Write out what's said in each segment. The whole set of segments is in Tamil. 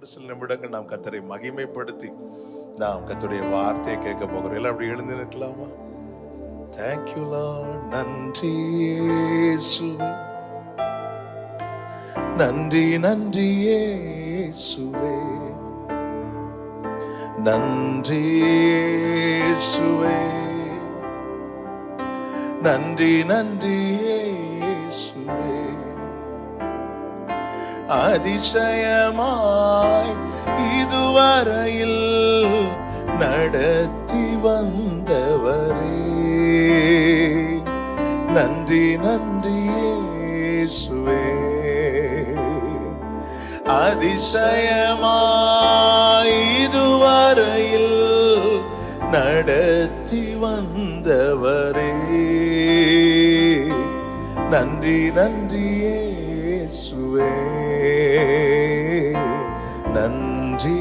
ஒரு சில நிமிடங்கள் நாம் கர்த்தரை மகிமைப்படுத்தி நாம் கர்த்தருடைய வார்த்தையை கேட்க போகிறோம். எல்லாம் அப்படி எழுந்து நிற்கலாமா? Thank you Lord. நன்றி இயேசுவே, நன்றி நன்றி இயேசுவே, நன்றி இயேசுவே, நன்றி நன்றி இயேசுவே. அதிசயமாய் இதுவரையில் நடத்தி வந்தவரே, நன்றி நன்றி இயேசுவே. அதிசயமாய் இதுவரையில் நடத்தி வந்தவரே, நன்றி நன்றி இயேசுவே, நன்றி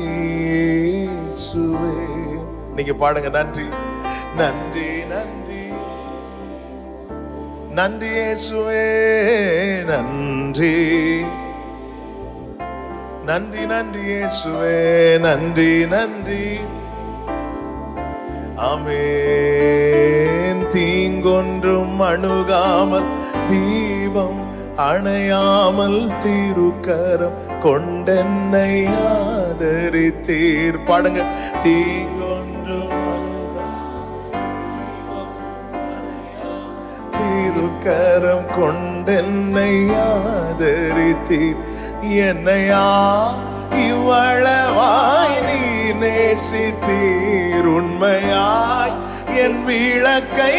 இயேசுவே. நீங்க பாடுங்க, நன்றி நன்றி நன்றி நன்றி இயேசுவே, நன்றி நன்றி நன்றி இயேசுவே, நன்றி நன்றி. ஆமென். தீங்கொன்றும் அணுகாமல் தீபம் அணையாமல் திருக்கரம் கொண்டென்னை ஆதரித்தீர். பாடுங்க. தீங்கொன்றும் திருக்கரம் கொண்டென்னை ஆதரித்தீர். என்னையா இவ்வளவாய் நீ நேசித்தீர். உண்மையாய் என் விளக்கை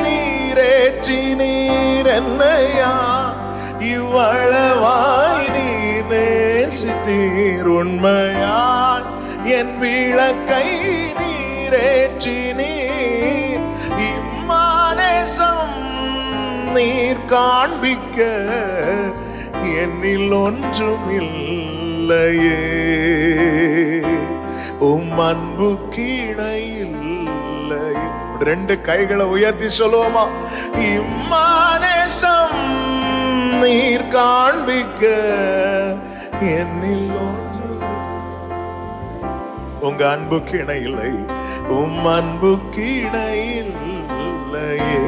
நீரேற்றினீர். என்னையா இவ்வளவாய் நீ நேசித்தீர். உண்மையாய் என் விளக்கை நீரேற்றினீர். இம்மானேசம் நீர் காண்பிக்க என்னில் ஒன்றும் இல்லையே. உம் அன்பு கீழையில்லை. ரெண்டு கைகளை உயர்த்தி சொல்லுவோமா? இம்மானேசம் நீர் காண்பிக்க என்னில் ஒன்று. உங்க அன்புக்கு இணை இல்லை, உம் அன்புக்கு இணை இல்லையே.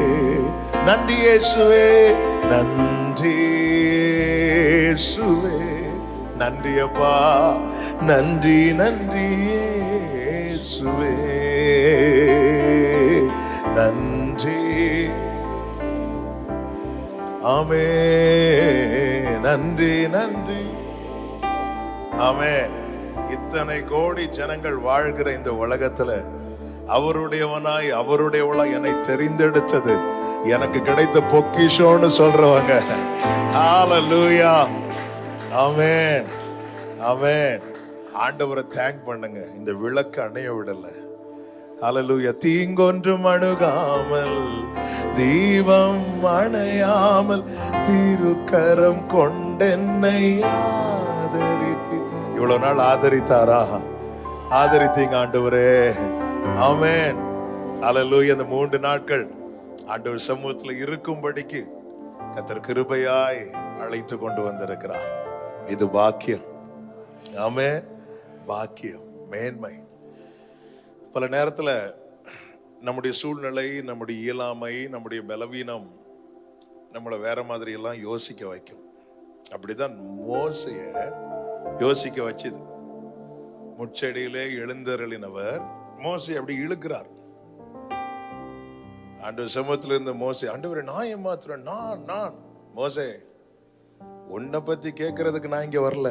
நன்றி இயேசுவே, நன்றி இயேசுவே, நன்றி அப்பா, நன்றி நன்றி இயேசுவே, நன்றி. ஆமென். நன்றி நன்றி. ஆமென். இத்தனை கோடி ஜனங்கள் வாழ்கிற இந்த உலகத்துல அவருடையவனாய் அவருடையவளா என்னை தெரிந்தெடுத்தது எனக்கு கிடைத்த பொக்கிஷோன்னு சொல்றவங்க. ஹல்லேலூயா. ஆமென். ஆமென். ஆண்டவரை தேங்க் பண்ணுங்க. இந்த விளக்கு அணைய விடல. ஹல்லேலூயா. தீங்கொன்றும் அணுகாமல் தீபம் அணையாமல் திருக்கரம் கொண்டென்னை ஆதரித்து. இவ்வளவு நாள் ஆதரித்தாரா? ஆதரித்தீங்க ஆண்டவரே. ஆமென். ஹல்லேலூயா. இந்த 3 நாட்கள் ஆண்டவர் சமூகத்தில் இருக்கும்படிக்கு கர்த்தர் கிருபையாய் அழைத்து கொண்டு வந்திருக்கிறார். இது பாக்கியம். ஆமென். பாக்கியம், மேன்மை. பல நேரத்தில் நம்முடைய சூழ்நிலை, நம்முடைய இயலாமை, நம்முடைய பலவீனம் நம்மளை வேற மாதிரி எல்லாம் யோசிக்க வைக்கும். அப்படிதான் மோசைய யோசிக்க வச்சது. முச்செடியிலே எழுந்தருளினவர் மோசை அப்படி இழுக்கிறார். ஆண்டவர் சமூகத்தில் இருந்த மோசே, ஆண்டவரே நான் ஏமாத்துறேன், நான் மோசே உன்னை பத்தி கேட்கறதுக்கு நான் இங்க வரல,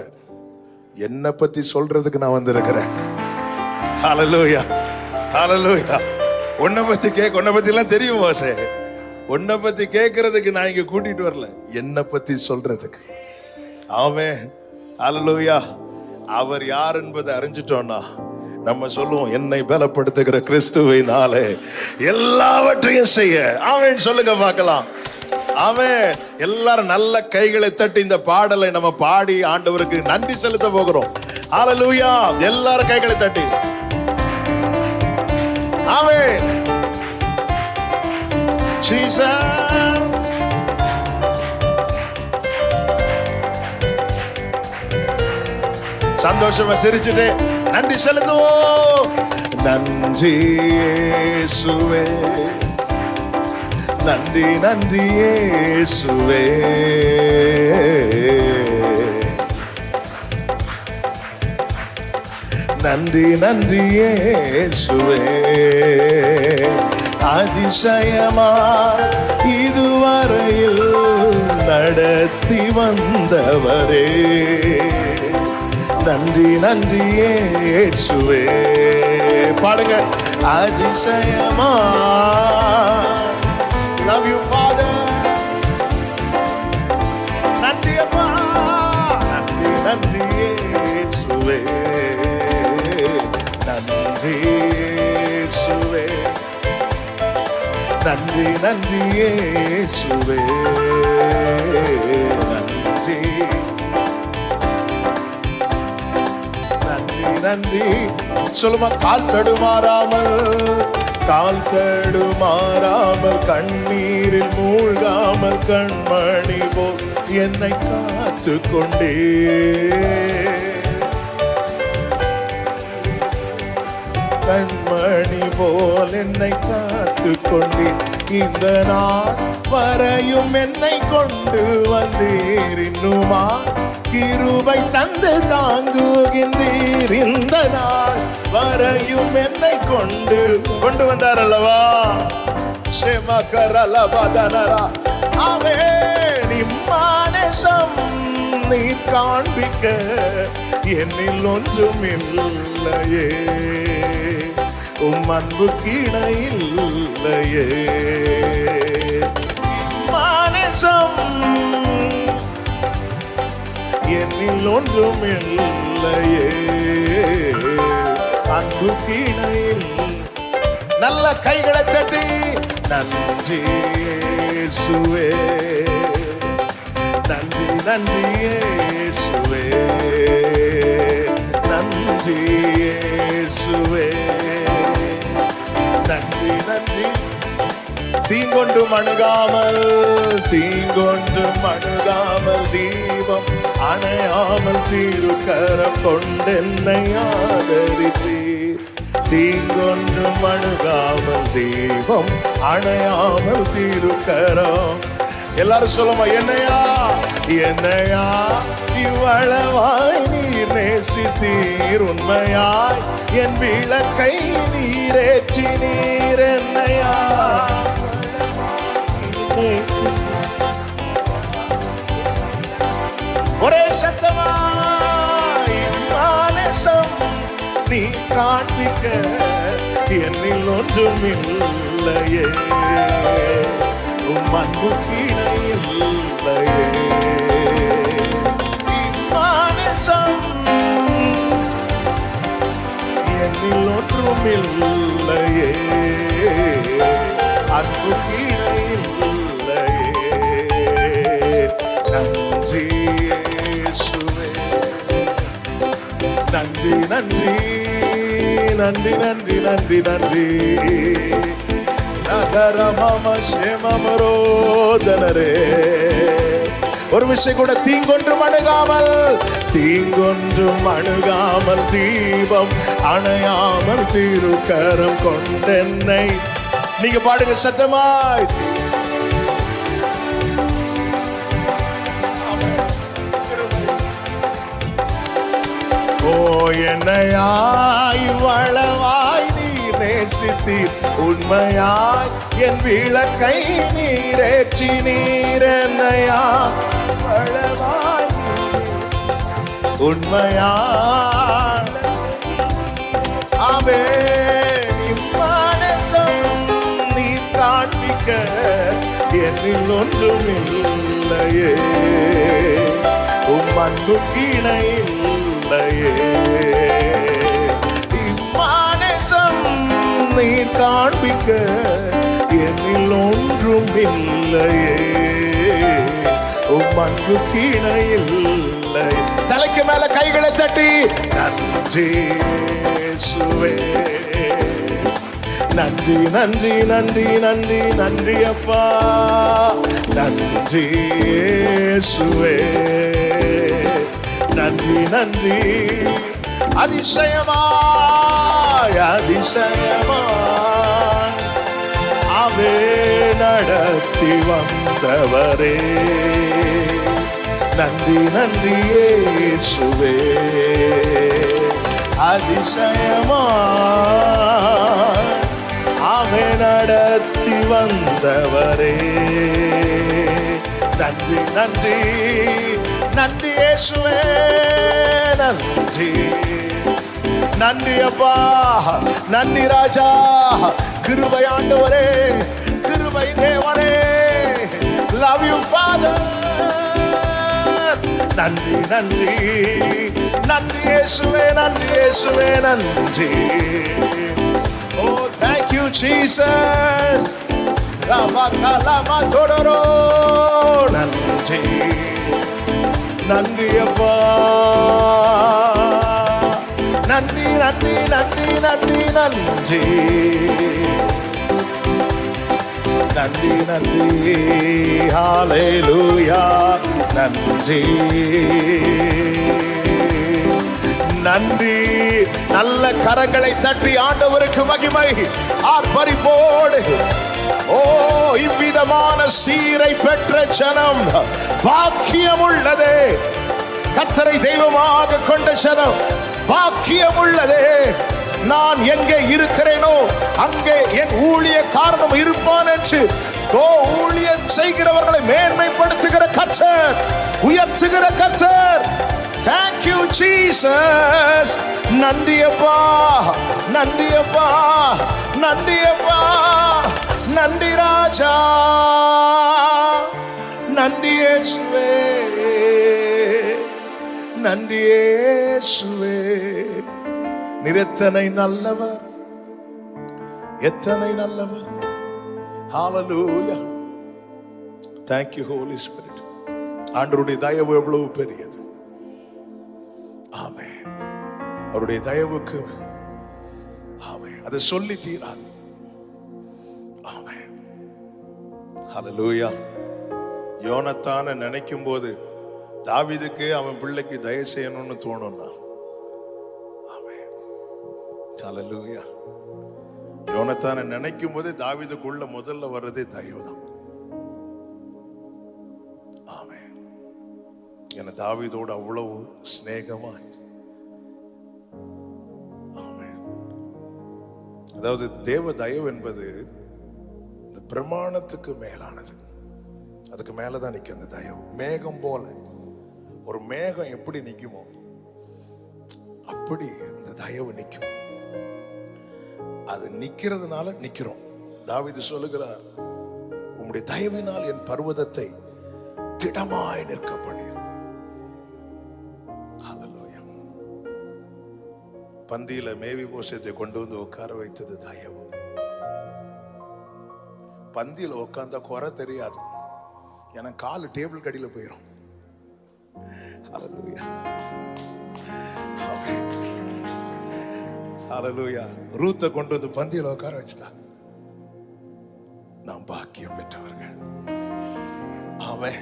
என்னை பத்தி சொல்றதுக்கு நான் வந்திருக்கிறேன். ஹல்லேலூயா, ஹல்லேலூயா. உன்னை பத்தி எல்லாம் தெரியும் மோசே, உன்னை பத்தி கேட்கறதுக்கு நான் இங்க கூட்டிட்டு வரல, என்னை பத்தி சொல்றதுக்கு. ஆமென். ஹல்லேலூயா. அவர் யார் என்பதை அறிஞ்சிட்டோம்னா நம்ம சொல்லுவோம், என்னை பலப்படுத்துகிற கிறிஸ்துவினாலே எல்லாவற்றையும் செய்ய. ஆமென். சொல்லுங்க பார்க்கலாம். ஆமென். எல்லாரும் நல்ல கைகளை தட்டி இந்த பாடலை நம்ம பாடி ஆண்டவருக்கு நன்றி செலுத்த போகிறோம். ஹல்லேலூயா. எல்லாரும் கைகளை தட்டி. ஆமென். ஜீசஸ். சந்தோஷமா சிரிச்சுட்டு நன்றி செலுத்துவோம். நன்றி இயேசுவே, நன்றி நன்றி இயேசுவே, நன்றி நன்றி இயேசுவே. அதிசயமா இதுவரையில் நடத்தி வந்தவரே, நன்றி நன்றி இயேசுவே. பாடுங்க. அதிசயமா. Love you Father. நன்றி அப்பா, நன்றி நன்றி இயேசுவே, நன்றி இயேசுவே, நன்றி நன்றி இயேசுவே, நன்றி நன்றி நன்றி. சொல்லுமா. கால் தடுமாறாமல், கால் தடுமாறாமல், கண்ணீரில் மூழ்காமல், கண்மணி போல் என்னை காத்து கொண்டே, கண்மணி போல் என்னை காத்து கொண்டே, இந்த நாள் வரையும் என்னை கொண்டு வந்தீர். இன்னுமா கிருபை தந்து தாங்குகின்றீர். இந்த நாள் வரையும் என்னை கொண்டு வந்தார் அல்லவா. ஷேமகரலபதனரா ஆவே நிம்மானேசம் நீர் காண்பிக்க என்னில் ஒன்றும் இல்லையே, உம் அன்பு கிணையில்லையே. மானேசம் என்னில் ஒன்றும் இல்லையே, அன்பு கிணையில். நல்ல கைகளை தட்டி நன்றி இயேசுவே, நன்றி நன்றி இயேசுவே, நன்றி இயேசுவே, நன்றி நன்றி. தீங்கொண்டும் அணுகாமல், தீங்கொண்டும் அணுகாமல், தீபம் அணையாமல், திருக்கரம் கொண்டென்னை ஆதரித்தீர். தீங்கொன்றும் அணுகாமல், தீபம் அணையாமல், திருக்கரம். எல்லாரும் சொல்லுமா. என்னையா என்னையா இவ்வளவாய் நீர் நேசித்தீர், உண்மையாய் என் விளக்கை நீரேற்றி நீர். என்னையா ஒரே சத்தமாய் மானசம் நீ காண்பிக்க என்னில் ஒன்றும் இல்லையே, உம் அன்பு கிணையில்லையே. மானசம் என்னில் ஒன்றும் இல்லையே, அன்பு கிணையில்லையே. நன்றி இயேசுவே, நன்றி நன்றி நன்றி நன்றி நன்றி நன்றி. நகரமரோதனரே ஒரு விஷயம் கூட. தீங்கொன்றும் அணுகாமல், தீங்கொன்றும் அணுகாமல், தீபம் அணையாமல், திருக்கரம் கொண்டென்னை. நீங்க பாடுங்க சத்தமாய். ஓ என்னையாய் வளவாய் நீர் நேசித்தீர், உண்மையாய் என் விளக்கை நீரேற்றி நீர். என்னையா வளவாய் உண்மையாய் ஆவே இம்மானசம் நீர் காண்பிக்க என்னில் ஒன்றும் இல்லையே, உம் அன்பு கிணையில்லையே. இம்மானசம் நீர் காண்பிக்க என்னில் ஒன்றும் இல்லையே, உம் அன்பு கிணையில்லை. தலைக்கு மேல கைகளை தட்டி நன்றி இயேசுவே, நன்றி நன்றி நன்றி நன்றி நன்றி அப்பா, நன்றி இயேசுவே, நன்றி நன்றி. அதிசயமாய் அதிசயமாய் அவே நடத்தி வந்தவரே, நன்றி நன்றி இயேசுவே. அதிசயமாய் அவே நடத்தி வந்தவரே, நன்றி நன்றி நன்றி இயேசுவே. நன்றி நன்றி அப்பா, நன்றி ராஜா. கிருபை ஆண்டவரே, கிருபை தேவனே. Love you Father. நன்றி நன்றி நன்றி இயேசுவே, நன்றி இயேசுவே, நன்றி. Oh, thank you Jesus. ரவகலம தொடரோ. நன்றி நன்றி அப்பா, நன்றி நன்றி நன்றி நன்றி நன்றி நன்றி நன்றி. ஹல்லேலூயா. நன்றி நன்றி. நல்ல கரங்களை தட்டி ஆண்டவருக்கு மகிமை ஆர்ப்பரிப்போடு. ஓ, இவ்விதமான சீரை பெற்ற ஜனம் பாக்கியம் உள்ளதே. கர்த்தரை தெய்வமாக கொண்ட ஜனம் பாக்கியம் உள்ளதே. நான் எங்கே இருக்கிறேனோ அங்கே என் ஊழியக்காரனும் இருப்பான் என்று ஊழியம் செய்கிறவர்களை மேன்மைப்படுத்துகிற கர்த்தர், உயர்த்துகிற கர்த்தர். Thank you Jesus. நன்றி அப்பா, நன்றி அப்பா, நன்றி அப்பா, நன்றி ராஜா, நன்றி இயேசுவே, நன்றி இயேசுவே. நிரத்தனை நல்லவர், எத்தனை நல்லவர். ஹல்லேலூயா. Thank you Holy Spirit. ஆண்டவருடைய தயவு எவ்வளவு பெரியது. ஆமென். அவருடைய தயவுக்கு ஆமென், அதை சொல்லி தீராது. ஆமென். ஹல்லேலூயா. யோனத்தான நினைக்கும் போது தாவீதுக்கு அவன் பிள்ளைக்கு தயவு செய்யணும்னு தோணும்னா, ஆமென். ஹல்லேலூயா. யோனத்தான நினைக்கும் போது தாவீதுக்குள்ள முதல்ல வர்றதே தயவு தான். ஆமென். என தாவீதோடு அவ்வளவு சிநேகமாய். ஆமென். அதாவது தேவ தயவு என்பது இந்த பிரமாணத்துக்கு மேலானது. அதுக்கு மேலதான் நிற்கும் அந்த தயவு. மேகம் போல, ஒரு மேகம் எப்படி நிக்குமோ அப்படி அந்த தயவு நிற்கும். அது நிக்கிறதுனால நிக்கிறோம். தாவீது சொல்லுகிறார், உம்முடைய தயவினால் என் பர்வதத்தை திடமாய் நிற்க பண்ணியிருந்தேன். ஹல்லேலூயா. பந்தியில மேவிபோசேத்தை கொண்டு வந்து உட்கார வைத்தது தயவு. பந்தியில உட்கார்ந்தா குறை தெரியாது, ஏன்னா காலு டேபிள் கடியில போயிடும். ஹல்லேலூயா. ஹல்லேலூயா. ரூத்தை கொண்டு வந்து பந்தியில உட்கார வச்சுட்டா. நாம் பாக்கியம் பெற்றவர்கள். அவன்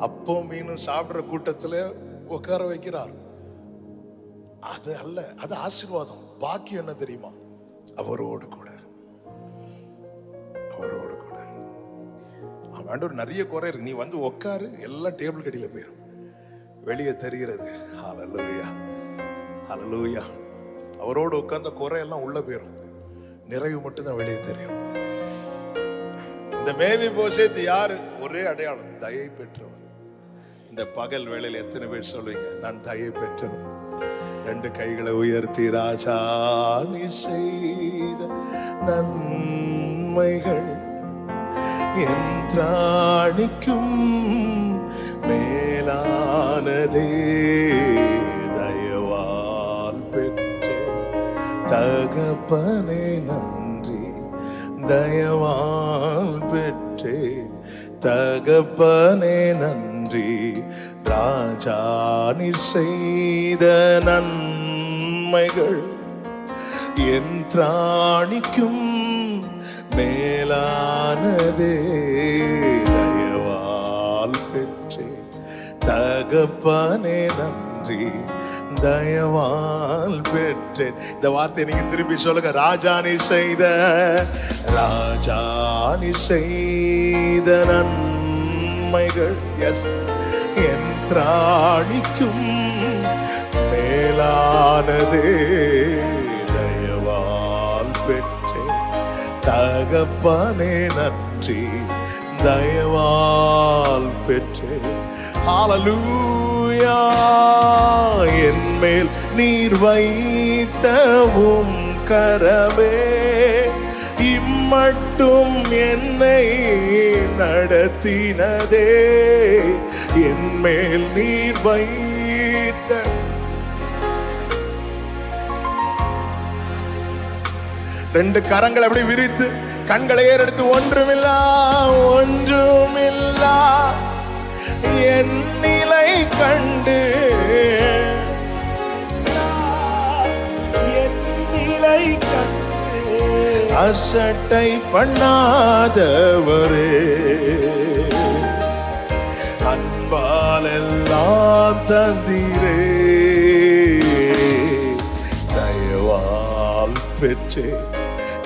அப்போ மீனும் சாப்பிடுற கூட்டத்துல உட்கார வைக்கிறார். அது அல்ல, அது ஆசீர்வாதம். பாக்கியம் என்ன தெரியுமா? அவரோடு கூட, அவரோடு கூட. அவன் நிறைய குறை இருக்கு, நீ வந்து உட்காரு, எல்லாம் டேபிள் கடியில போயிடும், வெளியே தெரிகிறது. ஹல்லேலூயா, ஹல்லேலூயா. அவரோடு உட்கார்ந்த குறை எல்லாம் உள்ள போயிடும், நிறைவு மட்டும்தான் வெளியே தெரியும். இந்த மேவிபோசேத் யாரு? ஒரே அடையாளம், தயை பெற்றவன். இந்த பகல் வேளையில் எத்தனை பேர் சொல்லுவீங்க, நான் தயை பெற்றவன்? ரெண்டு கைகளை உயர்த்தி, ராஜா நீ செய்த நன்மைகள் என் திராணிக்கும் மேலானதே, தயவால் பெற்றே தகப்பனே நன்றி, தயவால் பெற்றே தகப்பனே நன்றி, ராஜா நீர் செய்த நன்மைகள் என் திராணிக்கும் மேலானதே, தயவால் பெற்றே தகப்பனே நன்றி. நன்றி தயவால் பெற்றேன். இந்த வார்த்தை நீங்க திரும்பி சொல்லுங்க. ராஜா நீ செய்த நன்மைகள் எஸ் என் திராணிக்கும் மேலானதே. தயவால் பெற்றேன் தகப்பனே நன்றி தயவால் பெற்றேன். ஹல்லேலூயா. என் மேல் நீர் வைத்தவும் கரமே இம்மட்டும் என்னை நடத்தினதே. என் மேல் நீர் வைத்த ரெண்டு கரங்களை அப்படி விரித்து கண்களை ஏறெடுத்து ஒன்றுமில்லா என் நிலை கண்டு அசட்டை பண்ணாதவரே அன்பால் எல்லாம் தந்தீரே. தயவால் பெற்றே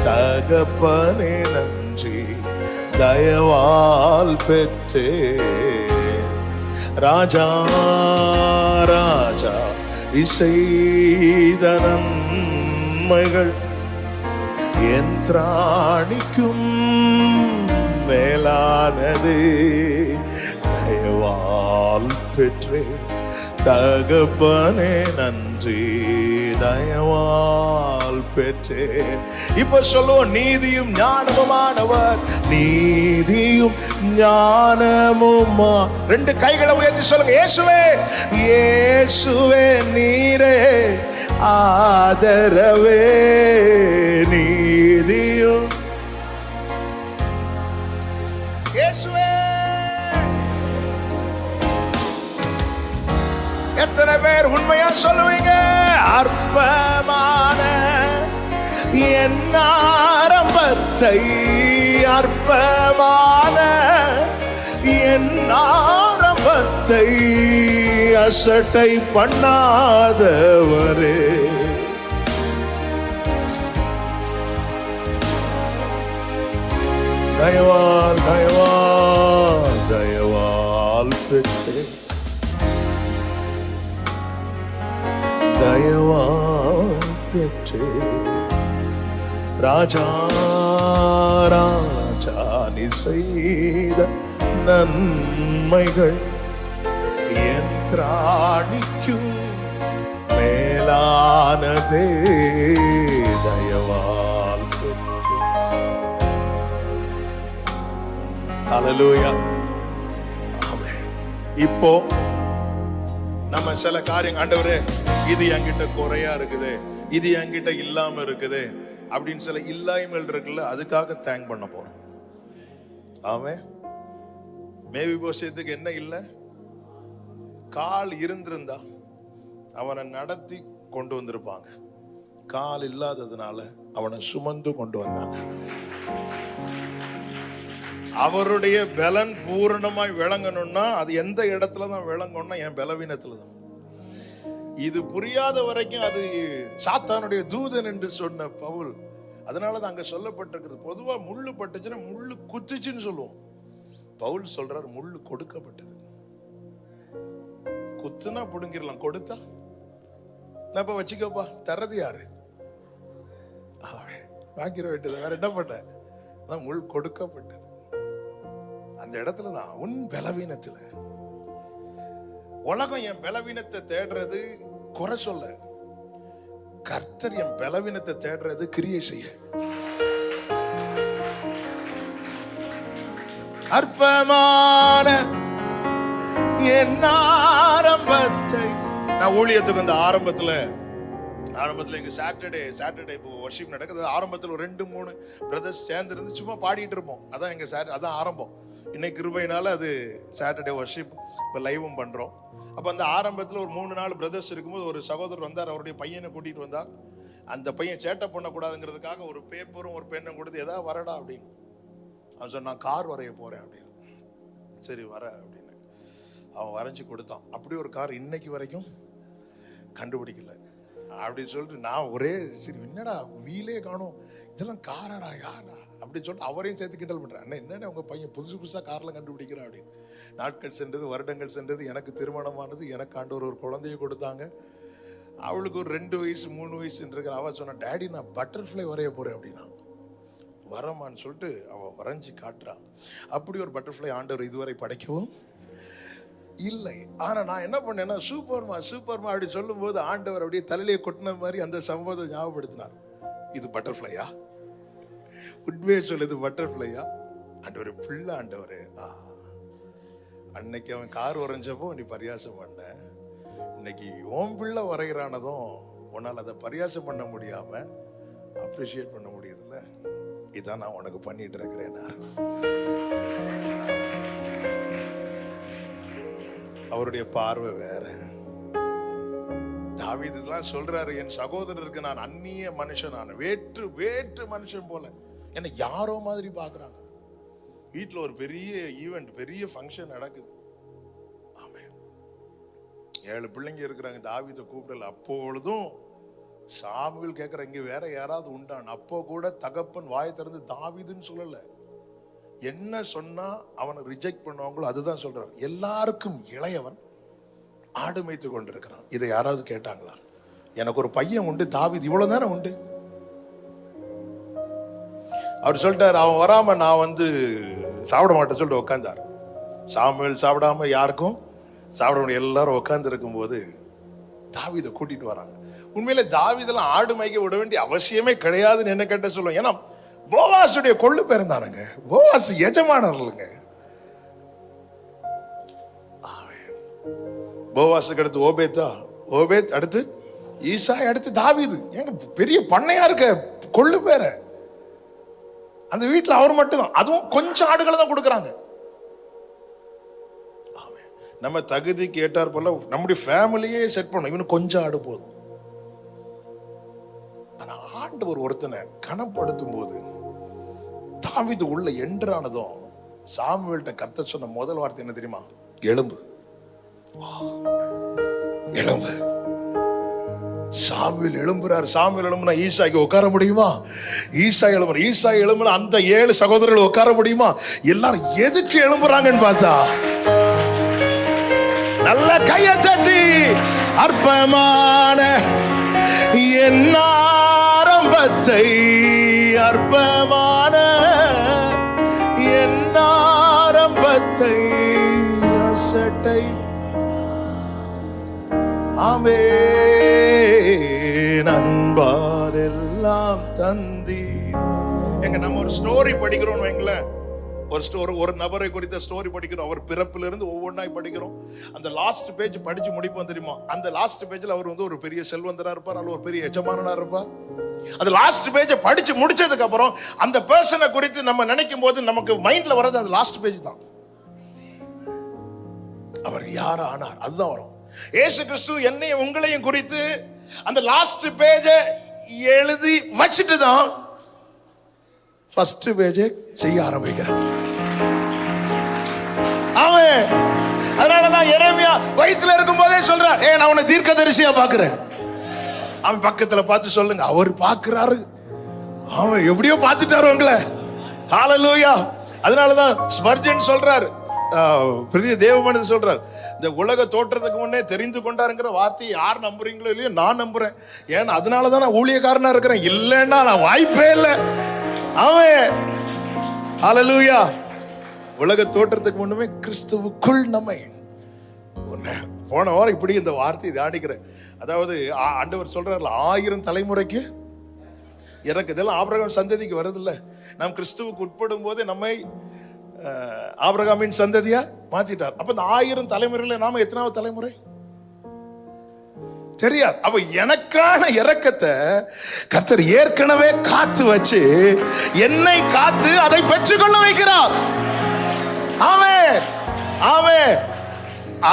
தகப்பனே நன்றி தயவால் பெற்றே. ராஜா ராஜா இசைத நன்மைகள் என் திராணிக்கும் மேலானது. தயவால் பெற்றே தகப்பனே நன்றி தயவால் பெற்றே. இப்ப சொல்லுவோம். நீதியும் ஞானமுமானவர் நீதியும் ஞானமுமா. ரெண்டு கைகளை உயர்த்தி சொல்லுங்க. இயேசுவே இயேசுவே நீரே ஆதரவே நீதியும் இயேசுவே. எத்தனை பேர் உண்மையா சொல்லுவீங்க? அற்பமான என் ஆரம்பத்தை அற்பமான என் ஆரம்பத்தை அசட்டை பண்ணாதவரே. தயவால் தயவால் தயவால் பெற்றே தயவால் பெற்றே. ராஜா ராஜா நீ செய்த நன்மைகள் என் திராணிக்கும் மேலானதே. தயவால் பெற்றே. ஹல்லேலூயா. ஆமென். இப்போ நம்ம சில காரியம் ஆண்டவரே இது என்கிட்ட குறையா இருக்குது இது என்கிட்ட இல்லாம இருக்குது அப்படின்னு சில இல்லாமல் இருக்குல்ல, அதுக்காக தேங்க் பண்ண போறோம். ஆமென். மேவிபோசேத்துக்கு என்ன இல்ல? கால் இருந்திருந்தா அவனை நடத்தி கொண்டு வந்திருப்பாங்க. கால் இல்லாததுனால அவனை சுமந்து கொண்டு வந்தாங்க. அவருடைய பலன் பூரணமாய் விளங்கணும்னா அது எந்த இடத்துல தான் விளங்கணும்னா என் பலவீனத்துல தான். இது புரியாத வரைக்கும் அது சாத்தானுடைய தூதன் என்று சொன்ன பவுல். அதனாலதான் அங்க சொல்லப்பட்டிருக்கிறது. பொதுவா முள்ளு பட்டுச்சுன்னா முள்ளு குத்துச்சுன்னு சொல்லுவோம். பவுல் சொல்றாரு முள்ளு கொடுக்கப்பட்டது. குத்துனா புடுங்கிடலாம், கொடுத்தா நான் வச்சுக்கப்பா. தர்றது யாரு? வாங்கிட வேண்டியது. வேற என்ன பண்ண? முள் கொடுக்கப்பட்டது. அந்த இடத்துலதான் உன் பலவீனத்துல. உலகம் என் பலவீனத்தை தேடுறது குறை சொல்ல, கர்த்தர் என் பலவீனத்தை தேடுறது கிரியை செய்ய. அற்பமான என் ஆரம்பத்தை நான் ஊழியத்துக்கு அந்த ஆரம்பத்துல எங்க சாட்டர்டே இப்போ வர்ஷிப் நடக்குது. ஆரம்பத்தில் ஒரு 2-3 பிரதர்ஸ் சேர்ந்து இருந்து சும்மா பாடிட்டு இருப்போம். அதான் எங்க அதான் ஆரம்பம். இன்னைக்கு கிருபையினால அது சாட்டர்டே வர்ஷிப் இப்போ லைவும் பண்றோம். அப்ப அந்த ஆரம்பத்தில் ஒரு 3-4 பிரதர்ஸ் இருக்கும்போது ஒரு சகோதரர் வந்தார். அவருடைய பையனை கூட்டிட்டு வந்தார். அந்த பையன் சேட்டை பண்ணக்கூடாதுங்கிறதுக்காக ஒரு பேப்பரும் ஒரு பெண்ணும் கொடுத்து ஏதாவது வரடா அப்படின்னு அவன் சொன்னான். நான் கார் வரைய போறேன் அப்படின்னு. சரி வர அப்படின்னு அவன் வரைஞ்சி கொடுத்தான். அப்படி ஒரு கார் இன்னைக்கு வரைக்கும் கண்டுபிடிக்கல அப்படின்னு சொல்லிட்டு நான் ஒரே சரி என்னடா வீலே காணும், இதெல்லாம் காராடா யாரா அப்படின்னு சொல்லிட்டு அவரையும் சேர்த்து கிண்டல் பண்றேன். அண்ணா என்னடா உங்க பையன் புதுசு புதுசா கார்ல கண்டுபிடிக்கிறான் அப்படின்னு. நாட்கள் சென்றது, வருடங்கள் சென்றது, எனக்கு திருமணமானது, எனக்கு ஆண்டவர் ஒரு குழந்தைய கொடுத்தாங்க. அவளுக்கு ஒரு 2 வயசு 3 வயசுன்னு இருக்கிற. அவ சொன்னா, டேடி நான் பட்டர்ஃப்ளை வரைய போறேன் அப்படின்னா. வரமான்னு சொல்லிட்டு அவன் வரைஞ்சி காட்டுறான். அப்படி ஒரு பட்டர்ஃப்ளை ஆண்டவர் இதுவரை படைக்கவும் இல்லை. ஆனா நான் என்ன பண்ணேன்னா, சூப்பர்மா சூப்பர்மா அப்படி சொல்லும் போது ஆண்டவர் அப்படியே தலையிலே கொட்டின மாதிரி அந்த சம்பவத்தை ஞாபகப்படுத்தினார். இது பட்டர்ஃப்ளையா? உண்மையை சொல்லுது பட்டர்ஃப்ளையா? ஆண்டவர் பிள்ளை ஆண்டவர். அன்னைக்கு அவன் கார் வரைஞ்சப்போ நீ பரியாசம் பண்ண, இன்னைக்கு ஓம் பிள்ளை வரைகிறானதும் உன்னால் அதை பரியாசம் பண்ண முடியாம அப்ரிஷியேட் பண்ண முடியுதுல்ல. இதான் நான் உனக்கு பண்ணிட்டு இருக்கிறேன். அவருடைய பார்வை வேற. தாவீதுலாம் சொல்றாரு, என் சகோதரருக்கு நான் அந்நிய மனுஷன், நான் வேற்று வேற்று மனுஷன் போல என்ன யாரோ மாதிரி பாக்குறாங்க. வீட்டுல ஒரு பெரிய ஈவெண்ட், பெரிய ஃபங்க்ஷன் நடக்குது. ஆமென். 7 பிள்ளைங்க இருக்கிறாங்க. தாவீதை கூப்பிடல. அப்பொழுதும் சாமுவேல் கேட்கிற, இங்க வேற யாராவது உண்டான்? அப்போ கூட தகப்பன் வாயை திறந்து தாவீதுன்னு சொல்லல. என்ன சொன்னா அவனை ரிஜெக்ட் பண்ணுவாங்களோ அதுதான் சொல்றாரு. எல்லாருக்கும் இளையவன், ஆடு மேய்த்து கொண்டிருக்கிறான். இதை யாராவது கேட்டாங்களா? எனக்கு ஒரு பையன் உண்டு, தாவீது, இவ்வளவு தானே உண்டு. அவர் சொல்லிட்டாரு, அவன் வராம நான் சாப்பிட மாட்டேன் சொல்லிட்டு உட்கார்ந்தார். சாமுவேல் சாப்பிடாம யாருக்கும் சாப்பிட முடியும். எல்லாரும் உட்கார்ந்து இருக்கும் போது தாவீதை கூட்டிட்டு வராங்க. உண்மையில தாவீதெல்லாம் ஆடு மேய்க்க விட வேண்டிய அவசியமே கிடையாதுன்னு என்ன கேட்ட சொல்லுவோம். ஏன்னா போவாசுடைய கொள்ளு பிறந்தானுங்க. போவாஸ் எஜமானர்லுங்க. போவாசுக்கு அடுத்து ஓபேத்தா, ஓபேத் அடுத்து ஈசாய், அடுத்து தாவீது. எங்க பெரிய பண்ணையா இருக்க கொள்ளு பேர அந்த வீட்டுல அவர் மட்டும் தான். அதுவும் கொஞ்சம் ஆடுகளை தான் கொடுக்கறாங்க. நம்ம தகுதிக்கு ஏற்றார் போல நம்முடைய ஃபேமிலியே செட் பண்ணணும். இவனு கொஞ்சம் ஆடு போதும். ஆனா ஆண்டவர் ஒருத்தனை கனப்படுத்தும் போது தாவீது உள்ள என்றானதும் சாமுவேல்ட்ட கர்த்தர் சொன்ன முதல் வார்த்தை என்ன தெரியுமா? எழும்பு, எழும்பு. சாமுவேல் எழும்புறாரு. சாமுவேல் எழும்புனா ஈசாய்க்கு உட்கார முடியுமா? ஈசாய் எழும்புற, ஈசாய் எழும்புனா அந்த 7 சகோதரர்கள் உட்கார முடியுமா? எல்லாரும் எதுக்கு எழும்புறாங்கன்னு பார்த்தா, நல்ல கையை தட்டி அற்பமான என் ஆரம்பத்தை, அற்பமான என் ஆரம்பத்தை அசட்டை. ஆமென். அன்பார் எல்லாம் தந்தீர். எங்க நம்ம ஒரு ஸ்டோரி படிக்கிறோம் வைங்களேன். ஒரு நபரை குறித்த ஸ்டோரி படிக்கிறோம். அவர் பிறப்பிலிருந்து ஒவ்வொன்றாய் படிக்கிறோம். அந்த லாஸ்ட் பேஜ் படிச்சு முடிப்போம் தெரியுமா? அந்த லாஸ்ட் பேஜ்ல அவர் ஒரு பெரிய செல்வந்தரா இருப்பார், அல்ல ஒரு பெரிய எஜமானனா இருப்பார். அந்த லாஸ்ட் பேஜை படிச்சு முடிச்சதுக்கு அப்புறம் அந்த பர்சனை குறித்து நம்ம நினைக்கும் போது நமக்கு மைண்ட்ல வர்றது அந்த லாஸ்ட் பேஜ் தான். அவர் யார் ஆனார் அதுதான் வரும். இயேசு கிறிஸ்து என்னையும் உங்களையும் குறித்து அந்த லாஸ்ட் பேஜை எழுதி வச்சுட்டு தான் ஃபர்ஸ்ட் பேஜை செய்ய ஆரம்பிக்கிறார். அவன் அதனாலதான் எரேமியா வயித்துல இருக்கும் போதே சொல்றான், நான் உன்னை தீர்க்கதரிசியா பாக்குறேன். அவன் பக்கத்துல பார்த்து சொல்லுங்க, அவர் பாக்குறாரு. அவன் எப்படியோ பார்த்துட்டாரு உங்களை. ஹல்லேலூயா. அதனாலதான் ஸ்பர்ஜன் சொல்றாரு, பெரிய தேவமனிதன் சொல்றாரு, இந்த உலக தோற்றத்துக்கு முன்னே தெரிந்து கொண்டாருங்கிற வார்த்தையை யார் நம்புறீங்களோ இல்லையோ நான் நம்புறேன். ஏன்னா அதனாலதான் நான் ஊழியக்காரனா இருக்கிறேன். இல்லைன்னா நான் வாய்ப்பே இல்லை. அவன் ஹல்லேலூயா. உலக தோற்றத்துக்கு முன்னமே கிறிஸ்துவுக்குள் நம்மை. போன வாரம் இப்படி இந்த வார்த்தையை தியானிக்கிறேன். அதாவது ஆண்டவர் சொல்றாருல, 1000 தலைமுறைக்கு எனக்கு இதெல்லாம் ஆபிரகாம் சந்ததிக்கு வருது இல்ல. நாம் கிறிஸ்துவுக்கு உட்படும் போது நம்மை ஆபிரகாமின் சந்ததியா மாத்திட்டார். அப்ப இந்த 1000 தலைமுறையில நாம எத்தனாவது தலைமுறை தெரியாது. அப்ப எனக்கான இரக்கத்தை கர்த்தர் ஏற்கனவே காத்து வச்சு என்னை காத்து அதை பெற்றுக்கொள்ள வைக்கிறார். ஆமென், ஆமென்.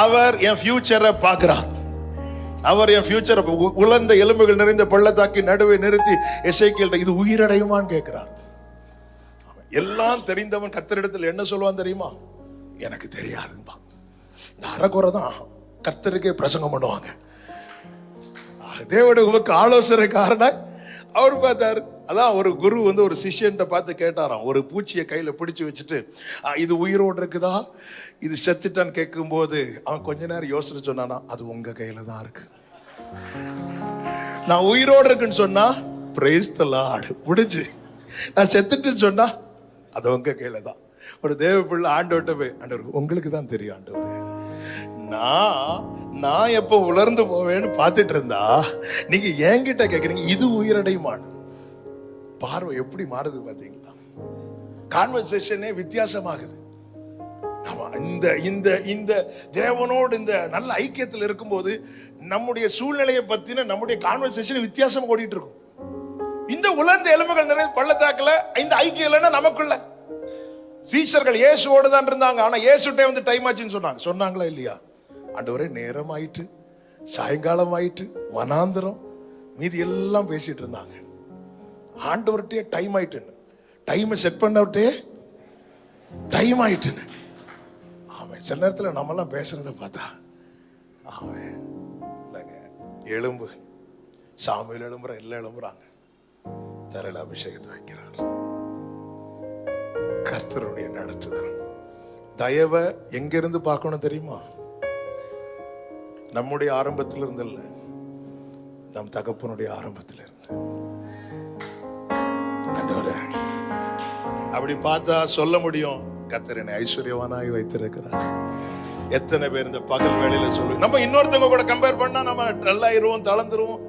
அவர் என் ஃபியூச்சரை பார்க்கிறார். அவர் என் ஃபியூச்சரை உலர்ந்த எலும்புகள் நிறைந்த பள்ளத்தாக்கி நடுவே நிறுத்தி எசேக்கியேல் இது உயிரடையுமான்னு கேட்கிறார். எல்லாம் தெரிந்தவன் கர்த்தரிடத்தில் என்ன சொல்லுவான் தெரியுமா? எனக்கு தெரியாதுன்பா. இந்த அறகுறை தான் கர்த்தருக்கே பிரசங்கம் பண்ணுவாங்க. தேவனுடைய உமக்கு ஆலோசனைக்காரனாய் அவர் பார்த்தாரு. அதான் ஒரு குரு வந்து ஒரு சிஷ்யன்ட்ட பார்த்து கேட்டாராம், ஒரு பூச்சியை கையில பிடிச்சு வச்சுட்டு இது உயிரோடு இருக்குதா இது செத்துட்டான்னு கேட்கும் போது அவன் கொஞ்ச நேரம் யோசனை சொன்னானா, அது உங்க கையில தான் இருக்கு. நான் உயிரோடு இருக்குன்னு சொன்னா பிரைஸ் தி லார்ட் முடிஞ்சு, நான் செத்துட்டுன்னு சொன்னா அது உங்க கையில தான். ஒரு தேவ பிள்ளை ஆண்டவர்கிட்ட போய், ஆண்டவர் உங்களுக்கு தான் தெரியும் ஆண்டவரே, நான் எப்போ உலர்ந்து போவேன்னு பார்த்துட்டு இருந்தா நீங்க என்கிட்ட கேக்குறீங்க இது உயிரடையுமான்னு. பார்வை எப்படி மாறுது பாத்தீங்களா? கான்வர்சேஷனே வித்தியாசமாகுது. இந்த இந்த இந்த தேவனோடு இந்த நல்ல ஐக்கியத்தில் இருக்கும்போது நம்முடைய சூழ்நிலையை பத்தின நம்முடைய கான்வர்சேஷன் வித்தியாசமா ஓடிட்டு இருக்கும். இந்த உலர்ந்த எலும்புகள் நிறைய பள்ளத்தாக்குல இந்த ஐக்கியம் இல்லைன்னா நமக்குள்ள. சீஷர்கள் இயேசுவோடு தான் இருந்தாங்க, ஆனா இயேசுட்டே வந்து டைம் ஆச்சுன்னு சொன்னாங்களா இல்லையா? ஆண்டவரே நேரம் ஆயிட்டு, சாயங்காலம் ஆயிட்டு, வனாந்திரம், மீதி எல்லாம் பேசிட்டு இருந்தாங்க. ஆண்டவர்கிட்டே டைம் ஆயிட்டுன்னு, டைமை செட் பண்ணவர்கிட்டே டைம் ஆயிட்டுன்னு. ஆமாம், சில நேரத்தில் நம்மெல்லாம் பேசுறத பார்த்தா ஆமாம் இல்லைங்க, எலும்பு சாமியில் எழும்புற எல்லாம் எழும்புறாங்க, தரையில் அபிஷேகத்தை வைக்கிறார். கர்த்தருடைய நடத்துதல். தயவை எங்கிருந்து பார்க்கணும் தெரியுமா? நம்முடைய ஆரம்பத்தில் இருந்து இல்ல, நம் தகப்பனுடைய ஆரம்பத்தில் இருந்து. அப்படி பார்த்தா சொல்ல முடியும், கர்த்தர் என்னை ஐஸ்வர்யவானாய் வைத்திருக்கிறார். எத்தனை பேர் இந்த பகல் வேளையில சொல்லுங்க, நம்ம இன்னொருத்தவங்க கூட கம்பேர் பண்ணா நம்ம நல்லாயிருவோம், தளர்ந்துருவோம்.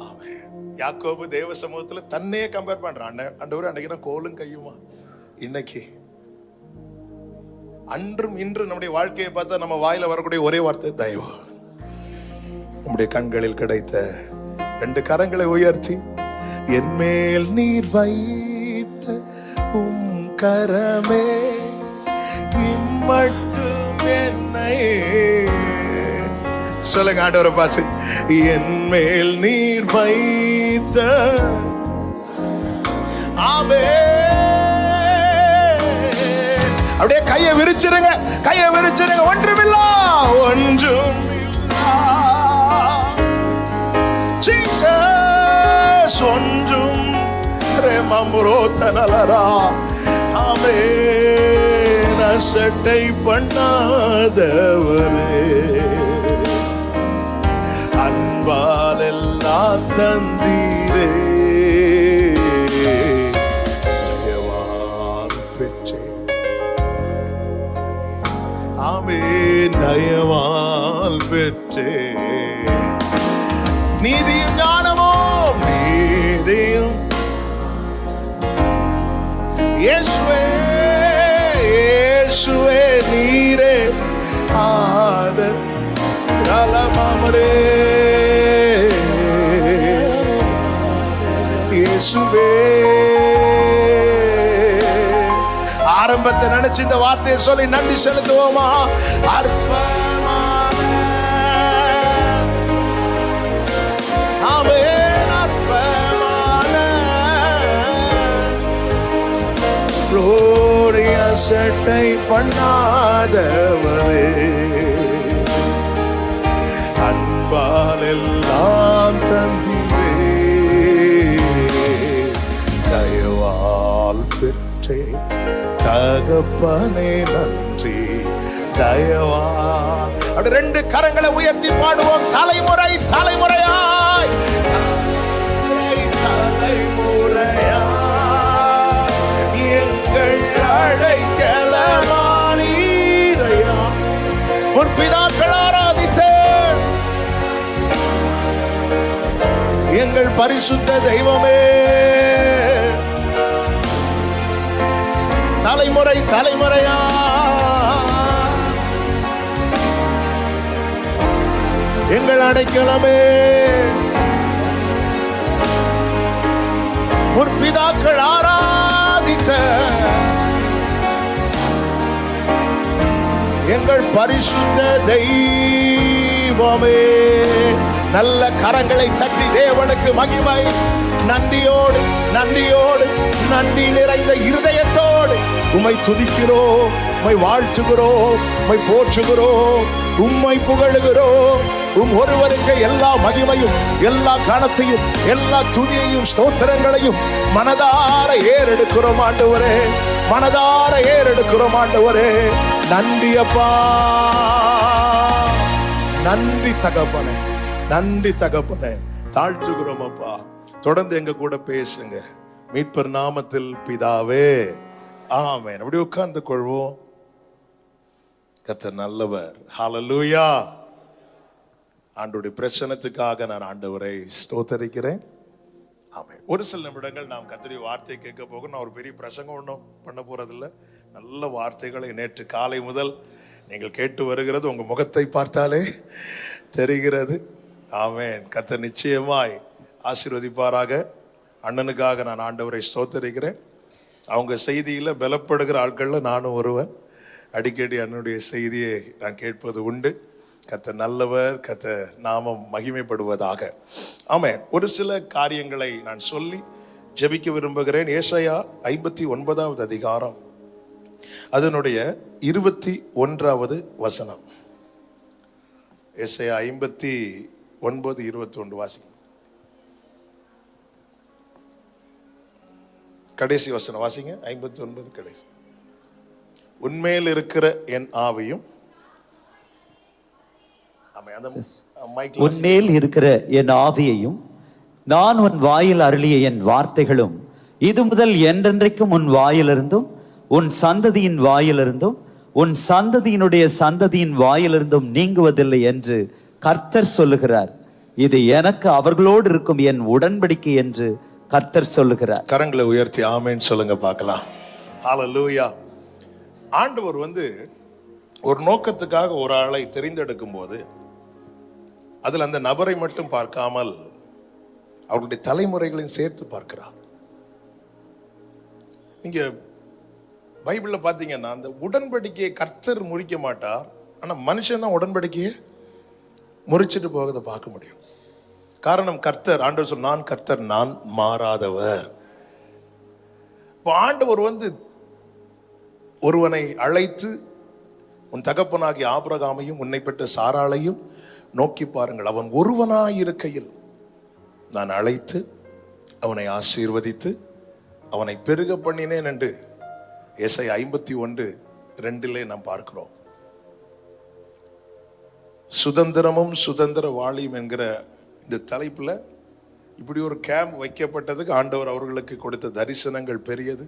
ஆமென். யாக்கோபு தேவ சமூகத்துல தன்னையே கம்பேர் பண்றான். ஆண்டவரே அன்னைக்கு நான் கோலும் கையுமா, இன்னைக்கு அன்றும் இன்று நம்முடைய வாழ்க்கையை பார்த்தா நம்ம வாயில வரக்கூடிய ஒரே வார்த்தை தயவு. உம்முடைய கண்களில் கிடைத்த 2 கரங்களை உயர்த்தி, என் மேல் நீர் வைத்த உம் கரமே இம்மட்டும் என்னை சொல்லுங்க ஆண்டவரை பார்த்து, என் மேல் நீர் வைத்த ஆமே. அப்படியே கையை விரிச்சிருங்க, கையை விரிச்சிருங்க. ஒன்றுமில்ல, ஒன்றும் ஜீசஸ், ஒன்றும் ரெமம்புரோத்தனலரா ஆமே. நசட்டை பண்ணாதவரே, அன்பால் எல்லாம் தந்தீரே, தயவால் பெற்றே. நீதியும் ஞானமும் நீதியும் இயேசுவே, இயேசுவே நீரே ஆதர் நலமாமரே, இயேசுவே. ஆரம்பத்தை நினைச்சு இந்த வார்த்தையை சொல்லி நன்றி செலுத்துவோமா? அற்பமான ஆமென், அற்பமான சட்டை பண்ணாதவரே, அன்பால் எல்லாம் தந்தீரே, தயவால் பெற்றே தகப்பனே நன்றி. தயவா. அப்படி 2 கரங்களை உயர்த்தி பாடுவோம். தலைமுறை தலைமுறையாய், தலைமுறையாய் எங்கள் அடைக்கலமானீரையா. முற்பிதாக்கள் ஆராதித்த எங்கள் பரிசுத்த தெய்வமே, தலைமுறை தலைமுறையா எங்கள் அடைக்கலமே, முற்பிதாக்கள் ஆராதித்த எங்கள் பரிசுத்த தெய்வமே. நல்ல கரங்களை தட்டி தேவனுக்கு மகிமை, நன்றியோடு நன்றியோடு நன்றி நிறைந்த இருதயத்தோடு உம்மை துதிக்கிறோம், உம்மை வாழ்த்துகிறோம், உம்மை போற்றுகிறோம், உம்மை புகழுகிறோம். ஒருவருக்கு எல்லா மகிமையும், எல்லா கனத்தையும், எல்லா துதியையும், ஸ்தோத்திரங்களையும் மனதார ஏறெடுக்கிறோம் ஆண்டவரே, மனதார ஏறெடுக்கிறோம் ஆண்டவரே. நன்றி அப்பா, நன்றி தகப்பனே, நன்றி தகப்பனே. தாழ்த்துகிறோம் அப்பா. தொடர்ந்து எங்க கூட பேசுங்க. மீட்பர் நாமத்தில் பிதாவே, ஆமென். அப்படி உட்கார்ந்து கொள்வோம். கர்த்தர் நல்லவர். ஹல்லேலூயா. ஆண்டவருடைய பிரசன்னத்துக்காக நான் ஆண்டவரை ஸ்தோத்தரிக்கிறேன். ஆமென். ஒரு சில நிமிடங்கள் நாம் கர்த்தருடைய வார்த்தை கேட்க போக, நான் ஒரு பெரிய பிரசங்கம் ஒன்றும் பண்ண போறதில்லை. நல்ல வார்த்தைகளை நேற்று காலை முதல் நீங்கள் கேட்டு வருகிறது உங்க முகத்தை பார்த்தாலே தெரிகிறது. ஆமென். கர்த்தர் நிச்சயமாய் ஆசீர்வதிப்பாராக. அண்ணனுக்காக நான் ஆண்டவரை ஸ்தோத்தரிக்கிறேன். அவங்க செய்தியில பலப்படுகிற ஆட்கள்ல நானும் ஒருவன். அடிக்கடி அண்ணனுடைய செய்தியை நான் கேட்பது உண்டு. கர்த்தர் நல்லவர், கர்த்தர் நாமம் மகிமைப்படுவதாக. ஆமென். ஒரு சில காரியங்களை நான் சொல்லி ஜெபிக்க விரும்புகிறேன். ஏசாயா 59வது அதிகாரம் அதனுடைய 21வது வசனம். ஏசாயா 59:21 வாசி. கடைசி வசனம் வாசிங்க. 59 கடைசி. உன்மேல் இருக்கிற என் ஆவியும், உன்மேல் இருக்கிற என் ஆவியையும் நான் உன் வாயில் அருளிய என் வார்த்தைகளும் இது முதல் என்றென்றைக்கும் உன் வாயிலிருந்தும் உன் சந்ததியின் வாயிலிருந்தும் உன் சந்ததியினுடைய சந்ததியின் வாயிலிருந்தும் நீங்குவதில்லை என்று கர்த்தர் சொல்லுகிறார். இது எனக்கு அவர்களோடு இருக்கும் என் உடன்படிக்கை என்று கர்த்தர் சொல்லுகிறார். கரங்களை உயர்த்தி ஆமென் சொல்லுங்க பார்க்கலாம். ஹல்லேலூயா. ஆண்டவர் ஒரு நோக்கத்துக்காக ஒரு ஆளை தெரிந்தெடுக்கும் போது அதில் அந்த நபரை மட்டும் பார்க்காமல் அவருடைய தலைமுறைகளையும் சேர்த்து பார்க்கிறார். நீங்க பைபிள்ல பாத்தீங்கன்னா அந்த உடன்படிக்கையை கர்த்தர் முறிக்க மாட்டார். ஆனா மனுஷன் தான் உடன்படிக்கையை முறிச்சிட்டு போகிறத பார்க்க முடியும். காரணம், கர்த்தர், ஆண்டவர் சொல், நான் கர்த்தர், நான் மாறாதவர். இப்போ ஆண்டவர் ஒருவனை அழைத்து, உன் தகப்பனாகிய ஆபிரகாமையும் உன்னை பெற்ற சாராளையும் நோக்கி பாருங்கள், அவன் ஒருவனாயிருக்கையில் நான் அழைத்து அவனை ஆசீர்வதித்து அவனை பெருக பண்ணினேன் என்று ஏசாயா 51:2 நாம் பார்க்கிறோம். சுதந்திரமும் சுதந்திர வாளியும் என்கிற இந்த தலைப்புல இப்படி ஒரு கேம்ப் வைக்கப்பட்டதுக்கு ஆண்டவர் அவர்களுக்கு கொடுத்த தரிசனங்கள் பெரியது.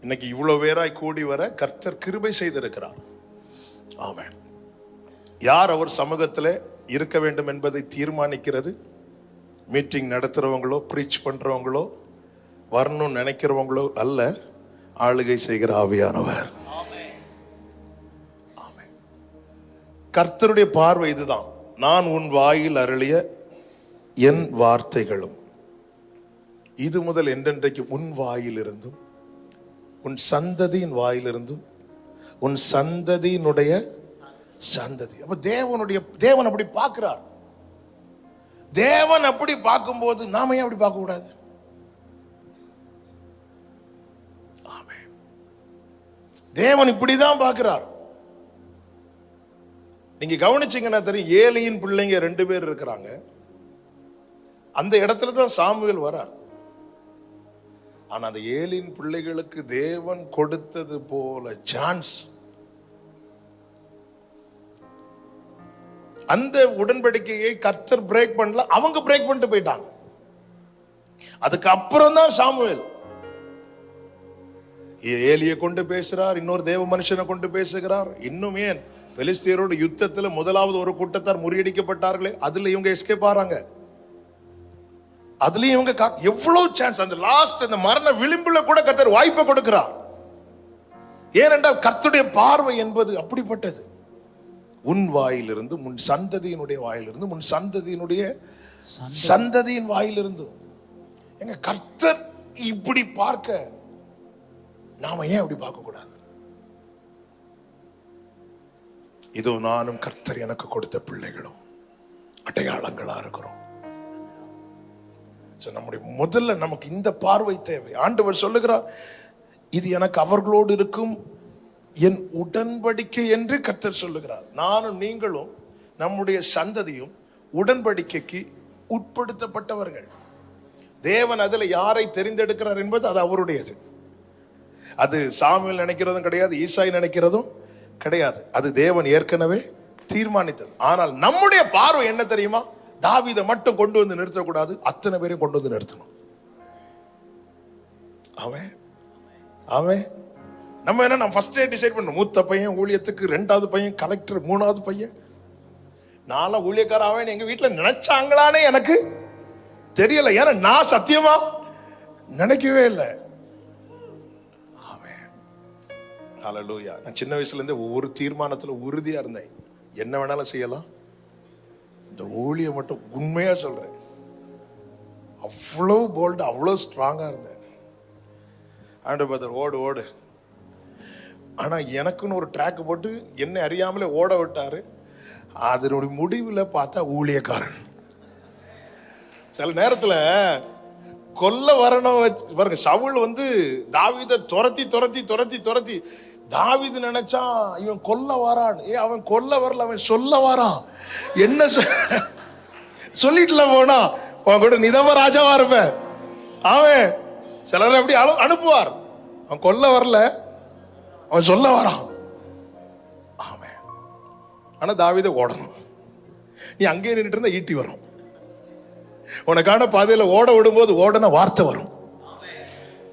இன்னைக்கு இவ்வளவு பேராய் கூடி வர கர்த்தர் கிருபை செய்திருக்கிறார். ஆமென். யார் அவர் சமூகத்தில் இருக்க வேண்டும் என்பதை தீர்மானிக்கிறது மீட்டிங் நடத்துறவங்களோ, பிரீச் பண்றவங்களோ, வரணும்னு நினைக்கிறவங்களோ அல்ல, ஆளுகை செய்கிற ஆவியானவர். கர்த்தருடைய பார்வை இதுதான். நான் உன் வாயில் அருளிய என் வார்த்தைகளும் இது முதல் என்றென்றைக்கு உன் வாயிலிருந்தும் உன் சந்ததியின் வாயிலிருந்தும் உன் சந்ததியினுடைய சந்ததி. அப்ப தேவன் அப்படி பார்க்கிறார். தேவன் அப்படி பார்க்கும்போது நாம ஏன் அப்படி பார்க்க கூடாது? ஆமென். தேவன் இப்படிதான் பார்க்கிறார். நீங்க கவனிச்சீங்கன்னா தெரியும், ஏலியின் பிள்ளைங்க 2 பேர் இருக்கிறாங்க. அந்த இடத்துல தான் சாமுவேல் வரார். ஆனா அந்த ஏலியின் பிள்ளைகளுக்கு தேவன் கொடுத்தது போல சான்ஸ், அந்த உடன்படிக்கையை கர்த்தர் பிரேக் பண்ணல, அவங்க பிரேக் பண்ணிட்டு போயிட்டாங்க. அதுக்கு அப்புறம் தான் சாமுவேல் ஏலியை கொண்டு பேசுறார், இன்னொரு தேவ மனுஷனை கொண்டு பேசுகிறார். இன்னும் ஏன் பெலிஸ்தியரோட யுத்தத்துல முதலாவது ஒரு கூட்டத்தார் முறியடிக்கப்பட்டார்களே, அதுல இவங்க எஸ்கேப் ஆறாங்க. அதுலயும் இவங்க எவ்வளவு சான்ஸ், அந்த லாஸ்ட் அந்த மரண விளிம்புல கூட கர்த்தர் வாய்ப்பை கொடுக்கிறார். ஏனென்றால் கர்த்தருடைய பார்வை என்பது அப்படிப்பட்டது. உன் வாயிலிருந்து உன் சந்ததியினுடைய வாயிலிருந்து உன் சந்ததியினுடைய சந்ததியின் வாயிலிருந்து. எங்க கர்த்தர் இப்படி பார்க்க நாம ஏன் அப்படி பார்க்க கூடாது? இதோ நானும் கர்த்தர் எனக்கு கொடுத்த பிள்ளைகளும் அடையாளங்களா இருக்கிறோம். நம்முடைய முதல்ல நமக்கு இந்த பார்வை தேவை. ஆண்டவர் சொல்லுகிறார், இது எனக்கு அவர்களோடு இருக்கும் என் உடன்படிக்கை என்று கர்த்தர் சொல்லுகிறார். நானும் நீங்களும் நம்முடைய சந்ததியும் உடன்படிக்கைக்கு உட்படுத்தப்பட்டவர்கள். தேவன் அதுல யாரை தெரிந்தெடுக்கிறார் என்பது அது அவருடையது. அது சாமுவேல் நினைக்கிறதும் கிடையாது, ஈசாய் நினைக்கிறதும் கிடையாது. அது தேவன் ஏற்கனவே தீர்மானித்தது. ஆனால் நம்முடைய பார்வை என்ன தெரியுமா? தாவீதை மட்டும் கொண்டு வந்து நிறுத்தக்கூடாது, அத்தனை பேரையும் கொண்டு வந்து நிறுத்தணும். அவன் அவன் நம்ம என்ன, நம்ம ஃபர்ஸ்டே டிசைட் பண்ணணும். மூத்த பையன் ஊழியத்துக்கு, 2வது பையன் கலெக்டர், 3வது பையன். நான்லாம் ஊழியக்கார அவன் எங்க வீட்டுல நினைச்சாங்களானே எனக்கு தெரியல. ஏன்னா நான் சத்தியமா நினைக்கவே இல்லை. அவன் ஹல்லேலூயா. நான் சின்ன வயசுல இருந்தே ஒவ்வொரு தீர்மானத்துல உறுதியா இருந்தேன். என்ன வேணாலும் செய்யலாம், இந்த ஊழியம் மட்டும். உண்மையா சொல்றேன், அவ்வளவு போல்டு, அவ்வளவு ஸ்ட்ராங்கா இருந்தேன். ஆண்டு பதர் ஓடு ஓடு. ஆனா எனக்குன்னு ஒரு ட்ராக் போட்டு என்னை அறியாமலே ஓட விட்டாரு. அதனுடைய முடிவுல பார்த்தா ஊழியக்காரன். சில நேரத்துல கொல்ல வரணும் பாருங்க. சவுல் வந்து தாவீதை துரத்தி துரத்தி துரத்தி துரத்தி, தாவீது நினைச்சா இவன் கொல்ல வரான். அவன் கொல்ல வரல, அவன் சொல்ல வரான். என்ன சொல்லிட்டுல போனா அவன் கூட நிதம ராஜாவா இருப்ப. அவன் சிலர் எப்படி அனுப்புவார். அவன் கொல்ல வரல, அவன் சொல்ல வரான். அவன் ஆனா தாவீதை ஓடணும். நீ அங்கேயே நின்றுட்டு இருந்தா ஈட்டி வரும். உனக்கான பாதையில ஓட விடும்போது ஓடன வார்த்தை வரும்.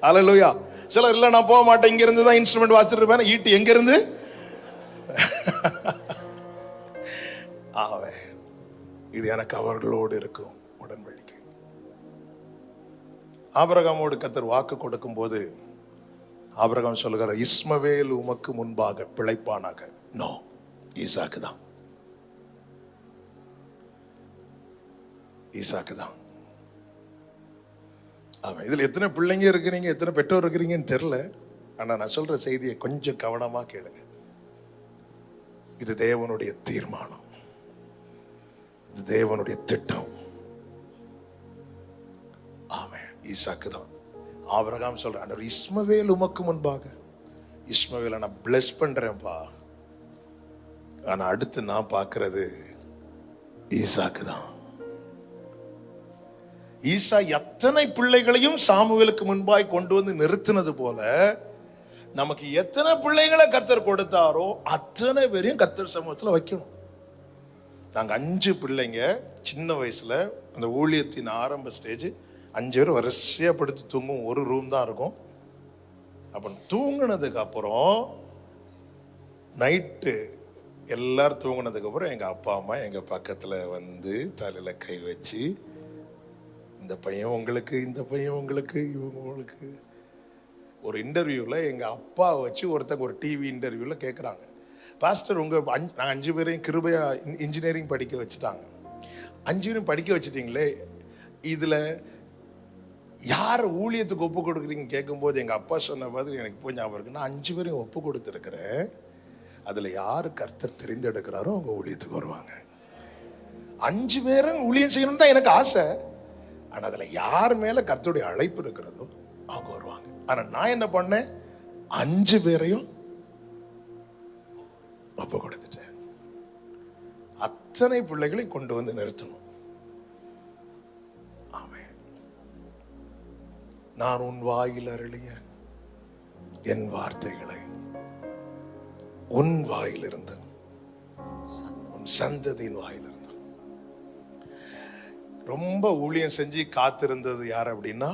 ஹல்லேலூயா. சிலர் இல்ல நான் போக மாட்டேன், இங்க இருந்து தான் இன்ஸ்ட்ருமெண்ட் வாசிட்டு இருப்பேன். ஈட்டி எங்க இருந்து? ஆவே இது எனக்கு அவர்களோடு இருக்கும் உடன்படிக்கை. ஆபிரகாமோடு கர்த்தர் வாக்கு கொடுக்கும் போது ஆபிரகாம் சொல்லுகிறார், இஸ்மவேல் உமக்கு முன்பாக பிழைப்பானாக. நோ, ஈசாக்கு தான். ஈசாக்கு தான். அவன் இதுல எத்தனை பிள்ளைங்க இருக்கிறீங்க, எத்தனை பெற்றோர் இருக்கிறீங்கன்னு தெரியல. ஆனா நான் சொல்ற செய்தியை கொஞ்சம் கவனமா கேளுங்க. இது தேவனுடைய தீர்மானம், இது தேவனுடைய திட்டம். அவன் ஈசாக்கு தான். ஆபிரகாம் சொல்றான், இஸ்மவேல் உமக்கு முன்பாக. இஸ்மவேலை நான் பிளஸ் பண்றேன்ப்பா. ஆனா அடுத்து நான் பார்க்கிறது ஈசாக்கு தான். ஈசா எத்தனை பிள்ளைகளையும் சாமுவேலுக்கு முன்பாய் கொண்டு வந்து நிறுத்தினது போல நமக்கு எத்தனை பிள்ளைகளை கர்த்தர் கொடுத்தாரோ அத்தனை பேரையும் கர்த்தர் சமூகத்தில் வைக்கணும். நாங்க 5 பிள்ளைங்க. சின்ன வயசுல அந்த ஊழியத்தின் ஆரம்ப ஸ்டேஜ் 5 பேர் வரிசையா படுத்து தூங்கும். ஒரு ரூம் தான் இருக்கும். அப்ப தூங்கினதுக்கு அப்புறம் நைட்டு எல்லாரும் தூங்கினதுக்கு அப்புறம் எங்க அப்பா அம்மா எங்க பக்கத்துல வந்து தலையில கை வச்சு, இந்த பையன் உங்களுக்கு, இந்த பையன் உங்களுக்கு, இவங்க உங்களுக்கு. ஒரு இன்டர்வியூல எங்க அப்பா வச்சு ஒருத்தங்க ஒரு டிவி இன்டர்வியூல கேட்குறாங்க, பாஸ்டர் நாங்கள் 5 பேரையும் கிருபையா இன்ஜினியரிங் படிக்க வச்சுட்டாங்க. 5 பேரும் படிக்க வச்சுட்டீங்களே, இதுல யார் ஊழியத்துக்கு ஒப்பு கொடுக்குறீங்க கேட்கும்போது எங்க அப்பா சொன்ன மாதிரி எனக்கு போய் ஞாபகம் இருக்கு. நான் 5 பேரையும் ஒப்பு கொடுத்துருக்கிறேன். அதுல யாரு கர்த்தர் தெரிந்தெடுக்கிறாரோ அவங்க ஊழியத்துக்கு வருவாங்க. 5 பேரும் ஊழியம் செய்யணும் தான் எனக்கு ஆசை. ஆனா அதுல யார் மேல கர்த்தருடைய அழைப்பு இருக்கிறதோ அவங்க வருவாங்க. ஆனா நான் என்ன பண்ணேன், 5 பேரையும் ஒப்பு கொடுத்துட்டேன். அத்தனை பிள்ளைகளை கொண்டு வந்து நிறுத்தணும். ஆமென். நான் உன் வாயில் அருளிய என் வார்த்தைகளை உன் வாயிலிருந்து, உன் சந்ததியின் வாயிலிருந்து. ரொம்ப ஊழியம் செஞ்சு காத்திருந்தது யார் அப்படின்னா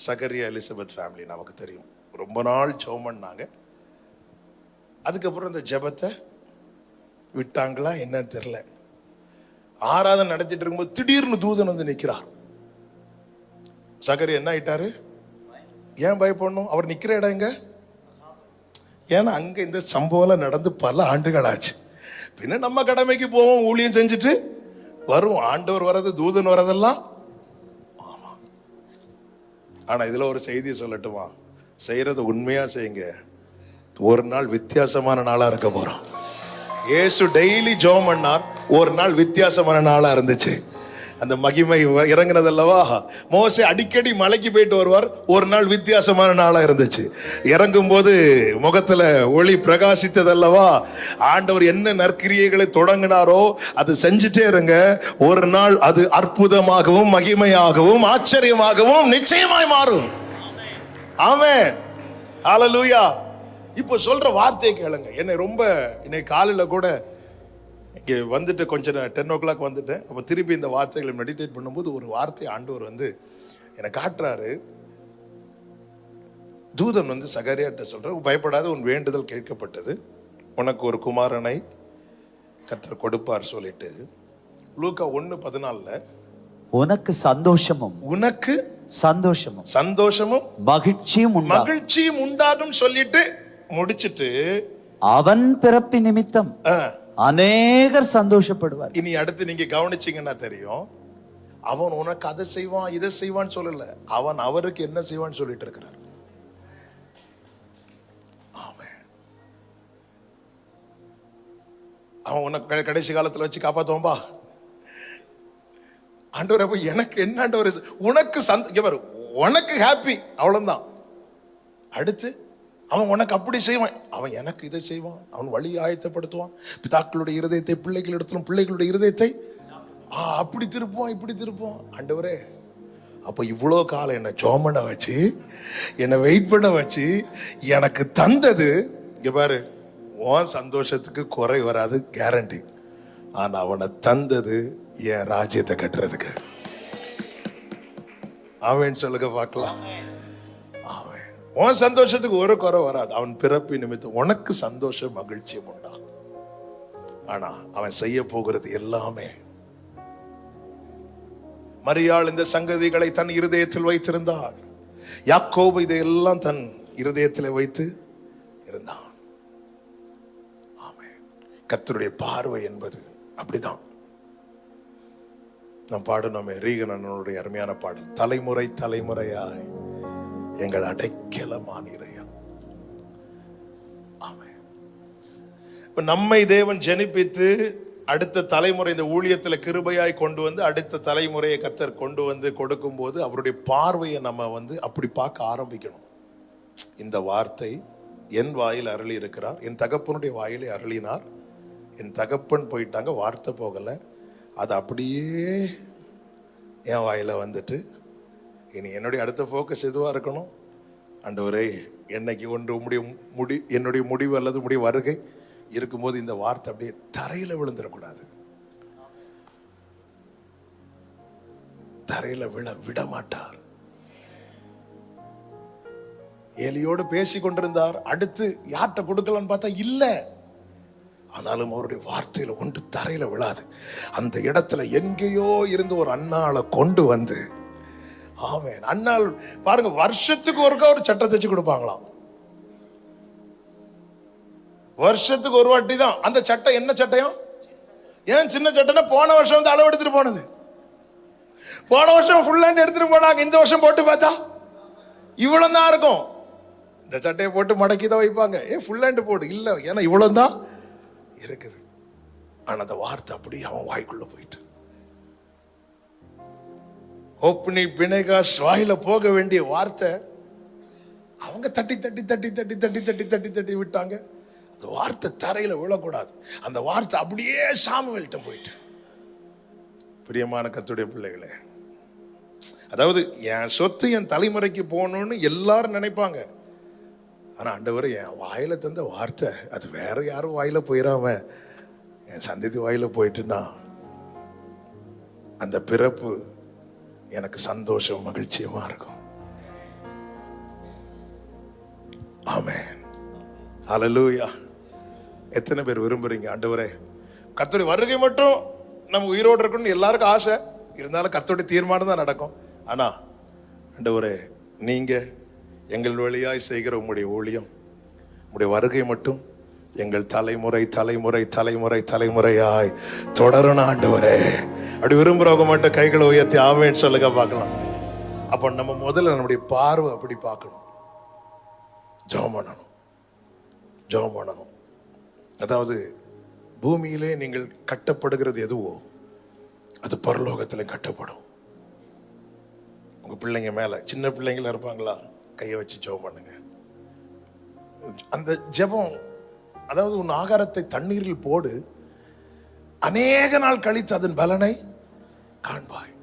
சகரியா எலிசபெத் ஃபேமிலி. நமக்கு தெரியும், ரொம்ப நாள் ஜெபம் பண்ணாங்க. அதுக்கப்புறம் இந்த ஜெபத்தை விட்டாங்களா என்னன்னு தெரியல. ஆராதனை நடத்திட்டு இருக்கும்போது திடீர்னு தூதன் வந்து நிற்கிறார். சகரியா என்ன ஆயிட்டாரு? ஏன் பயப்படணும்? அவர் நிக்கிற இடம் எங்க? ஏன்னா அங்க இந்த சம்பவம் நடந்து பல ஆண்டுகள் ஆச்சு. பின்ன நம்ம கடமைக்கு போவோம், ஊழியம் செஞ்சுட்டு வரும். ஆண்டவர் வர்றது, தூதன் வர்றதெல்லாம் ஆமா. ஆனா இதுல ஒரு செய்தியை சொல்லட்டுமா? செய்யறது உண்மையா செய்யுங்க. ஒரு நாள் வித்தியாசமான நாளா இருக்க போறோம். இயேசு டெய்லி ஜெபம் பண்ணார். ஒரு நாள் வித்தியாசமான நாளா இருந்துச்சு. அந்த மகிமை இறங்கினது அல்லவா. மோசே அடிக்கடி மலைக்கு போயிட்டு வருவார். ஒரு நாள் வித்தியாசமான நாளா இருந்துச்சு. இறங்கும் போது முகத்துல ஒளி பிரகாசித்தது அல்லவா. ஆண்டவர் என்ன நற்கிரியைகளை தொடங்கினாரோ அது செஞ்சுட்டே இருங்க. ஒரு நாள் அது அற்புதமாகவும் மகிமையாகவும் ஆச்சரியமாகவும் நிச்சயமாய் மாறும். ஆமென். ஹல்லேலூயா. இப்போ சொல்ற வார்த்தையை கேளுங்க. என்னை காலையில கூட இங்கே வந்துட்டு கொஞ்சம் 10 o'clock வந்துட்டேன். அப்போ திருப்பி இந்த வார்த்தைகளை மெடிடேட் பண்ணும்போது ஒரு வார்த்தை ஆண்டவர் எனக்கு காட்டுறாரு. தூதன் சகரியாட்ட சொல்ற, பயப்படாத, உன் வேண்டுதல் கேட்கப்பட்டது, உனக்கு ஒரு குமாரனை கர்த்தர் கொடுப்பார் சொல்லிட்டு லூக்கா 1:14 உனக்கு சந்தோஷமும் மகிழ்ச்சியும் உண்டாகும் சொல்லிட்டு முடிச்சிட்டு அவன் பிறப்பு நிமித்தம் அநேகர் சந்தோஷப்படுவார். இனி அடுத்து நீங்க கவனிச்சீங்கன்னா தெரியும், அவன் உனக்கு அதை செய்வான் இதை செய்வான்னு சொல்லல, அவன் அவருக்கு என்ன செய்வான்னு சொல்லிட்டு இருக்கிறார். அவன் உனக்கு கடைசி காலத்துல வச்சு காப்பாத்துவான்பா ஆண்டவர். அப்ப எனக்கு என்ன ஆண்டவர், உனக்கு ஹாப்பி, அவ்வளவுதான். அடுத்து அவன் உனக்கு அப்படி செய்வான், அவன் எனக்கு இதை செய்வான், அவன் வழி ஆயத்தப்படுத்துவான், பிதாக்களுடைய இருதயத்தை பிள்ளைகளிடத்திலும் பிள்ளைகளுடைய இருதயத்தை அப்படி திருப்புவான் இப்படி திருப்புவான். ஆண்டவரே, அப்ப இவ்வளோ காலம் என்னை ஜோமனை வச்சு என்னை வெயிட் பண்ண வச்சு எனக்கு தந்தது, இங்க பாரு, உன் சந்தோஷத்துக்கு குறை வராது கேரண்டி. ஆனா அவனை தந்தது என் ராஜ்யத்தை கட்டுறதுக்கு. அவன் சொல்லுங்க பார்க்கலாம். உன் சந்தோஷத்துக்கு ஒரு குறை வராது. அவன் பிறப்பு நிமித்தம் உனக்கு சந்தோஷம் மகிழ்ச்சியும் உண்டாகும். ஆனா அவன் செய்ய போகிறது எல்லாமே, மரியாள் இந்த சங்கதிகளை தன் இருதயத்தில் வைத்திருந்தாள். யாக்கோபு இதையெல்லாம் தன் இருதயத்தில் வைத்து இருந்தான். கர்த்தருடைய பார்வை என்பது அப்படிதான். நாம் பாடணுமே, ரீகன் அண்ணனுடைய அருமையான பாடல், தலைமுறை தலைமுறையாய் எங்கள் அடைக்கலமானீரையா. ஆமென். இப்ப நம்மை தேவன் ஜெனிப்பித்து அடுத்த தலைமுறை இந்த ஊழியத்துல கிருபையாய் கொண்டு வந்து அடுத்த தலைமுறையை கர்த்தர் கொண்டு வந்து கொடுக்கும் போது அவருடைய பார்வையை நம்ம அப்படி பார்க்க ஆரம்பிக்கணும். இந்த வார்த்தை என் வாயில் அருளி இருக்கிறார், என் தகப்பனுடைய வாயிலே அருளினார், என் தகப்பன் போயிட்டாங்க, வார்த்தை போகல, அது அப்படியே என் வாயில வந்துட்டு இனி என்னுடைய அடுத்த ஃபோக்கஸ் எதுவாக இருக்கணும், ஆண்டவரே என்னைக்கு என்னுடைய முடிவு அல்லது முடிவு வருகை இருக்கும்போது இந்த வார்த்தை அப்படியே தரையில விழுந்துடக்கூடாது. தரையில விட மாட்டார். ஏலியோடு பேசி கொண்டிருந்தார், அடுத்து யார்கிட்ட கொடுக்கலான்னு பார்த்தா இல்ல. ஆனாலும் அவருடைய வார்த்தையில ஒன்று தரையில விழாது. அந்த இடத்துல எங்கேயோ இருந்து ஒரு அண்ணாளை கொண்டு வந்து, ஆமென், அண்ணாள் பாருங்க, வருஷத்துக்கு ஒருக்கா ஒரு சட்டை தைச்சு கொடுப்பாங்களாம். வருஷத்துக்கு ஒரு வாட்டி தான் அந்த சட்டை. என்ன சட்டையும்? ஏன் சின்ன சட்டைன்னா போன வருஷம் அளவு எடுத்துட்டு போனது, போன வருஷம் ஃபுல் ஹேண்ட் எடுத்துட்டு போனாங்க, இந்த வருஷம் போட்டு பார்த்தா இவ்வளவு தான் இருக்கும். இந்த சட்டையை போட்டு மடக்கி தான் வைப்பாங்க. ஃபுல் ஹேண்ட் போட்டு இல்ல, ஏன்னா இவ்வளவு தான் இருக்குது. ஆனா அந்த வார்த்தை அப்படி அவன் வாய்க்குள்ள போயிட்டு, ஓப்னி பினேகாஸ் வாயில போக வேண்டிய வார்த்தை அவங்க தட்டி தட்டி தட்டி தட்டி தட்டி தட்டி தட்டி தட்டி விட்டாங்க. அந்த வார்த்தை தரையில விழக்கூடாது. அந்த வார்த்தை அப்படியே சாமுவேல்கிட்ட போயிட்டு. பிரியமான கர்த்தருடைய பிள்ளைகளே, அதாவது என் சொத்து என் தலைமுறைக்கு போகணும்னு எல்லாரும் நினைப்பாங்க. ஆனா ஆண்டவர் என் வாயில தந்த வார்த்தை அது வேற யாரும் வாயில போயிடாம என் சந்ததி வாயில போயிட்டுன்னா அந்த பிறப்பு எனக்கு சந்தோஷம் மகிழ்ச்சியமா இருக்கும். ஆமென். ஹல்லேலூயா. எத்தனை பேர் விரும்புறீங்க, ஆண்டவரே கர்த்தருடைய வருகை மட்டும் நம்ம உயிரோடு இருக்கணும்னு எல்லாருக்கும் ஆசை இருந்தாலும் கர்த்தருடைய தீர்மானம் தான் நடக்கும். ஆனா ஆண்டவரே, நீங்க எங்கள் வழியாய் செய்கிற உங்களுடைய ஊழியம், உங்களுடைய வருகை மட்டும் எங்கள் தலைமுறை தலைமுறை தலைமுறை தலைமுறையாய் தொடரணும் ஆண்டவரே. அப்படி விரும்புறவங்க மட்டும் கைகளை உயர்த்தி ஆமென்னு சொல்லுங்க பார்க்கலாம். அப்ப நம்ம முதல்ல நம்முடைய பார்வை அப்படி பார்க்கணும். ஜெபம் பண்ணணும். அதாவது பூமியிலே நீங்கள் கட்டப்படுகிறது எதுவோ அது பரலோகத்தில் கட்டப்படும். உங்க பிள்ளைங்க மேல, சின்ன பிள்ளைங்கள இருப்பாங்களா, கையை வச்சு ஜெபம் பண்ணுங்க. அந்த ஜெபம், அதாவது உன் ஆகாரத்தை தண்ணீரில் போடு, அநேக நாள் கழித்து அதன் பலனை காண்பாய்.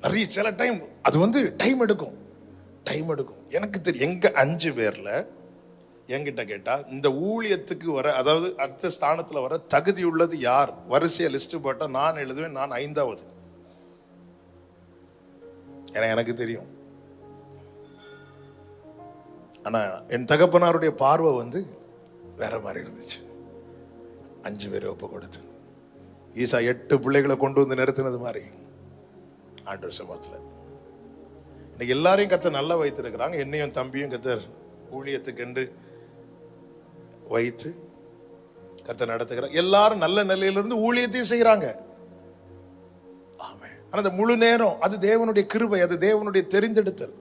நிறைய சில டைம் அது டைம் எடுக்கும். எனக்கு தெரியும், எங்க 5 பேர்ல என்கிட்ட கேட்டா இந்த ஊழியத்துக்கு வர, அதாவது அடுத்த ஸ்தானத்துல வர தகுதி உள்ளது யார், வரிசைய லிஸ்ட் போட்டா நான் எழுதுவேன், நான் 5வது. எனக்கு தெரியும். ஆனா என் தகப்பனாருடைய பார்வை வேற மாதிரி இருந்துச்சு. 5 பேரை ஒப்பு கொடுத்து ஈசா 8 பிள்ளைகளை கொண்டு வந்து நிறுத்தினது மாதிரி ஆண்டவர் சமூகத்துல இன்னைக்கு எல்லாரையும் கர்த்தர் நல்லா வைத்திருக்கிறாங்க. என்னையும் தம்பியும் கர்த்தர் ஊழியத்துக்கு என்று வைத்து கர்த்தர் நடத்துகிறார். எல்லாரும் நல்ல நிலையிலிருந்து ஊழியத்தையும் செய்யறாங்க. ஆமென். ஆனா அந்த முழு நேரம் அது தேவனுடைய கிருபை, அது தேவனுடைய தெரிந்தெடுத்தல்,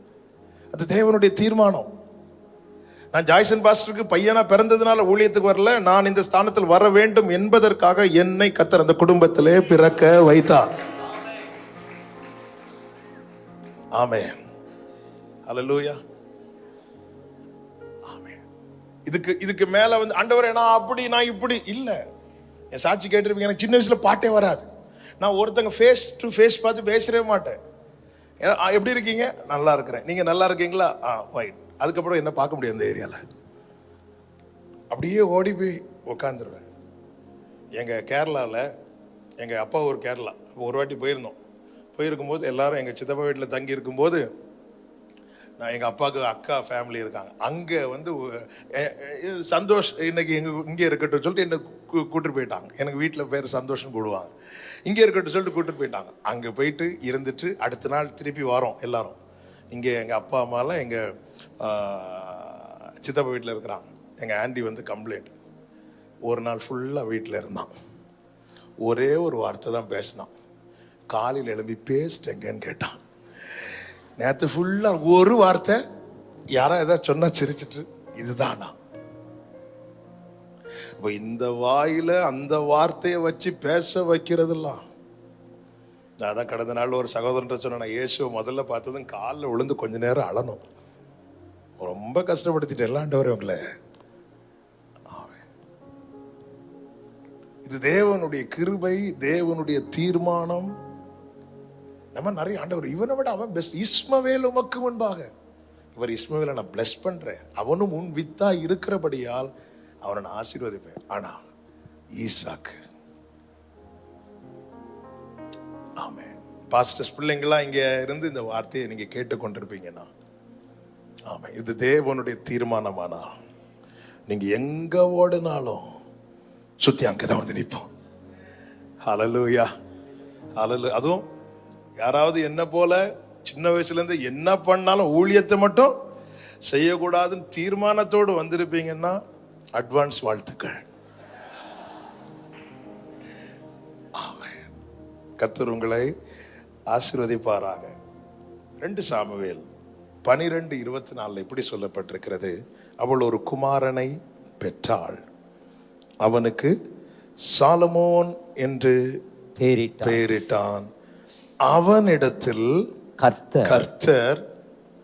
அது தேவனுடைய தீர்மானம். நான் ஜாய்சன் பாஸ்டருக்கு பையனா பிறந்ததுனால ஊழியத்துக்கு வரல, நான் இந்த ஸ்தானத்தில் வர வேண்டும் என்பதற்காக என்னை கர்த்தர் அந்த குடும்பத்திலே பிறக்க வைத்தார். ஆமென். ஹல்லேலூயா. ஆமென். இதுக்கு மேல ஆண்டவரே நான் அப்படி நான் இப்படி இல்ல. என் சாட்சி கேட்டிருப்பீங்க. எனக்கு சின்ன வயசுல பாட்டே வராது. நான் ஒருத்தங்க ஃபேஸ் டு ஃபேஸ் பார்த்து பேசவே மாட்டேன். எப்படி இருக்கீங்க? நல்லா இருக்கிறேன். நீங்க நல்லா இருக்கீங்களா? ஃபைன். அதுக்கப்புறம் என்ன பார்க்க முடியும் அந்த ஏரியாவில். அப்படியே ஓடி போய் உட்காந்துருவேன். எங்கள் கேரளாவில், எங்கள் அப்பா ஒரு கேரளா, ஒரு வாட்டி போயிருக்கும்போது எல்லாரும் எங்கள் சித்தப்பா வீட்டில் தங்கி இருக்கும்போது, நான் எங்கள் அப்பாவுக்கு அக்கா ஃபேமிலி இருக்காங்க. அங்கே சந்தோஷ் இன்னைக்கு இங்கே இருக்கட்டும் சொல்லிட்டு என்னை கூட்டிட்டு போயிட்டாங்க. எனக்கு வீட்டில் பேர் சந்தோஷம் கூடுவாங்க. இங்கே இருக்கட்டும் சொல்லிட்டு கூட்டிட்டு போயிட்டாங்க. அங்கே போயிட்டு இருந்துட்டு அடுத்த நாள் திருப்பி வரோம் எல்லாரும். இங்கே எங்கள் அப்பா அம்மாலாம் எங்கள் சித்தப்பா வீட்டில் இருக்கிறாங்க. எங்கள் ஆண்டி கம்ப்ளைண்ட். ஒரு நாள் ஃபுல்லாக வீட்டில் இருந்தான். ஒரே ஒரு வார்த்தை தான் பேசினான். காலையில் எழும்பி பேசிட்டேங்கன்னு கேட்டான். நேற்று ஃபுல்லாக ஒரு வார்த்தை, யாரா ஏதாவது சொன்னா சிரிச்சிட்டு இதுதானா. இப்போ இந்த வாயில அந்த வார்த்தையை வச்சு பேச வைக்கிறதெல்லாம். நான் தான் கடந்த நாள் ஒரு சகோதரன் சொன்னேன், இயேசுவை முதல்ல பார்த்ததும் காலில் விழுந்து கொஞ்ச நேரம் அழணும். ரொம்ப கஷ்டப்படுத்திட்டேன் ஆண்டவரே உங்களை. இது தேவனுடைய கிருபை, தேவனுடைய தீர்மானம். நம்ம நிறைய ஆண்டவர் இவனை விட அவன் பெஸ்ட். இஸ்மவேல் உமக்கு முன்பாக, இவர் இஸ்மவேலை நான் பிளஸ் பண்றேன், அவனும் உன் வித்தா இருக்கிறபடியால் அவனை நான் ஆசீர்வதிப்பேன். ஆனா ஈசாக்கு, ஆமென். பாஸ்டர்ஸ் பிள்ளைங்களா இங்க இருந்து இந்த வார்த்தையை நீங்க கேட்டுக்கொண்டிருப்பீங்கன்னா, ஆமென், இது தேவனுடைய தீர்மானமானா நீங்க எங்க ஓடினாலும் சுத்தி அங்கதான் நிற்போம். ஹல்லேலூயா, ஹல்லேலூயா. அதுவும் யாராவது என்ன போல சின்ன வயசுல இருந்து என்ன பண்ணாலும் ஊழியத்தை மட்டும் செய்யக்கூடாதுன்னு தீர்மானத்தோடு வந்திருப்பீங்கன்னா அட்வான்ஸ் வாழ்த்துக்கள். ஆமென். கர்த்தர் உங்களை ஆசீர்வதிப்பாராக. 2 சாமுவேல் 12:24 இப்படி சொல்லப்பட்டிருக்கிறது, அவள் ஒரு குமாரனை பெற்றாள், அவனுக்கு சாலமோன் என்று பெயரிட்டான். அவனிடத்தில் கர்த்தர்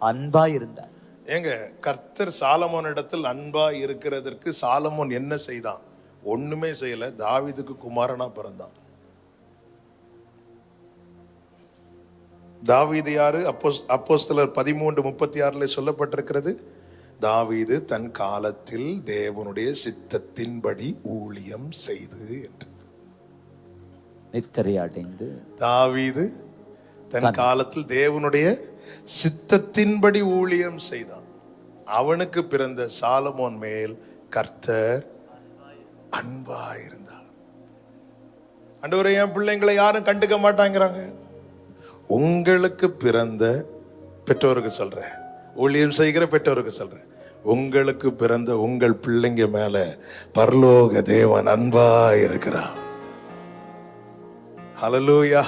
அன்பாய் இருந்தார். ஏங்க, கர்த்தர் சாலமோன் இடத்தில் அன்பாய் இருக்கிறதற்கு சாலமோன் என்ன செய்தான்? ஒண்ணுமே செய்யல. தாவீதுக்கு குமாரனா பிறந்தான். தாவீது யாரு? அப்போஸ்தலர் 13:36 சொல்லப்பட்டிருக்கிறது, தாவீது தன் காலத்தில் தேவனுடைய சித்தத்தின்படி ஊழியம் செய்து என்று. நித்திரையடைந்து தாவீது தன் காலத்தில் தேவனுடைய சித்தத்தின்படி ஊழியம் செய்தான். அவனுக்கு பிறந்த சாலமோன் மேல் கர்த்தர் அன்பாயிருந்தார். ஆண்டவரே, என் பிள்ளைங்களை யாரும் கண்டுக்க மாட்டாங்கிறாங்க. உங்களுக்கு பிறந்த பெற்றோருக்கு சொல்றேன், ஊழியம் செய்கிற பெற்றோருக்கு சொல்றேன், உங்களுக்கு பிறந்த உங்கள் பிள்ளைங்க மேல பரலோக தேவன் அன்பாயிருக்கிறார். ஹல்லேலூயா,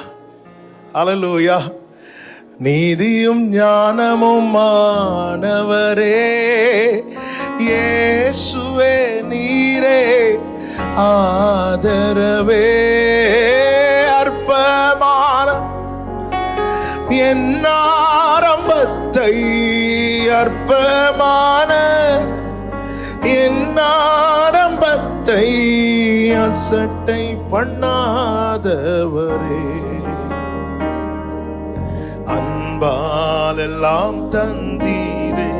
ஹல்லேலூயா. நீதியும் ஞானமும் மானவரே, இயேசுவே நீரே ஆதரவே, அற்பமான அற்பமான என் ஆரம்பத்தை அசட்டை பண்ணாதவரே, அன்பால் எல்லாம் தந்தீரே,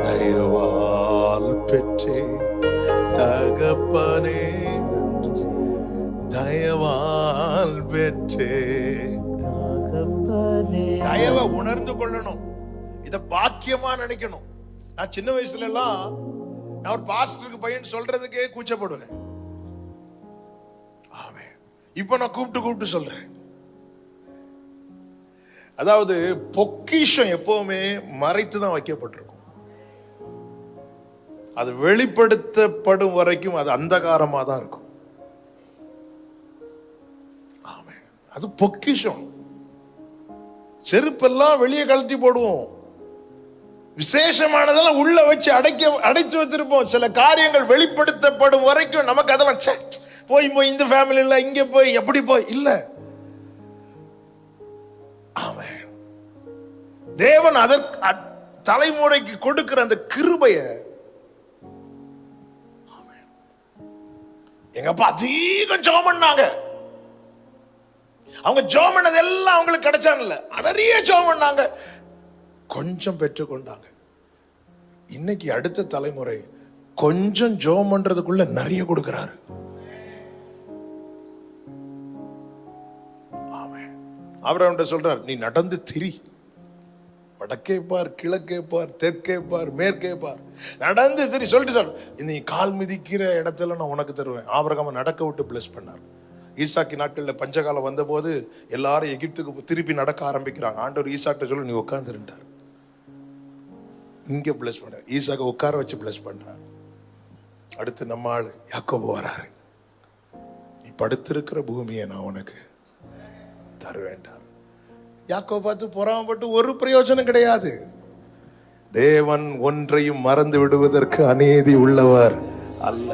தயவால் பெற்றே தகப்பனே, தயவால் பெற்றே. தயவை உணர்ந்து கொள்ளணும், இத பாக்கியமா நினைக்கணும். நான் சின்ன வயசுல எல்லாம் நான் ஒரு பாஸ்டருக்கு பையன் சொல்றதுக்கே கூச்சப்படுவேன். ஆமே, இப்ப நான் கூப்பிட்டு சொல்றேன். அதாவது பொக்கிஷம் எப்பவுமே மறைத்து தான் வைக்கப்பட்டிருக்கும். அது வெளிப்படுத்தப்படும் வரைக்கும் அது அந்தகாரமா தான் இருக்கும். ஆமே, அது பொக்கிஷம். செருப்பெல்லாம் வெளியே கழட்டி போடுவோம், விசேஷமானதெல்லாம் உள்ள வச்சு அடைச்சு வச்சிருப்போம். சில காரியங்கள் வெளிப்படுத்தப்படும் வரைக்கும் நமக்கு அதெல்லாம் போய் இந்த ஃபேமிலி இல்ல, இங்க போய் எப்படி போய் இல்ல. ஆமென். தேவன் அதற்கு தலைமுறைக்கு கொடுக்கிற அந்த கிருபைய, எங்க அப்பா அதிகம் ஜெபம் பண்ணாங்க. அவங்க ஜெபம் பண்ணது எல்லாம் அவங்களுக்கு கிடைச்சாங்கல்ல, நிறைய ஜெபம் பண்ணாங்க, கொஞ்சம் பெற்றுக்கொண்டாங்க. இன்னைக்கு அடுத்த தலைமுறை கொஞ்சம் ஜெபம் பண்றதுக்குள்ள நிறைய கொடுக்கிறாரு. ஆமென். ஆபிரகாம் சொல்றார், நீ நடந்து திரி, வடக்கே பார், கிழக்கே பார், தெற்கே பார், மேற்கே பார், நடந்து திரி சொல்லிட்டு நீ கால் மிதிக்கிற இடத்துல நான் உனக்கு தருவேன். ஆபிரகாம் நடக்க விட்டு பிளஸ் பண்ணார். ஈசாக்கி நாட்களில் பஞ்சகாலம் வந்த போது எல்லாரும் எகிப்துக்கு திருப்பி நடக்க ஆரம்பிக்கிறாங்க. ஆண்டவர் ஈசாக்கிட்ட சொல்லி நீ உட்கார்ந்துருந்தார், இங்க பிளஸ் பண்ண, ஈசாக்க உட்கார வச்சு பிளஸ் பண்றார். அடுத்து நம்ம ஆளு யாக்கோபு வராரு, நீ படுத்திருக்கிற பூமியை நான் உனக்கு தருவேண்டார். யாக்கோபு பார்த்து பொறாமப்பட்டு ஒரு பிரயோஜனம் கிடையாது. தேவன் ஒன்றையும் மறந்து விடுவதற்கு அநீதி உள்ளவர் அல்ல.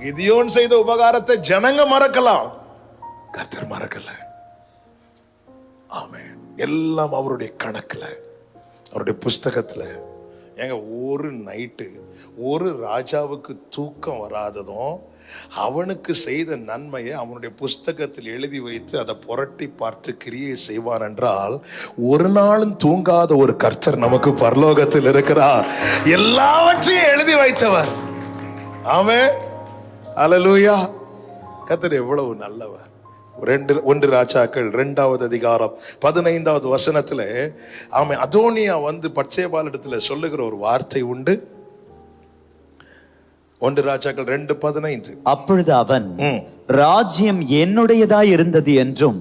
கிதியோன் செய்த உபகாரத்தை ஜனங்க மறக்கலாம், கர்த்தர் மறக்கல. ஆமென். எல்லாம் அவருடைய கணக்குல, அவருடைய புஸ்தகத்துல. ஏங்க, ஒரு நைட்டு ஒரு ராஜாவுக்கு தூக்கம் வராததும் அவனுக்கு செய்த நன்மையை அவனுடைய புஸ்தகத்தில் எழுதி வைத்து அதை புரட்டி பார்த்து கிரியை செய்வான் என்றால், ஒரு நாளும் தூங்காத ஒரு கர்த்தர் நமக்கு பரலோகத்தில் இருக்கிறார், எல்லாவற்றையும் எழுதி வைத்தவர். ஆமென். அல்லேலூயா. கர்த்தர் எவ்வளவு நல்லவர். 1 ராஜாக்கள் 2வது அதிகாரம் 15வது வசனத்துல ஆமென், அதோனியா வந்து பத்சேபாள் இடத்துல சொல்லுகிற ஒரு வார்த்தை உண்டு. 1 ராஜாக்கள் 2:15. அப்பொழுது அவன், ராஜ்யம் என்னுடையதாய் இருந்தது என்றும்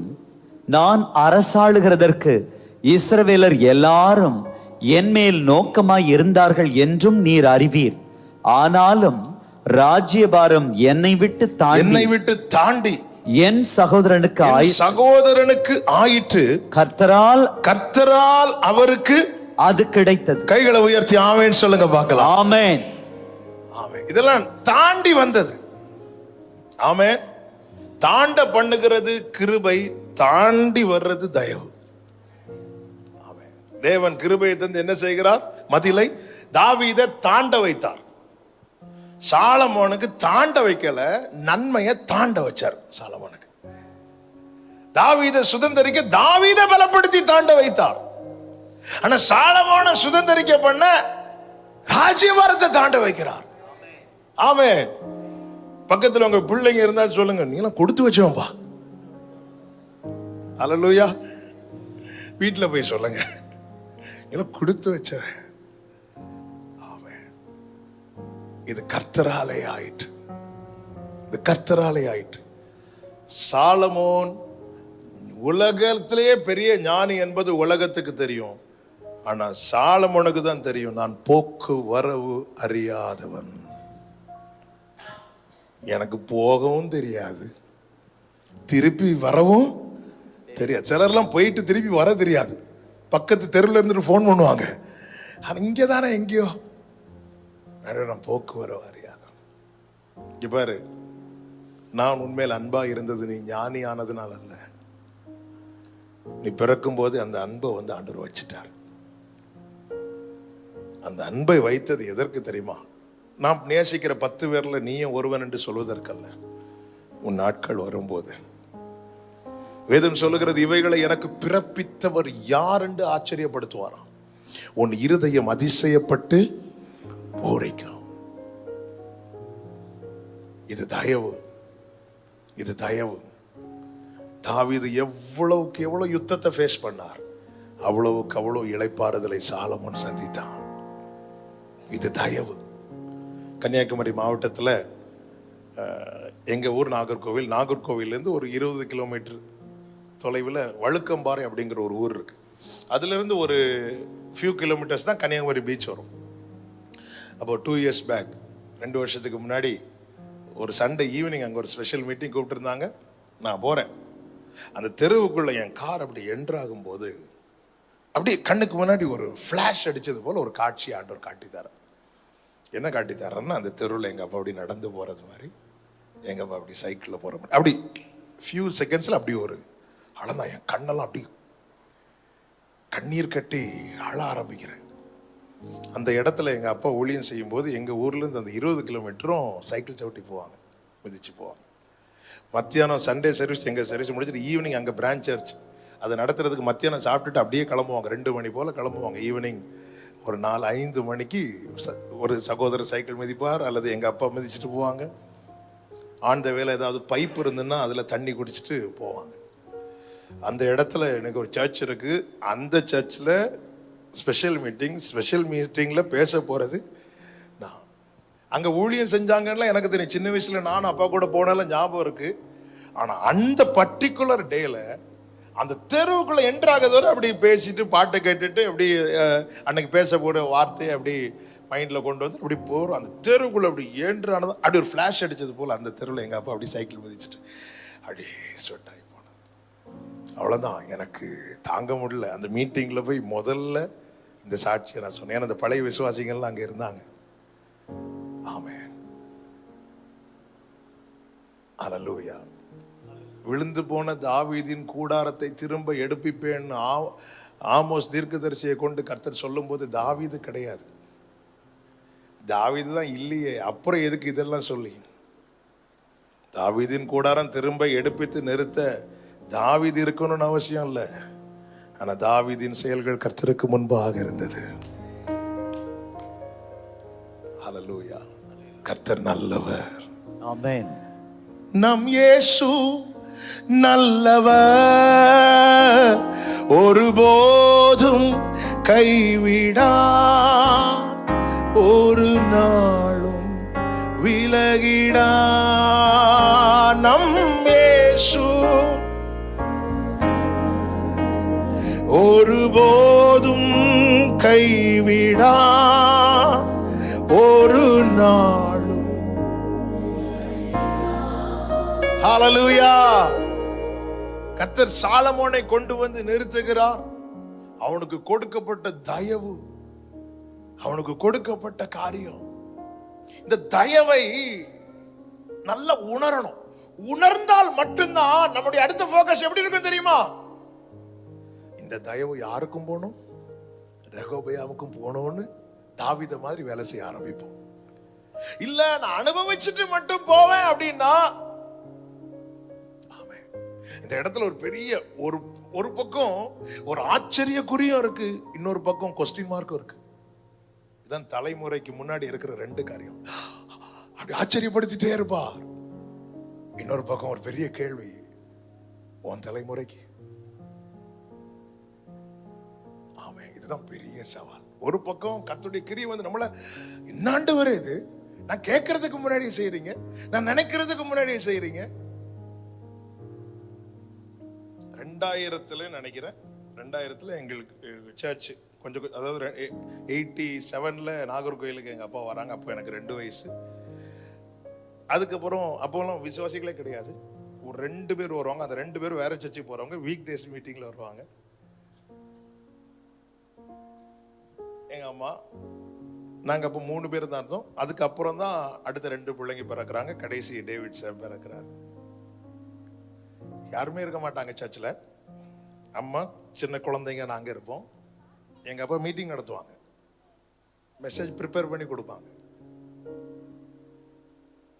நான் அரசாளுகிறதற்கு இஸ்ரவேலர் எல்லாரும் என் மேல் நோக்கமாய் இருந்தார்கள் என்றும் நீர் அறிவீர். ஆனாலும் ராஜ்யபாரம் என்னை விட்டு தாண்டி என் சகோதரனுக்கு ஆயிற்று. கர்த்தரால் அவருக்கு அது கிடைத்தது. கைகளை உயர்த்தி ஆமென் சொல்லுங்க பார்க்கலாம். ஆமென். ஆமென். இதெல்லாம் தாண்டி வந்தது. ஆமென். தாண்ட பண்ணுகிறது கிருபை, தாண்டி வர்றது தயவு. ஆமென். தேவன் கிருபையை தந்து என்ன செய்கிறார்? மதிலை தாவீதை தாண்ட வைத்தார். சாலமோனுக்கு தாண்ட வைக்கல, நன்மையை தாண்ட வச்சார். சாலமோனுக்கு தாவீதை சுதந்தரிக்க தாவீதை பலப்படுத்தி தாண்ட வைத்தார். ஆனா சாலமோனை சுதந்தரிக்க பண்ண ராஜ்யபாரத்தை தாண்ட வைக்கிறார். ஆமென். பக்கத்துல உங்க பிள்ளைங்க இருந்தா சொல்லுங்க, நீ எல்லாம் கொடுத்து வச்சவன்பா. அல்லேலூயா. வீட்டுல போய் சொல்லுங்க, நீ கொடுத்து வச்ச. இது கர்த்தராலே ஆயிற்று. இது கர்த்தராலே ஆயிற்று. சாலமோன் உலகத்திலேயே பெரிய ஞானி என்பது உலகத்துக்கு தெரியும். ஆனா சாலமோனுக்கு தான் தெரியும், நான் போக்கு வரவு அறியாதவன், எனக்கு போகவும் தெரியாது, திருப்பி வரவும் தெரியாது. சிலர்லாம் போயிட்டு திருப்பி வர தெரியாது, பக்கத்து தெருவில் இருந்துட்டு ஃபோன் பண்ணுவாங்க. ஆனா இங்கே தானே எங்கேயோ நான் போக்குவரவு அறியாதவன். இங்க பாரு, நான் உண்மையில் அன்பா இருந்தது நீ ஞானி ஆனதுனால அல்ல, நீ பிறக்கும் போது அந்த அன்பை வந்து ஆண்டவர் வச்சுட்டார். அந்த அன்பை வைத்தது எதற்கு தெரியுமா? நாம் நேசிக்கிற 10 பேர்ல நீயும் ஒருவன் என்று சொல்வதற்கல்ல. உன் நாட்கள் வரும்போது வேதம் சொல்லுகிறது, இவைகளை எனக்கு பிறப்பித்தவர் யார் என்று ஆச்சரியப்படுத்துவாராம். உன் இருதயம் அதிசயப்பட்டு பூரிக்கும். இது தயவு, இது தயவு. தாவீது எவ்வளவுக்கு எவ்வளவு யுத்தத்தை ஃபேஸ் பண்ணார், அவ்வளவுக்கு அவ்வளவு இளைப்பாறுதலை சாலமோன் சந்தித்தான். இது தயவு. கன்னியாகுமரி மாவட்டத்தில் எங்க ஊர் நாகர்கோவில். நாகர்கோவிலேருந்து ஒரு 20 கிலோமீட்டர் தொலைவில் வழுக்கம்பாறை அப்படிங்கிற ஒரு ஊர் இருக்கு. அதுலேருந்து ஒரு ஃபியூ கிலோமீட்டர்ஸ் தான் கன்னியாகுமரி பீச் வரும். அப்போ 2 இயர்ஸ் பேக், 2 வருஷத்துக்கு முன்னாடி ஒரு சண்டே ஈவினிங் அங்கே ஒரு ஸ்பெஷல் மீட்டிங் கூப்பிட்டுருந்தாங்க. நான் போகிறேன். அந்த தெருவுக்குள்ளே என் கார் அப்படி என்ட்ராகும் போது அப்படியே கண்ணுக்கு முன்னாடி ஒரு ஃப்ளாஷ் அடித்தது போல் ஒரு காட்சி ஆண்டவர் காட்டித்தார். என்ன காட்டித்தாரன்னா, அந்த தெருவில் எங்கள் அப்பா அப்படி நடந்து போகிறது மாதிரி, எங்கள் அப்பா அப்படி சைக்கிளில் போகிற மாதிரி, அப்படி ஃபியூ செகண்ட்ஸில் அப்படி ஒரு அழந்தான். என் கண்ணெல்லாம் அப்படி கண்ணீர் கட்டி அழ ஆரம்பிக்கிறேன். அந்த இடத்துல எங்கள் அப்பா ஊழியம் செய்யும்போது எங்கள் ஊர்லேருந்து அந்த 20 கிலோமீட்டரும் சைக்கிள் சவிட்டி போவாங்க, மிதிச்சு போவாங்க. மத்தியானம் சண்டே சர்வீஸ், எங்கள் சர்வீஸ் முடிச்சுட்டு ஈவினிங் அங்கே பிரான்ச் சர்ச் அதை நடத்துறதுக்கு மத்தியானம் சாப்பிட்டுட்டு அப்படியே கிளம்புவாங்க. 2 மணி போல் கிளம்புவாங்க. ஈவினிங் ஒரு 4-5 மணிக்கு ஒரு சகோதரர் சைக்கிள் மிதிப்பார், அல்லது எங்கள் அப்பா மிதிச்சுட்டு போவாங்க. ஆண்ட வேலை ஏதாவது பைப் இருந்துன்னா அதில் தண்ணி குடிச்சிட்டு போவாங்க. அந்த இடத்துல எனக்கு ஒரு சர்ச் இருக்கு. அந்த சர்ச்சில் ஸ்பெஷல் மீட்டிங்கில் பேச போகிறது நான். அங்கே ஊழியம் செஞ்சாங்கன்னா எனக்கு தெரியும். சின்ன வயசில் நானும் அப்பா கூட போனாலும் ஞாபகம் இருக்கு. ஆனால் அந்த பர்டிகுலர் டேல அந்த தெருவுக்குள்ள என்ட்ராகதோட அப்படி பேசிட்டு பாட்டை கேட்டுட்டு அப்படி அன்னைக்கு பேச போட வார்த்தையை அப்படி மைண்டில் கொண்டு வந்து அப்படி போகிறோம். அந்த தெருவுக்குள்ள அப்படி ஏன்றானது அப்படி ஒரு ஃப்ளாஷ் அடித்தது போல் அந்த தெருவில் எங்கள் அப்பா அப்படி சைக்கிள் மிதிச்சுட்டு அப்படி ஸ்வெட் ஆகி போனேன். அவ்வளோதான், எனக்கு தாங்க முடியல. அந்த மீட்டிங்கில் போய் முதல்ல இந்த சாட்சியை நான் சொன்னேன். ஏன்னா அந்த பழைய விசுவாசிகள்லாம் அங்கே இருந்தாங்க. ஆமென், அல்லேலூயா. விழுந்து போன தாவீதின் கூடாரத்தை திரும்ப எடுப்பிப்பேன் ஆமோஸ் தீர்க்கதரிசியை கொண்டு கர்த்தர் சொல்லும் போது தாவீது கிடையாது, தாவீது தான் இல்லையே. அப்புறம் எதுக்கு இதெல்லாம் சொல்லி? தாவீதின் கூடாரம் திரும்ப எடுப்பித்து நிறுத்த தாவீது இருக்கணும்னு அவசியம் இல்லை. ஆனா தாவீதின் செயல்கள் கர்த்தருக்கு முன்பாக இருந்தது. அல்லேலூயா. கர்த்தர் நல்லவர். ஆமென். நம் இயேசு நல்லவர், ஒருபோதும் கைவிடா, ஒரு நாளும் விலகிடா. நம் இயேசு ஒருபோதும் கைவிடா, ஒரு நாளும். ஹல்லேலூயா. கர்த்தர் சாலமோனை கொண்டு வந்து நிறுத்துகிறார். அவனுக்கு கொடுக்கப்பட்ட தயவு, அவனுக்கு கொடுக்கப்பட்ட காரியம். இந்த தயவை நல்லா உணரணும். உணர்ந்தால் மட்டும்தான் நம்முடைய அடுத்த போக்கஸ் எப்படி இருக்கும் தெரியுமா? இந்த தயவு யாருக்கும் போகணும், ரெகோபெயாவுக்கும் போகணும்னு தாவீத மாதிரி வேலை செய்ய ஆரம்பிப்போம். இல்ல நான் அனுபவிச்சுட்டு மட்டும் போவேன் அப்படின்னா, இந்த இடத்துல ஒரு பெரிய ஒரு பக்கம் ஒரு ஆச்சரியக்குறியும் இருக்கு, இன்னொரு பக்கம் கொஸ்டின் மார்க்கும் இருக்கு. இதான் தலைமுறைக்கு முன்னாடி இருக்கிற 2 காரியம். அப்படி ஆச்சரியப்படுத்திட்டே இருப்பா. இன்னொரு பக்கம் ஒரு பெரிய கேள்வி, உன் தலைமுறைக்கு. ஆமே, இதுதான் பெரிய சவால். ஒரு பக்கம் கர்த்தருடைய கிரியை வந்து நம்மள என்னாண்டு வருது, நான் கேட்கறதுக்கு முன்னாடியே செய்யறீங்க, நான் நினைக்கிறதுக்கு முன்னாடியே செய்யறீங்க. 2000 நினைக்கிறேன், 2000 எங்களுக்கு சர்ச் கொஞ்சம், அதாவது 87ல் நாகர்கோயிலுக்கு எங்கள் அப்பா வராங்க. அப்போ எனக்கு 2 வயசு. அதுக்கப்புறம் அப்போலாம் விசுவாசிகளே கிடையாது. ஒரு 2 பேர் வருவாங்க. அந்த 2 பேர் வேற சர்ச்சுக்கு போகிறவங்க வீக் டேஸ் மீட்டிங்கில் வருவாங்க. எங்கள் அம்மா நாங்கள் அப்போ 3 பேர் தான் இருந்தோம். அதுக்கப்புறம் தான் அடுத்த 2 பிள்ளைங்க பிறக்கிறாங்க. கடைசி டேவிட் சார் பிறக்கிறார். யாருமே இருக்க மாட்டாங்க சர்ச்சில். அம்மா, சின்ன குழந்தைங்க நாங்கள் இருப்போம். எங்கள் அப்பா மீட்டிங் நடத்துவாங்க. மெசேஜ் ப்ரிப்பேர் பண்ணி கொடுப்பாங்க.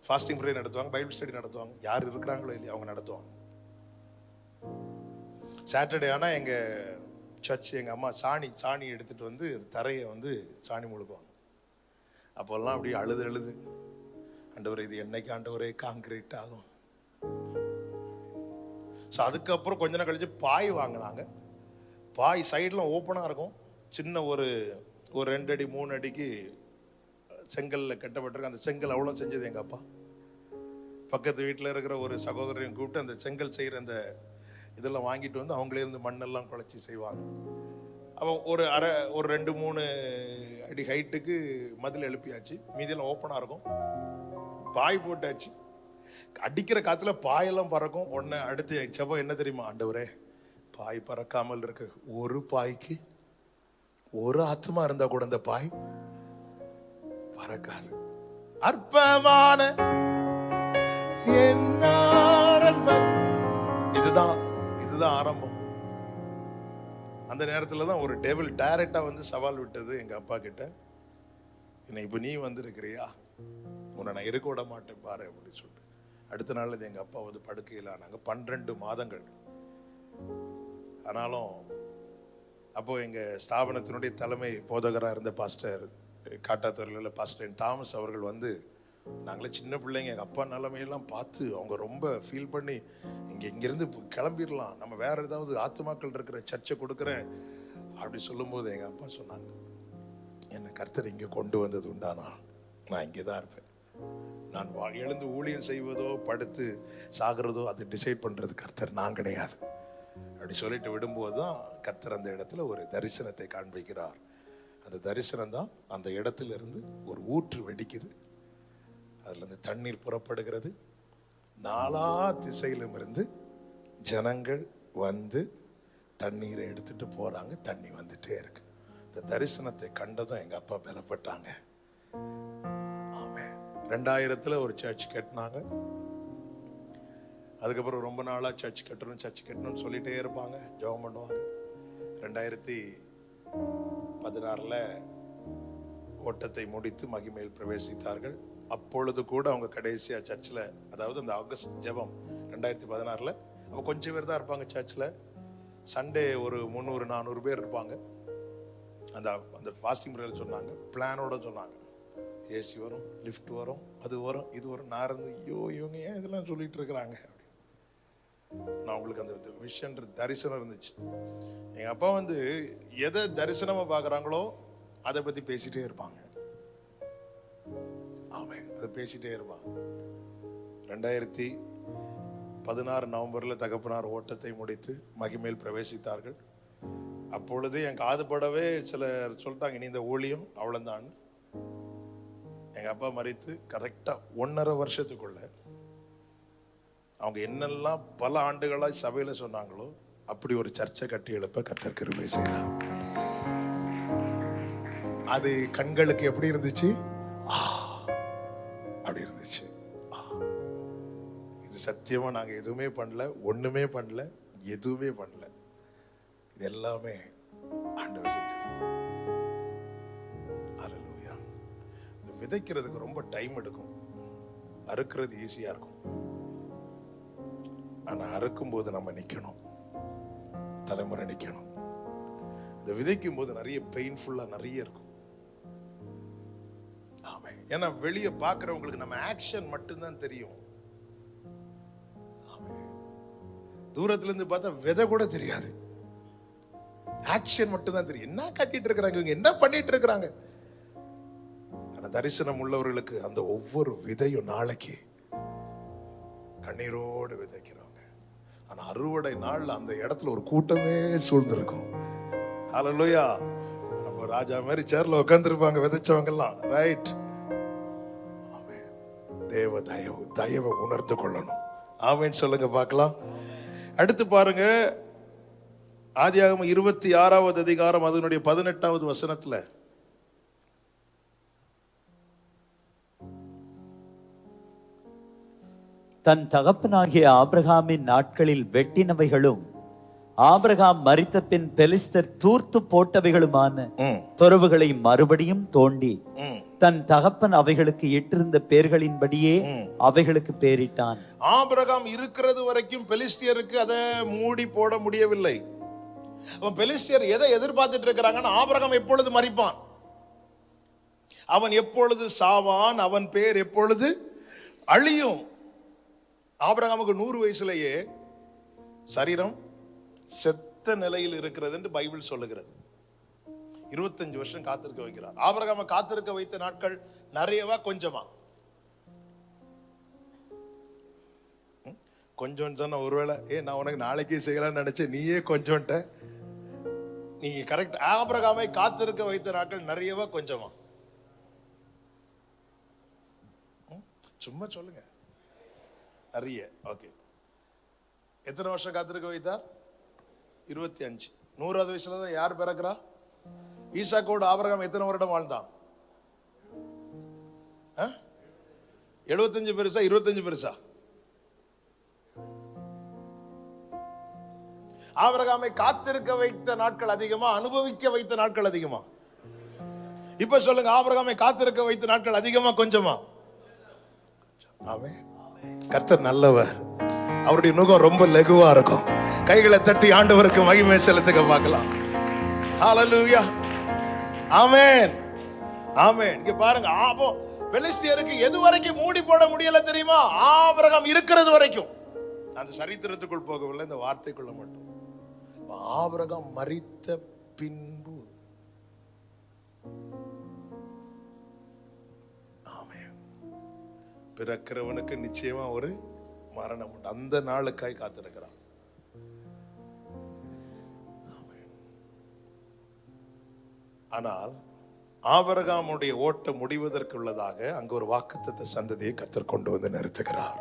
ஃபாஸ்டிங் ப்ரேயர் நடத்துவாங்க, பைபிள் ஸ்டடி நடத்துவாங்க. யார் இருக்கிறாங்களோ இல்லையா அவங்க நடத்துவாங்க. சாட்டர்டே ஆனால் எங்கள் சர்ச் எங்கள் அம்மா சாணி எடுத்துட்டு வந்து தரையை வந்து சாணி முழுக்குவாங்க. அப்போல்லாம் அப்படியே அழுது ஆண்டவரே இது என்னைக்கு ஆண்டவரே காங்கிரீட் ஆகும். ஸோ அதுக்கப்புறம் கொஞ்ச நேரம் கழிச்சு பாய் வாங்கினாங்க. பாய் சைடெலாம் ஓப்பனாக இருக்கும். சின்ன ஒரு 2 அடி 3 அடிக்கு செங்கல்ல கட்டப்பட்டிருக்கு. அந்த செங்கல் அவ்வளோ செஞ்சது எங்கள் அப்பா. பக்கத்து வீட்டில் இருக்கிற ஒரு சகோதரையும் கூப்பிட்டு அந்த செங்கல் செய்கிற அந்த இதெல்லாம் வாங்கிட்டு வந்து அவங்களே இருந்து மண்ணெல்லாம் குழச்சி செய்வாங்க. அப்போ ஒரு 2-3 அடி ஹைட்டுக்கு மதில் எழுப்பியாச்சு. மீதியெல்லாம் ஓப்பனாக இருக்கும். பாய் போட்டாச்சு. அடிக்கிற காத்துல பாயெல்லாம் பறக்கும். உடனே அடுத்து செபம் என்ன தெரியுமா? ஆண்டவரே பாய் பறக்காமல் இருக்கு. ஒரு பாய்க்கு ஒரு ஆத்மா இருந்தா கூட அந்த பாய் பறக்காது. அற்பமான இதுதான் ஆரம்பம். அந்த நேரத்துல தான் ஒரு டெவில் டைரக்டா வந்து சவால் விட்டது எங்க அப்பா கிட்ட. என்ன இப்ப நீ வந்திருக்கிறியா, உன்னை நான் இருக்க விட மாட்டேன் பாரு அப்படின்னு சொல்லிட்டு. அடுத்த நாள் எங்க அப்பா வந்து படுக்கையில் ஆனாங்க. 12 மாதங்கள். ஆனாலும் அப்போ எங்க ஸ்தாபனத்தினுடைய தலைமை போதகராக இருந்த பாஸ்டர் காட்டாத்தூரில் பாஸ்டர் தாமஸ் அவர்கள் வந்து, நாங்களே சின்ன பிள்ளைங்க, எங்கள் அப்பா நிலைமையெல்லாம் பார்த்து அவங்க ரொம்ப ஃபீல் பண்ணி இங்கிருந்து கிளம்பிடலாம், நம்ம வேற ஏதாவது ஆத்துமாக்கள் இருக்கிற சர்ச்சை கொடுக்குறேன் அப்படி சொல்லும்போது எங்கள் அப்பா சொன்னாங்க, என்னை கர்த்தர் இங்கே கொண்டு வந்தது உண்டானா நான் இங்கே தான் இருப்பேன். நான் எழுந்து ஊழியம் செய்வதோ படுத்து சாகிறதோ அது டிசைட் பண்ணுறது கர்த்தர், நான் கிடையாது அப்படி சொல்லிட்டு விடும்போது தான் கர்த்தர் அந்த இடத்துல ஒரு தரிசனத்தை காண்பிக்கிறார். அந்த தரிசனம் தான் அந்த இடத்துல இருந்து ஒரு ஊற்று வெடிக்குது. அதுல இருந்து தண்ணீர் புறப்படுகிறது. 4 திசையிலும் இருந்து ஜனங்கள் வந்து தண்ணீரை எடுத்துட்டு போறாங்க. தண்ணி வந்துட்டே இருக்கு. இந்த தரிசனத்தை கண்டதும் எங்க அப்பா பலப்பட்டாங்க. ஆமே. 2000 ஒரு சர்ச் கட்டினாங்க. அதுக்கப்புறம் ரொம்ப நாளா சர்ச் கட்டணும்னு சொல்லிட்டே இருப்பாங்க, ஜெபம் பண்ணுவாங்க. 2016 ஓட்டத்தை முடித்து மகிமையில் பிரவேசித்தார்கள். அப்பொழுது கூட அவங்க கடைசியா சர்ச்சில், அதாவது அந்த ஆகஸ்ட் ஜெபம் 2016 அவங்க கொஞ்சம் பேர் தான் இருப்பாங்க சர்ச்சில். சண்டே ஒரு 300-400 பேர் இருப்பாங்க. அந்த ஃபாஸ்டிங் பிரேயர் சொன்னாங்க, பிளானோட சொன்னாங்க. ஏசி வரும், லிஃப்ட் வரும், அது வரும், இது வரும். நான் இருந்து இவங்க ஏன் இதெல்லாம் சொல்லிட்டு இருக்கிறாங்க அப்படின்னு. நான் உங்களுக்கு அந்த விஷன் தரிசனம் இருந்துச்சு. எங்க அப்பா வந்து எதை தரிசனமா பாக்குறாங்களோ அதை பத்தி பேசிட்டே இருப்பாங்க. ஆமே, அதை பேசிட்டே இருப்பாங்க. 2016 நவம்பர்ல தகப்பனார் ஓட்டத்தை முடித்து மகிமேல் பிரவேசித்தார்கள். அப்பொழுது என் காதுபடவே சிலர் சொல்லிட்டாங்க, நீ இந்த ஊழியம் அவ்வளவுதான். எங்க அப்பா மரித்து கரெக்டா 1.5 வருஷத்துக்குள்ள அவங்க என்னெல்லாம் பல ஆண்டுகளாய் சபையில சொன்னாங்களோ அப்படி ஒரு சர்ச்சை கட்டி எழுப்ப கர்த்தர் கிருபை செய்தார். அது கண்களுக்கு எப்படி இருந்துச்சு? அப்படி இருந்துச்சு. இது சத்தியமா நாங்க எதுவுமே பண்ணல, ஒண்ணுமே பண்ணல, எதுவுமே பண்ணல. இது எல்லாமே ஆண்டவர் செஞ்சது. அல்லேலூயா. விதைக்கிறதுக்கு ரொம்ப டைம் எடுக்கும், அறுக்கிறது ஈஸியா இருக்கும். ஆனா அறுக்கும் போது நம்ம நிக்கணும், தலைமுறை நிக்கணும். இந்த விதைக்கும் போது நிறைய பெயின்ஃபுல்லா நிறைய இருக்கும். ஆமா, ஏன்னா வெளியே பாக்குறவங்களுக்கு நம்ம ஆக்ஷன் மட்டும்தான் தெரியும். தூரத்துல இருந்து பார்த்தா விதை கூட தெரியாது, ஆக்ஷன் மட்டும்தான் தெரியும். என்ன கட்டிட்டு இருக்கிறாங்க இவங்க, என்ன பண்ணிட்டு இருக்கிறாங்க. ஆனா தரிசனம் உள்ளவர்களுக்கு அந்த ஒவ்வொரு விதையும் நாளைக்கு கண்ணீரோடு விதைக்கிறோம். ஆனா அறுவடை நாள்ல அந்த இடத்துல ஒரு கூட்டமே சூழ்ந்திருக்கும். ஹல்லேலூயா. அப்ப ராஜா மாதிரி சேர்ல உட்கார்ந்திருப்பாங்க விதைச்சவங்க எல்லாம். ரைட். தேவ தயவை உணர்ந்து கொள்ளணும். ஆமென் சொல்லுங்க பார்க்கலாம். அடுத்து பாருங்க, ஆதியாகமம் 26வது அதிகாரம் அதனுடைய 18வது வசனத்துல, தன் தகப்பனாகிய ஆபிரகாமின் நாட்களில் வெட்டினவைகளும் ஆபிரகாம் மரித்த பின் பெலிஸ்தர் தூர்த்து போட்டவைகளுமான துறவுகளை மறுபடியும் தோண்டி தன் தகப்பன் அவைகளுக்கு இட்டிருந்த பேர்களின்படியே அவைகளுக்கு பேரிட்டான். ஆபிரகாம் இருக்கிறது வரைக்கும் பெலிஸ்தியருக்கு அதை மூடி போட முடியவில்லை. பெலிஸ்தியர் எதை எதிர்பார்த்துட்டு இருக்கிறாங்கன்னா, ஆபிரகாம் எப்பொழுது மரிப்பான், அவன் எப்பொழுது சாவான், அவன் பேர் எப்பொழுது அழியும். ஆபிரகாமுக்கு 100 வயசுலேயே சரீரம் செத்த நிலையில் இருக்கிறது என்று பைபிள் சொல்லுகிறது. 25 வருஷம் காத்திருக்க வைக்கிறார். ஆபிரகாமை காத்திருக்க வைத்த நாட்கள் நிறையவா கொஞ்சமா? கொஞ்சம் சொன்ன ஒருவேளை நான் உனக்கு நாளைக்கே செய்யலாம்னு நினைச்சேன், நீயே கொஞ்சம்ட்ட. நீங்க கரெக்ட். ஆபிரகாமை காத்திருக்க வைத்த நாட்கள் நிறையவா கொஞ்சமா? சும்மா சொல்லுங்க. நிறைய. ஓகே. எத்தனை வருஷம் காத்திருக்க வைத்தார்? 25. 100வது வயசுல தான் யார் பிறக்கிறா? ஈசாக்கோடு ஆபிரகாம் எத்தனை வருடம் வாழ்ந்தான்? 75 பெருசா 25 பெருசா? ஆபிரகாமை காத்திருக்க வைத்த நாட்கள் அதிகமா, அனுபவிக்க வைத்த நாட்கள் அதிகமா? இப்ப சொல்லுங்க, ஆபிரகாமை காத்திருக்க வைத்த நாட்கள் அதிகமா கொஞ்சமா? ஆமென். கர்த்தர் நல்லவர். அவருடைய நுகம் ரொம்ப லகுவா இருக்கும். கைகளை தட்டி ஆண்டவருக்கு மகிமை செலுத்துக பார்க்கலாம். ஹல்லேலூயா. ஆமென். ஆமென். இங்க பாருங்க, பெலிஸ்தியருக்கு எது வரைக்கும் மூடி போட முடியல தெரியுமா? ஆபிரகாம் இருக்கிறது வரைக்கும். அந்த சரித்திரத்துக்குள் போகவில்லை, இந்த வார்த்தைக்குள்ள மட்டும். ஆபிரகாம் மரித்த பின்பு பிறக்கிறவனுக்கு நிச்சயமா ஒரு மரணம் உண்டு. அந்த நாளுக்காய் காத்திருக்கிறான். ஆனால் ஆபிரகாமுடைய ஓட்டம் முடிவதற்கு உள்ளதாக அங்கு ஒரு வாக்குத்தத்த சந்ததியை கர்த்தர் கொண்டு வந்து நிறுத்துகிறார்.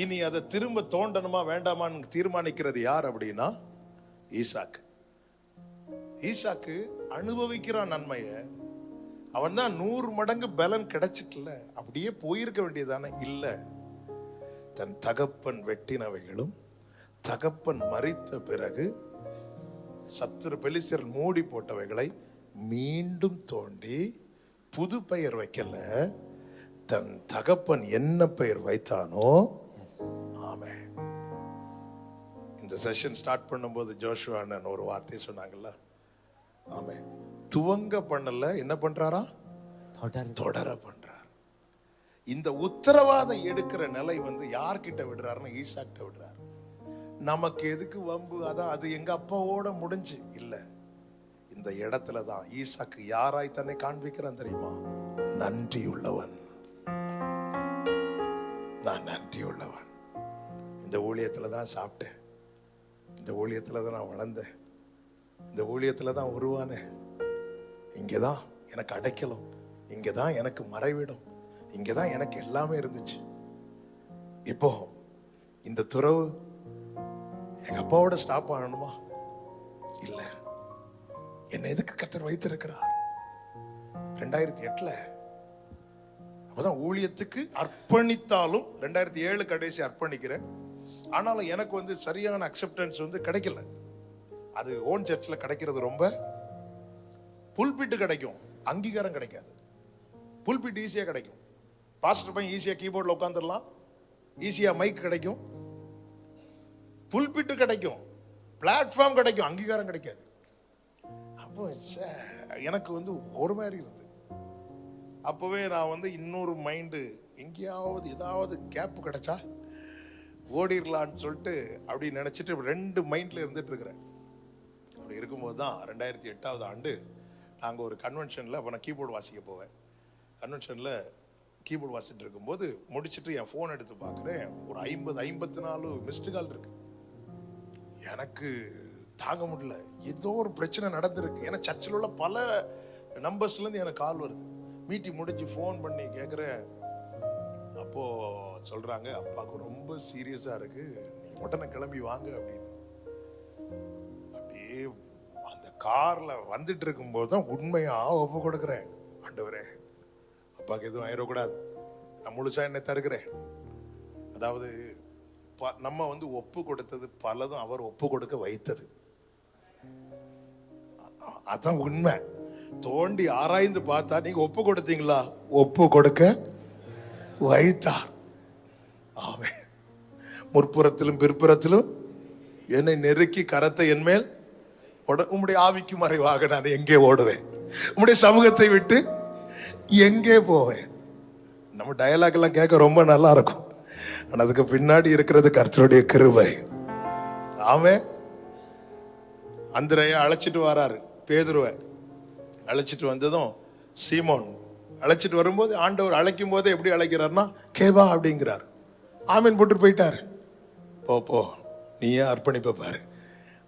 இனி அதை திரும்ப தோண்டணுமா வேண்டாமான்னு தீர்மானிக்கிறது யார் அப்படின்னா ஈசாக்கு. ஈசாக்கு அனுபவிக்கிறான் நன்மையை. அவன் தான் 100 மடங்கு பலன் கிடைச்சிட்டுல, அப்படியே போயிருக்க வேண்டியதானே? இல்ல, தன் தகப்பன் வெட்டினவைகளும் தகப்பன் மரித்த பிறகு சத்துரு பெலிஸ்தர் மூடி போட்டவைகளை மீண்டும் தோண்டி புது பெயர் வைக்கல, தன் தகப்பன் என்ன பெயர் வைத்தானோ. ஆமென். இந்த செஷன் ஸ்டார்ட் பண்ணும்போது ஜோஷுவா அண்ணன் ஒரு வார்த்தை சொன்னாங்கல்ல. ஆமென். துவங்க பண்ணல, என்ன பண்றாரா? தொடர பண்றார். இந்த உத்தரவாதம் எடுக்கிற நிலை வந்து யார்கிட்ட விடுறாருன்னா ஈசாக்கிட்ட விடுறாரு. நமக்கு எதுக்கு வம்பு, அதான் அது எங்க அப்பாவோட முடிஞ்சு இல்ல. இந்த இடத்துல தான் ஈசாக்கு யாராய் தன்னை காண்பிக்கிறான் தெரியுமா? நன்றியுள்ளவன். நான் நன்றியுள்ளவன். இந்த ஊழியத்துல தான் சாப்பிட்டேன், இந்த ஊழியத்துல தான் நான் வளர்ந்தேன், இந்த ஊழியத்துல தான் உருவானேன், இங்கதான் எனக்கு அடைக்கலம், இங்கதான் எனக்கு மறைவிடம், இங்கதான் எனக்கு எல்லாமே இருந்துச்சு. இப்போ இந்த துறவு எங்க அப்பாவோட ஸ்டாப் ஆகணுமா? இல்ல. என்ன எதுக்கு கர்த்தர் வைத்திருக்கிறார்? 2008 அப்பதான் ஊழியத்துக்கு அர்ப்பணித்தாலும், 2007 கடைசி அர்ப்பணிக்கிறேன். ஆனாலும் எனக்கு வந்து சரியான அக்செப்டன்ஸ் வந்து கிடைக்கல. அது ஓன் சர்ச்சில் கிடைக்கிறது ரொம்ப, புல்பிட்டு கிடைக்கும், அங்கீகாரம் கிடைக்காது. புல்பிட் ஈஸியா கிடைக்கும், பாஸ்டர் பையன் ஈஸியா கீபோர்ட்ல உட்காந்துடலாம், ஈஸியா மைக் கிடைக்கும், புல்பிட்டு கிடைக்கும், பிளாட்ஃபார்ம் கிடைக்கும், அங்கீகாரம் கிடைக்காது. அப்போ எனக்கு வந்து ஒரு மாதிரி இருந்தது. அப்பவே நான் வந்து இன்னொரு மைண்டு, எங்கேயாவது ஏதாவது கேப் கிடைச்சா ஓடிடலான்னு சொல்லிட்டு அப்படி நினைச்சிட்டு 2 மைண்ட்ல இருந்துட்டு இருக்கிறேன். அப்படி இருக்கும்போது தான் 2008ஆவது ஆண்டு நாங்கள் ஒரு கன்வென்ஷனில், அப்போ நான் கீபோர்டு வாசிக்க போவேன். கன்வென்ஷனில் கீபோர்டு வாசிட்டு இருக்கும்போது முடிச்சுட்டு என் ஃபோன் எடுத்து பார்க்குறேன், ஒரு 54 மிஸ்டு கால் இருக்கு. எனக்கு தாங்க முடியல, ஏதோ ஒரு பிரச்சனை நடந்திருக்கு. ஏன்னா சர்ச்சில் உள்ள பல நம்பர்ஸ்லேருந்து எனக்கு கால் வருது. மீட்டிங் முடிஞ்சு ஃபோன் பண்ணி கேட்குறேன். அப்போது சொல்கிறாங்க, அப்பாவுக்கு ரொம்ப சீரியஸாக இருக்கு, நீ உடனே கிளம்பி வாங்க அப்படின்னு. அப்படியே அந்த காரில் வந்துட்டு இருக்கும்போது தான் உண்மையாக ஒப்பு கொடுக்குறேன். ஆண்டவரே, அப்பாவுக்கு எதுவும் ஆயிடக்கூடாது, நான் முழுசா என்னை தருகிறேன். அதாவது நம்ம வந்து ஒப்பு கொடுத்தது பலதும் அவர் ஒப்பு கொடுக்க வைத்தது. அதான் உண்மை. தோண்டி ஆராய்ந்து பார்த்தா நீங்க ஒப்பு கொடுத்தீங்களா? ஒப்பு கொடுக்க வைத்தார். ஆமென். முற்புறத்திலும் பிற்புறத்திலும் என்னை நெருக்கி கரத்தை என்மேல் உம்முடைய ஆவிக்கு மறைவாக நான் எங்கே ஓடுவேன்? உம்முடைய சமூகத்தை விட்டு எங்கே போவேன்? நம்ம டயலாக் எல்லாம் கேட்க ரொம்ப நல்லா இருக்கும். ஆனா அதுக்கு பின்னாடி இருக்கிறது கர்த்தருடைய கிருபை. ஆமென். அந்திரேயா அழைச்சிட்டு வராரு, பேதுருவை அழைச்சிட்டு வந்ததும் சீமோன் அழைச்சிட்டு வரும்போது ஆண்டவர் அழைக்கும் போதே எப்படி அழைக்கிறார்னா கேவா அப்படிங்கிறார். ஆமீன் போட்டு போயிட்டாரு. போ நீயே அர்ப்பணிப்ப பாரு.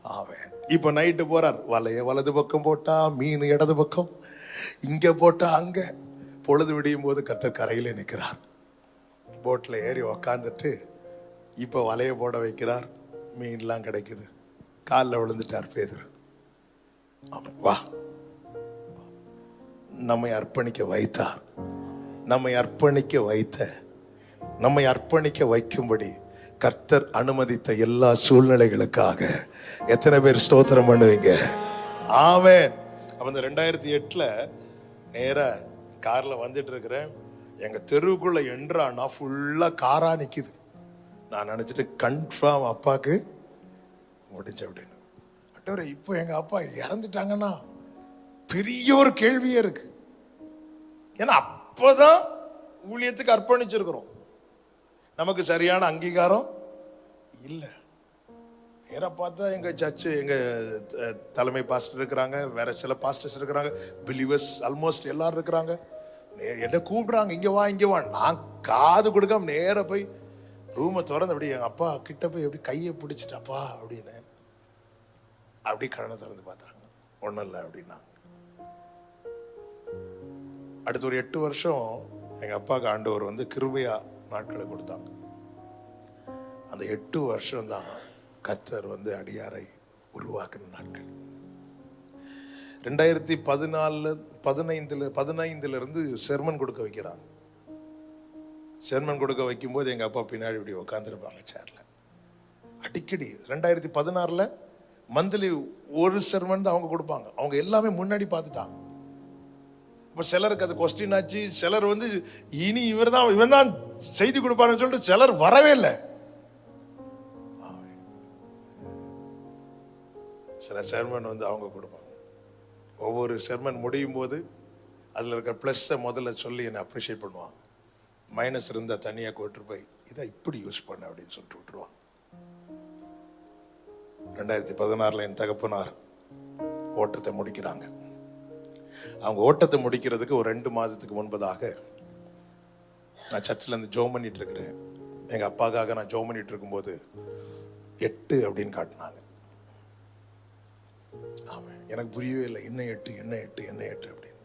ஆமென். இப்ப நைட்டு போறார். வலைய வலது பக்கம் போட்டா மீன் இடது பக்கம், இங்க போட்டா அங்க. பொழுது விடியும் போது கர்த்தர் கரையில நிற்கிறார். போட்ல ஏறி உக்காந்துட்டு இப்ப வலைய போட வைக்கிறார். மீன்லாம் கிடைக்குது. காலில் விழுந்துட்டார் பேதுரு. வா, நம்மை அர்ப்பணிக்க வைத்தார். நம்மை அர்ப்பணிக்க வைக்கும்படி கர்த்தர் அனுமதித்த எல்லா சூழ்நிலைகளுக்காக எத்தனை பேர் ஸ்தோத்திரம் பண்ணுவீங்க? ஆமென். அப்ப இந்த 2008 நேரா கார்ல வந்துட்டு இருக்கிறேன். எங்க தெருவுக்குள்ள என்றானா ஃபுல்லா காரா நிக்குது. நான் நினைச்சிட்டு கன்ஃபார்ம் அப்பாக்கு முடிஞ்ச அப்படின்னு. அட்டவரை இப்போ எங்க அப்பா இறந்துட்டாங்கன்னா பெரிய ஒரு கேள்வியே இருக்கு. ஏன்னா அப்பதான் ஊழியத்துக்கு அர்ப்பணிச்சிருக்கிறோம். நமக்கு சரியான அங்கீகாரம் இல்லை. நேரா பார்த்தா எங்க சர்ச்சு, எங்க தலைமை பாஸ்டர் இருக்கிறாங்க, வேற சில பாஸ்டர்ஸ் இருக்கிறாங்க, பிலீவர்ஸ் ஆல்மோஸ்ட் எல்லாரும் இருக்கிறாங்க. என்ன கூப்பிடுறாங்க, இங்க வா. நான் காது கொடுக்காம நேர போய் ரூமை திறந்து அப்படி எங்க அப்பா கிட்ட போய் எப்படி கையை பிடிச்சிட்டாப்பா அப்படின்னு அப்படி கண்ணை திறந்து பார்த்தாங்க. ஒன்றும் இல்லை அப்படின்னா. அடுத்த ஒரு 8 வருஷம் எங்க அப்பாவுக்கு ஆண்டவர் வந்து கிருபையா நாட்களை கொடுத்தாங்க. அந்த 8 வருஷம் தான் கர்த்தர் வந்து அடியாரை உருவாக்குற நாட்கள். 2015 இருந்து செர்மன் கொடுக்க வைக்கிறாங்க. செர்மன் கொடுக்க வைக்கும்போது எங்க அப்பா பின்னாடி இப்படி உட்காந்துருப்பாங்க சேர்ல. அடிக்கடி 2016 மந்த்லி ஒரு செர்மன் தான் அவங்க கொடுப்பாங்க. அவங்க எல்லாமே முன்னாடி பார்த்துட்டாங்க. இப்ப சிலருக்கு அது கொஸ்டின் ஆச்சு. சிலர் வந்து இனி இவன் தான் செய்தி கொடுப்பாருன்னு சொல்லிட்டு சிலர் வரவே இல்லை. சில செர்மன் வந்து அவங்க கொடுப்பாங்க. ஒவ்வொரு செர்மன் முடியும் போது அதுல இருக்க பிளஸ்ஸை முதல்ல சொல்லி என்னை அப்ரிஷியேட் பண்ணுவாங்க. மைனஸ் இருந்தா தனியா கூட்டு போய் இதை இப்படி யூஸ் பண்ண அப்படின்னு சொல்லிட்டு விட்டுருவாங்க. 2016 என் தகப்பனார் ஓட்டத்தை முடிக்கிறாங்க. அவங்க ஓட்டத்தை முடிக்கிறதுக்கு ஒரு 2 மாதத்துக்கு முன்பதாக நான் சர்ச்சில் இருந்து ஜோம் பண்ணிட்டு இருக்கிறேன். எங்க அப்பாக்காக நான் ஜோம் பண்ணிட்டு இருக்கும்போது 8 அப்படின்னு காட்டினாங்க. எனக்கு புரியவே இல்லை. என்ன 8 அப்படின்னு.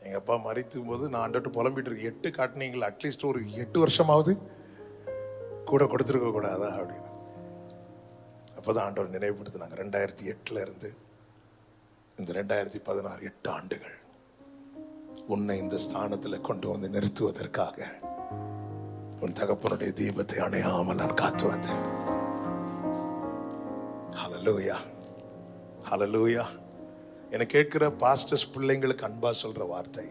எங்க அப்பா மறிக்கும் போது நான் ஆண்டவர்கிட்ட புலம்பிட்டு இருக்கேன். 8 காட்டினீங்களா, அட்லீஸ்ட் ஒரு 8 வருஷமாவது கூட கொடுத்துருக்க கூடாதா அப்படின்னு. அப்பதான் ஆண்டவர் நினைவுபடுத்தினாங்க. 2008 இருந்து இந்த 2016 8 ஆண்டுகள் உன்னை இந்த ஸ்தானத்தில் கொண்டு வந்து நிறுத்துவதற்காக உன் தகப்பனுடைய தீபத்தை அணையாமல் நான் காத்து வந்தேன். ஹல்லேலூயா, ஹல்லேலூயா. என்னை கேட்கிற பாஸ்டர்ஸ் பிள்ளைங்களுக்கு அன்பா சொல்ற வார்த்தை,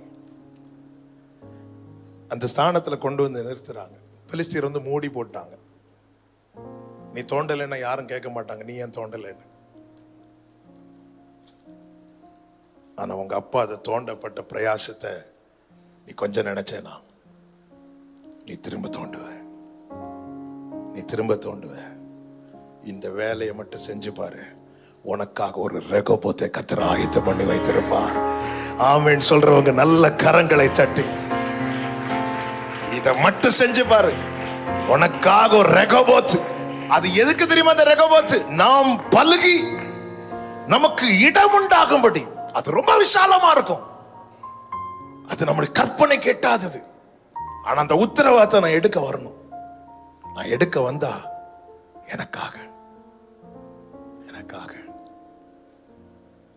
அந்த ஸ்தானத்தில் கொண்டு வந்து நிறுத்துறாங்க. பெலிஸ்தியர் வந்து மூடி போட்டாங்க. நீ தோண்டலைன்னா யாரும் கேட்க மாட்டாங்க, நீ ஏன் தோண்டலைன்னு. ஆனா உங்க அப்பா அதை தோண்டப்பட்ட பிரயாசத்தை நீ கொஞ்சம் நினைச்சேனா நீ திரும்ப தோண்டுவ. இந்த வேலையை மட்டும் செஞ்சு பாரு, உனக்காக ஒரு ரெகோபோத்தை கர்த்தர் ஆயத்தம் பண்ணி வைத்திருப்பார். ஆமென் சொல்றவங்க நல்ல கரங்களை தட்டி இதை மட்டும் செஞ்சு பாரு, உனக்காக ஒரு ரெகோபோத். அது எதுக்கு தெரியுமா? அந்த ரெகோபோத் நாம் பலுகி நமக்கு இடம் உண்டாகும்படி. அது ரொம்ப விசாலமா இருக்கும். அது நம்முடைய கற்பனை கேட்டாதது. ஆனா அந்த உத்தரவாதத்தை நான் எடுக்க வரணும். நான் எடுக்க வந்தா எனக்காக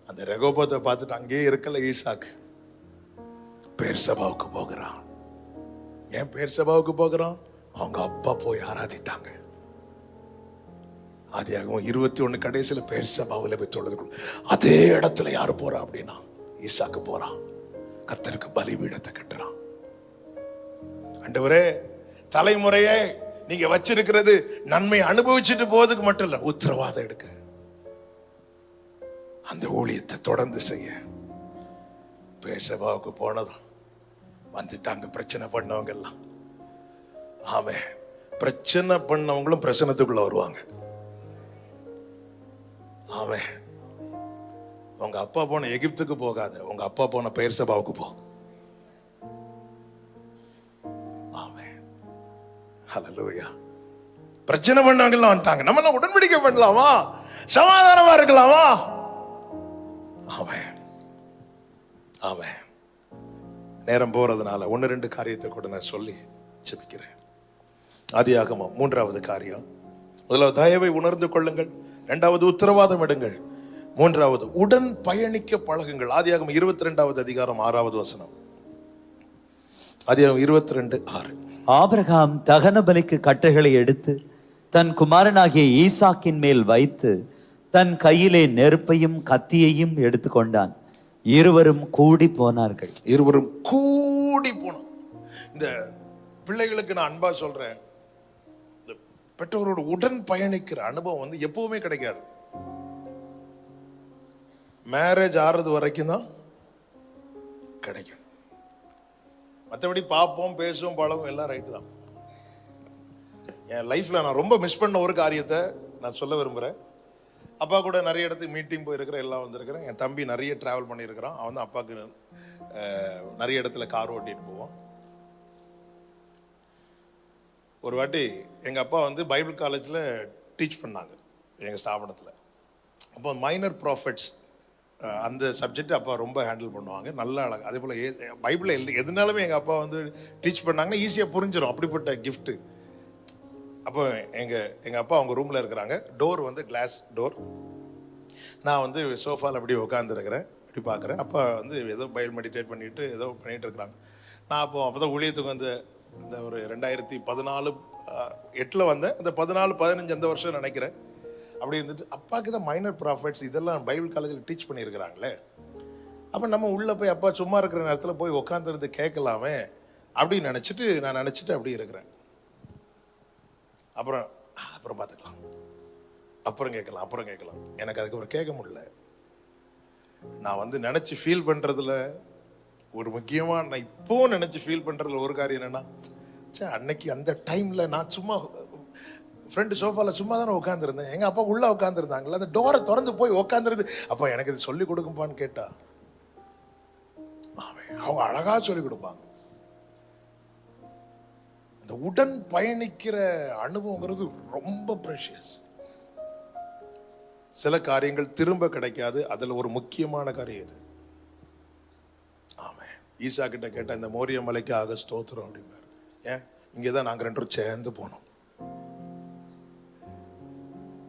அந்த ரெகோபோத்தை பார்த்துட்டு அங்கேயே இருக்கல ஈசாக்கு. பேர்சபாவுக்கு போகிறான். ஏன் பேர்சபாவுக்கு போகிறான்? அவங்க அப்பா போய் ஆராதித்தாங்க. ஆதியாகமம் 21 கடைசியில பெயர்சபாவில் பெற்றுள்ளதுக்குள் அதே இடத்துல யாரு போறா அப்படின்னா ஈசாக்கு போறான். கர்த்தருக்கு பலிபீடத்தை கட்டுறான். ஆண்டவரே, தலைமுறையே நீங்க வச்சிருக்கிறது நன்மை அனுபவிச்சுட்டு போவதுக்கு மட்டும் இல்ல, உத்தரவாதம் எடுக்க, அந்த ஊழியத்தை தொடர்ந்து செய்ய. பெயர்சபாவுக்கு போனதும் வந்துட்டாங்க பிரச்சனை பண்ணவங்க எல்லாம். ஆமென். பிரச்சனை பண்ணவங்களும் பிரச்சனத்துக்குள்ள வருவாங்க. ஆமென். உங்க அப்பா போன எகிப்துக்கு போகாத, உங்க அப்பா போன பெயர்சபாவுக்கு போ. ஆமென். ஹல்லேலூயா. பிரச்சனை பண்ணவங்க எல்லாம் வந்துட்டாங்க. நம்ம எல்லாம் உடன்படிக்கை பண்ணலாமா? சமாதானமா இருக்கலாமா? ஆமென். ஆமென். நேரம் போறதுனால 1-2 காரியத்தை கூட நான் சொல்லி ஜெபிக்கிறேன். ஆதியாகமம் 3வது காரியம். முதலாவது தயவை உணர்ந்து கொள்ளுங்கள். 2வது உத்தரவாதம் எடுங்கள். 3வது உடன் பயணிக்க பழகுங்கள். ஆதியாகமம் 22வது அதிகாரம் 6வது வசனம். ஆதியாகமம் 22:6. ஆபிரகாம் தகன பலிக்கு கட்டைகளை எடுத்து தன் குமாரனாகிய ஈசாக்கின் மேல் வைத்து தன் கையிலே நெருப்பையும் கத்தியையும் எடுத்துக்கொண்டான். இருவரும் கூடி போனார்கள். இருவரும் கூடி போனோம். இந்த பிள்ளைகளுக்கு நான் அன்பா சொல்றேன், பெற்றோரோட உடன் பயணிக்கிற அனுபவம் வந்து எப்பவுமே கிடைக்காது. மேரேஜ் ஆறது வரைக்கும் தான் கிடைக்கும். மற்றபடி பார்ப்போம், பேசுவோம், பழகும், எல்லாம் ரைட்டு தான். என் லைஃப்ல நான் ரொம்ப மிஸ் பண்ண ஒரு காரியத்தை நான் சொல்ல விரும்புறேன். அப்பா கூட நிறைய இடத்துக்கு மீட்டிங் போயிருக்கிறேன், எல்லாம் வந்திருக்கிறேன். என் தம்பி நிறைய டிராவல் பண்ணியிருக்கிறான். அவன் தான் அப்பாவுக்கு நிறைய இடத்துல கார் ஓட்டிட்டு போவான். ஒரு வாட்டி எங்கள் அப்பா வந்து பைபிள் காலேஜில் டீச் பண்ணாங்க எங்கள் ஸ்தாபனத்தில். அப்போ மைனர் ப்ராஃபிட்ஸ் அந்த சப்ஜெக்ட் அப்பா ரொம்ப ஹேண்டில் பண்ணுவாங்க, நல்லா அழகாக. அதே போல் பைபிளில் எதுனாலுமே எங்கள் அப்பா வந்து டீச் பண்ணாங்கன்னா ஈஸியாக புரிஞ்சிடும், அப்படிப்பட்ட கிஃப்ட்டு. அப்போ எங்கள் அப்பா அவங்க ரூமில் இருக்கிறாங்க. டோர் வந்து கிளாஸ் டோர். நான் வந்து சோஃபாவில் அப்படி உட்காந்துருக்கிறேன், இப்படி பார்க்குறேன். அப்பா வந்து ஏதோ பைபிள் மெடிடேட் பண்ணிட்டு ஏதோ பண்ணிகிட்டு இருக்கிறாங்க. நான் அப்போ தான் ஊழியத்துக்கு வந்து அந்த ஒரு 2014-8 வந்தேன். அந்த 14-15 அந்த வருஷம் நினைக்கிறேன். அப்படி இருந்துட்டு அப்பாவுக்கு தான் மைனர் ப்ராஃபிட்ஸ் இதெல்லாம் பைபிள் காலேஜில் டீச் பண்ணியிருக்கிறாங்களே. அப்போ நம்ம உள்ளே போய் அப்பா சும்மா இருக்கிற நேரத்தில் போய் உட்காந்துருந்து கேட்கலாமே அப்படின்னு நான் நினச்சிட்டு அப்படி இருக்கிறேன். அப்புறம் பார்த்துக்கலாம், அப்புறம் கேட்கலாம். எனக்கு அதுக்கப்புறம் கேட்க முடியல. நான் வந்து நினச்சி ஃபீல் பண்ணுறதுல ஒரு முக்கியமாக நான் இப்போவும் நினச்சி ஃபீல் பண்ணுறதுல ஒரு காரியம் என்னென்னா, அன்னைக்கு அந்த டைமில் நான் சும்மா ஃப்ரெண்டு சோஃபாவில் சும்மா தானே உட்காந்துருந்தேன். எங்கள் அப்பா உள்ளே உட்காந்துருந்தாங்களே, அந்த டோரை திறந்து போய் உட்காந்துருந்து அப்பா எனக்கு இது சொல்லிக் கொடுக்குப்பான்னு கேட்டா அவங்க அழகாக சொல்லிக் கொடுப்பாங்க. அந்த உடன் பயணிக்கிற அனுபவங்கிறது ரொம்ப ப்ரெஷியஸ். சில காரியங்கள் திரும்ப கிடைக்காது. அதில் ஒரு முக்கியமான காரியம் இது. ஆமாம், ஈசா கிட்ட கேட்ட இந்த மோரிய மலைக்கு ஆக ஸ்தோத்திரம் அப்படின்னாரு. ஏன்? இங்கே தான் நாங்கள் 2 பேரும் சேர்ந்து போனோம்.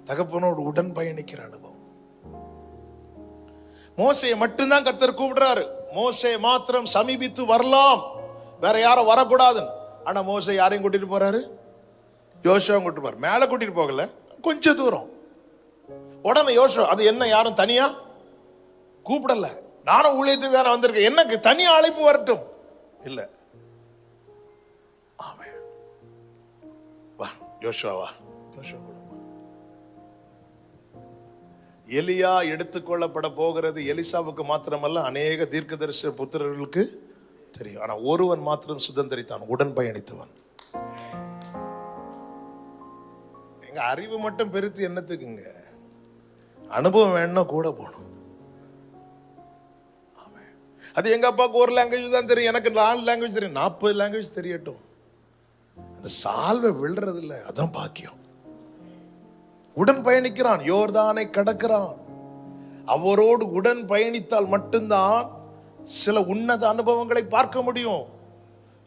தகப்பனோடு உடன் பயணிக்கிற அனுபவம். மோசையை மட்டும்தான் கர்த்தர் கூப்பிடுறாரு. மோசே மாத்திரம் சமீபித்து வரலாம், வேற யாரும் வரக்கூடாதுன்னு. ஆனா மோசே யாரையும் கூட்டிட்டு போறாரு? யோசுவா கூட்டிட்டு போறாரு. மேல கூட்டிட்டு போகல, கொஞ்ச தூரம். உடனே யோசுவா, அது என்ன யாரும் தனியா கூப்பிடல, நானும் ஊழியத்துக்கு தானே வந்திருக்கேன், எனக்கு தனியா அழைப்பு வரட்டும் இல்ல. ஆமென். வா யோசுவா, வா. யோசுவா கூட எலியா எடுத்துக்கொள்ளப்பட போகிறது எலிசாவுக்கு மாத்திரமல்ல, அநேக தீர்க்கதரிசி புத்திரர்களுக்கு தெரியும். ஆனா ஒருவன் மாத்திரம் சுதந்திரித்தான், உடன் பயணித்தவன். எங்க அறிவு மட்டும் பெருத்து என்னத்துக்குங்க? அனுபவம் வேணும்னா கூட போகணும். அது எங்க அப்பாவுக்கு ஒரு லாங்குவேஜ் தான் தெரியும், எனக்கு 4 லாங்குவேஜ் தெரியும், 40 லாங்குவேஜ் தெரியட்டும். அந்த சால்வை விழுறது இல்லை, அதான் பாக்கியம். உடன் பயணிக்கிறான், யோர்தானை கடக்கிறான். அவரோடு உடன் பயணித்தால் மட்டும்தான் சில உன்னத அனுபவங்களை பார்க்க முடியும்.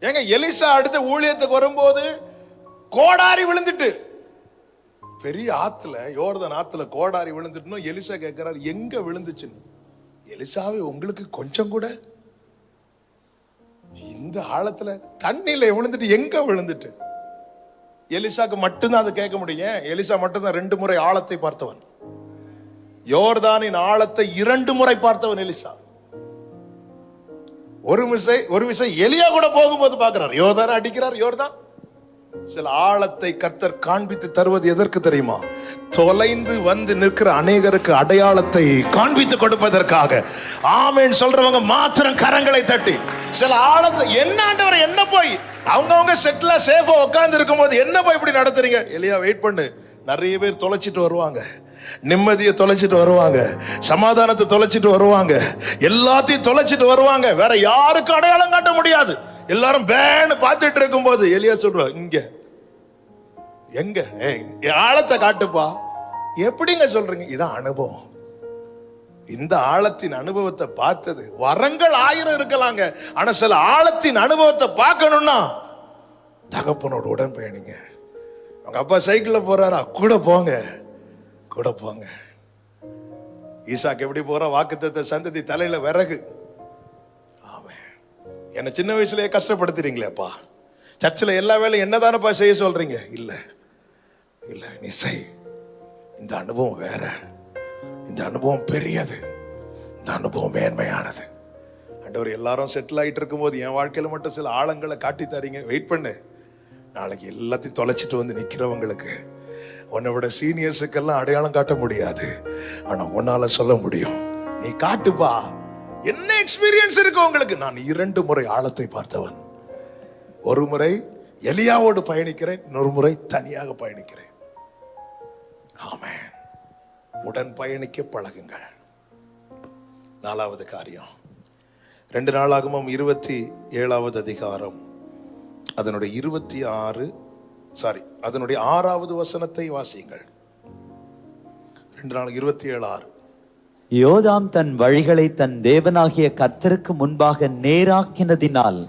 ஏங்க, எலிசா அடுத்த ஊழியத்துக்கு வரும்போது கோடாரி விழுந்துட்டு, பெரிய ஆத்துல, யோர்தான் ஆத்துல கோடாரி விழுந்துட்டு, எலிசா கேட்கிறார் எங்க விழுந்துச்சுன்னு. எலிசாவே, உங்களுக்கு கொஞ்சம் கூட இந்த ஆழத்துல தண்ணியில விழுந்துட்டு எங்க விழுந்துட்டு? எலிசாக்கு மட்டும்தான் அதை கேட்க முடியும். எலிசா மட்டும்தான் 2 முறை ஆழத்தை பார்த்தவன். யோர்தானின் ஆழத்தை 2 முறை பார்த்தவன் எலிசா. ஒரு விசை எலியா கூட போகும்போது பார்க்கிறார், யோர்தான் அடிக்கிறார். யோர்தான் சில ஆழத்தை கர்த்தர் காண்பித்து தருவது எதற்கு தெரியுமா? தொலைந்து வந்து நிற்கிற அநேகருக்கு அடையாளத்தை காண்பித்து கொடுப்பதற்காக. ஆமென் சொல்றவங்க மாத்திரம் கரங்களை தட்டி சில ஆழத்தை. என்ன ஆண்டவரை, என்ன போய் அவங்க செட்டில் சேஃபா உட்கார்ந்து இருக்கும் போது என்ன போய் இப்படி நடத்துறீங்க? எலியா வெயிட் பண்ணு, நிறைய பேர் தொலைச்சிட்டு வருவாங்க, நிம்மதியை தொலைச்சிட்டு வருவாங்க, சமாதானத்தை தொலைச்சிட்டு வருவாங்க, எல்லாத்தையும் தொலைச்சிட்டு வருவாங்க. வேற யாருக்கும் அடையாளம் காட்ட முடியாது. எல்லாரும் பேன்னு பார்த்துட்டு இருக்கும் போது எலியா சொல்ற, இங்க எங்க ஆழத்தை காட்டுப்பா. எப்படிங்க சொல்றீங்க? இதான் அனுபவம். இந்த ஆழத்தின் அனுபவத்தை பார்த்தது. வரங்கள் 1000 இருக்கலாங்க, ஆனா சில ஆழத்தின் அனுபவத்தை பார்க்கணும்னா தகப்பனோட உடன் பயணிங்க. அவங்க அப்பா சைக்கிள்ல போறாரா, கூட போங்க, கூட போங்க. ஈசாக்கு எப்படி போற? வாக்குத்தத்த சந்ததி தலையில விறகு. ஆமென். என்ன சின்ன வயசுலயே கஷ்டப்படுத்துறீங்களேப்பா. சர்ச்சில் எல்லா வேலையும் என்னதானப்பா செய்ய சொல்றீங்க? இல்ல இல்ல, நீ செய். இந்த அனுபவம் வேற, இந்த அனுபவம் பெரியது, இந்த அனுபவம் மேன்மையானது. ஆண்டவர் எல்லாரும் செட்டில் ஆயிட்டு இருக்கும்போது என் வாழ்க்கையில மட்டும் சில ஆழங்களை காட்டி தரீங்க. வெயிட் பண்ணு, நாளைக்கு எல்லாத்தையும் தொலைச்சிட்டு வந்து நிக்கிறவங்களுக்கு, உன்னை விட சீனியர்ஸுக்கெல்லாம் அடையாளம் காட்ட முடியாது, ஆனா உன்னால சொல்ல முடியும். நீ காட்டுப்பா. என்ன எக்ஸ்பீரியன்ஸ் இருக்கு உங்களுக்கு? நான் 2 முறை ஆழத்தை பார்த்தவன். ஒரு முறை எலியாவோடு பயணிக்கிறேன், இன்னொரு முறை தனியாக பயணிக்கிறேன். ஆமென். உடன் பயணிக்க பழகுங்கள். 4வது காரியம், 2 நாளாகமம் 27வது அதிகாரம் அதனுடைய 6வது வசனத்தை வாசியுங்கள். 2 நாள் 27:6. யோதாம் தன் வழிகளை தன் தேவனாகிய கர்த்தருக்கு முன்பாக நேராக்கினதினால்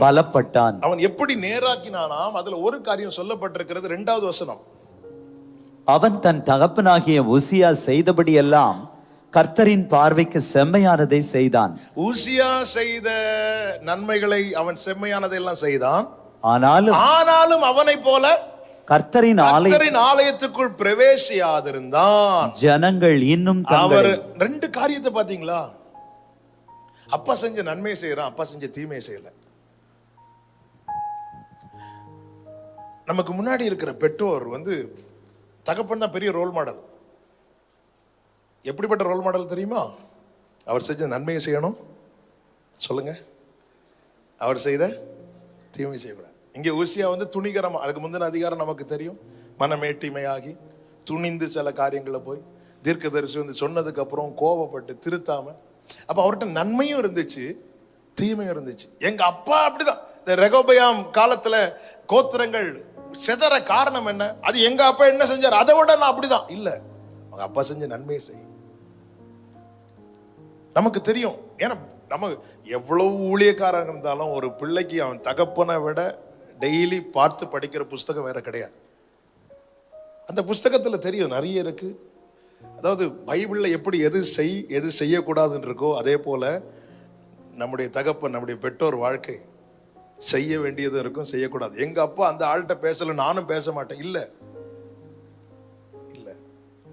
பலப்பட்டான். அவன் எப்படி நேராக்கினானாம்? அதுல ஒரு காரியம் சொல்லப்பட்டிருக்கிறது. 2வது வசனம், அவன் தன் தகப்பனாகிய உசியா செய்தபடி எல்லாம் கர்த்தரின் பார்வைக்கு செம்மையானதை செய்தான். ஊசியா செய்த நன்மைகளை அவன் செம்மையானதை எல்லாம் செய்தான். ஆனாலும் அவனை போல கர்த்தரின் ஆலயத்துக்குள் பிரவேசியாதிருந்தான். ஜனங்கள் இன்னும் அவர் 2 காரியத்தை பாத்தீங்களா? அப்பா செஞ்ச நன்மை செய்யறான், அப்பா செஞ்ச தீமை செய்யல. நமக்கு முன்னாடி இருக்கிற பெற்றோர் தகப்பன் தான் பெரிய ரோல் மாடல். எப்படிப்பட்ட ரோல் மாடல் தெரியுமா? அவர் செஞ்ச நன்மையை செய்யணும், சொல்லுங்க, அவர் செய்த தீமை செய்யக்கூடாது. இங்கே ஊசியா துணிகரமா, அதுக்கு முந்தின அதிகாரம் நமக்கு தெரியும், மனமேட்டிமையாகி துணிந்து சில காரியங்களை போய் தீர்க்கதரிசி சொன்னதுக்கு அப்புறம் கோபப்பட்டு திருத்தாம. அப்ப அவர்கிட்ட நன்மையும் இருந்துச்சு, தீமையும் இருந்துச்சு. எங்க அப்பா அப்படிதான். இந்த ரெகோபயாம் காலத்துல கோத்திரங்கள் செதற காரணம் என்ன? அது எங்க அப்பா என்ன செஞ்சார், அதை விட நான் அப்படிதான் இல்ல. அவங்க அப்பா செஞ்ச நன்மையை செய். நமக்கு தெரியும். ஏன்னா நம்ம எவ்வளவு ஊழியக்காரங்க இருந்தாலும் ஒரு பிள்ளைக்கு அவன் தகப்பனை விட டெய்லி பார்த்து படிக்கிற புஸ்தகம் வேற கிடையாது. அந்த புஸ்தகத்துல தெரியும் நிறைய இருக்கு. அதாவது பைபிள்ல எப்படி எது செய்யக்கூடாதுன்னு இருக்கோ, அதே போல நம்முடைய தகப்பன், நம்முடைய பெற்றோர் வாழ்க்கை செய்ய வேண்டியது இருக்கும், செய்யக்கூடாது. எங்க அப்பா அந்த ஆள்கிட்ட பேசல, நானும் பேச மாட்டேன். இல்ல இல்ல,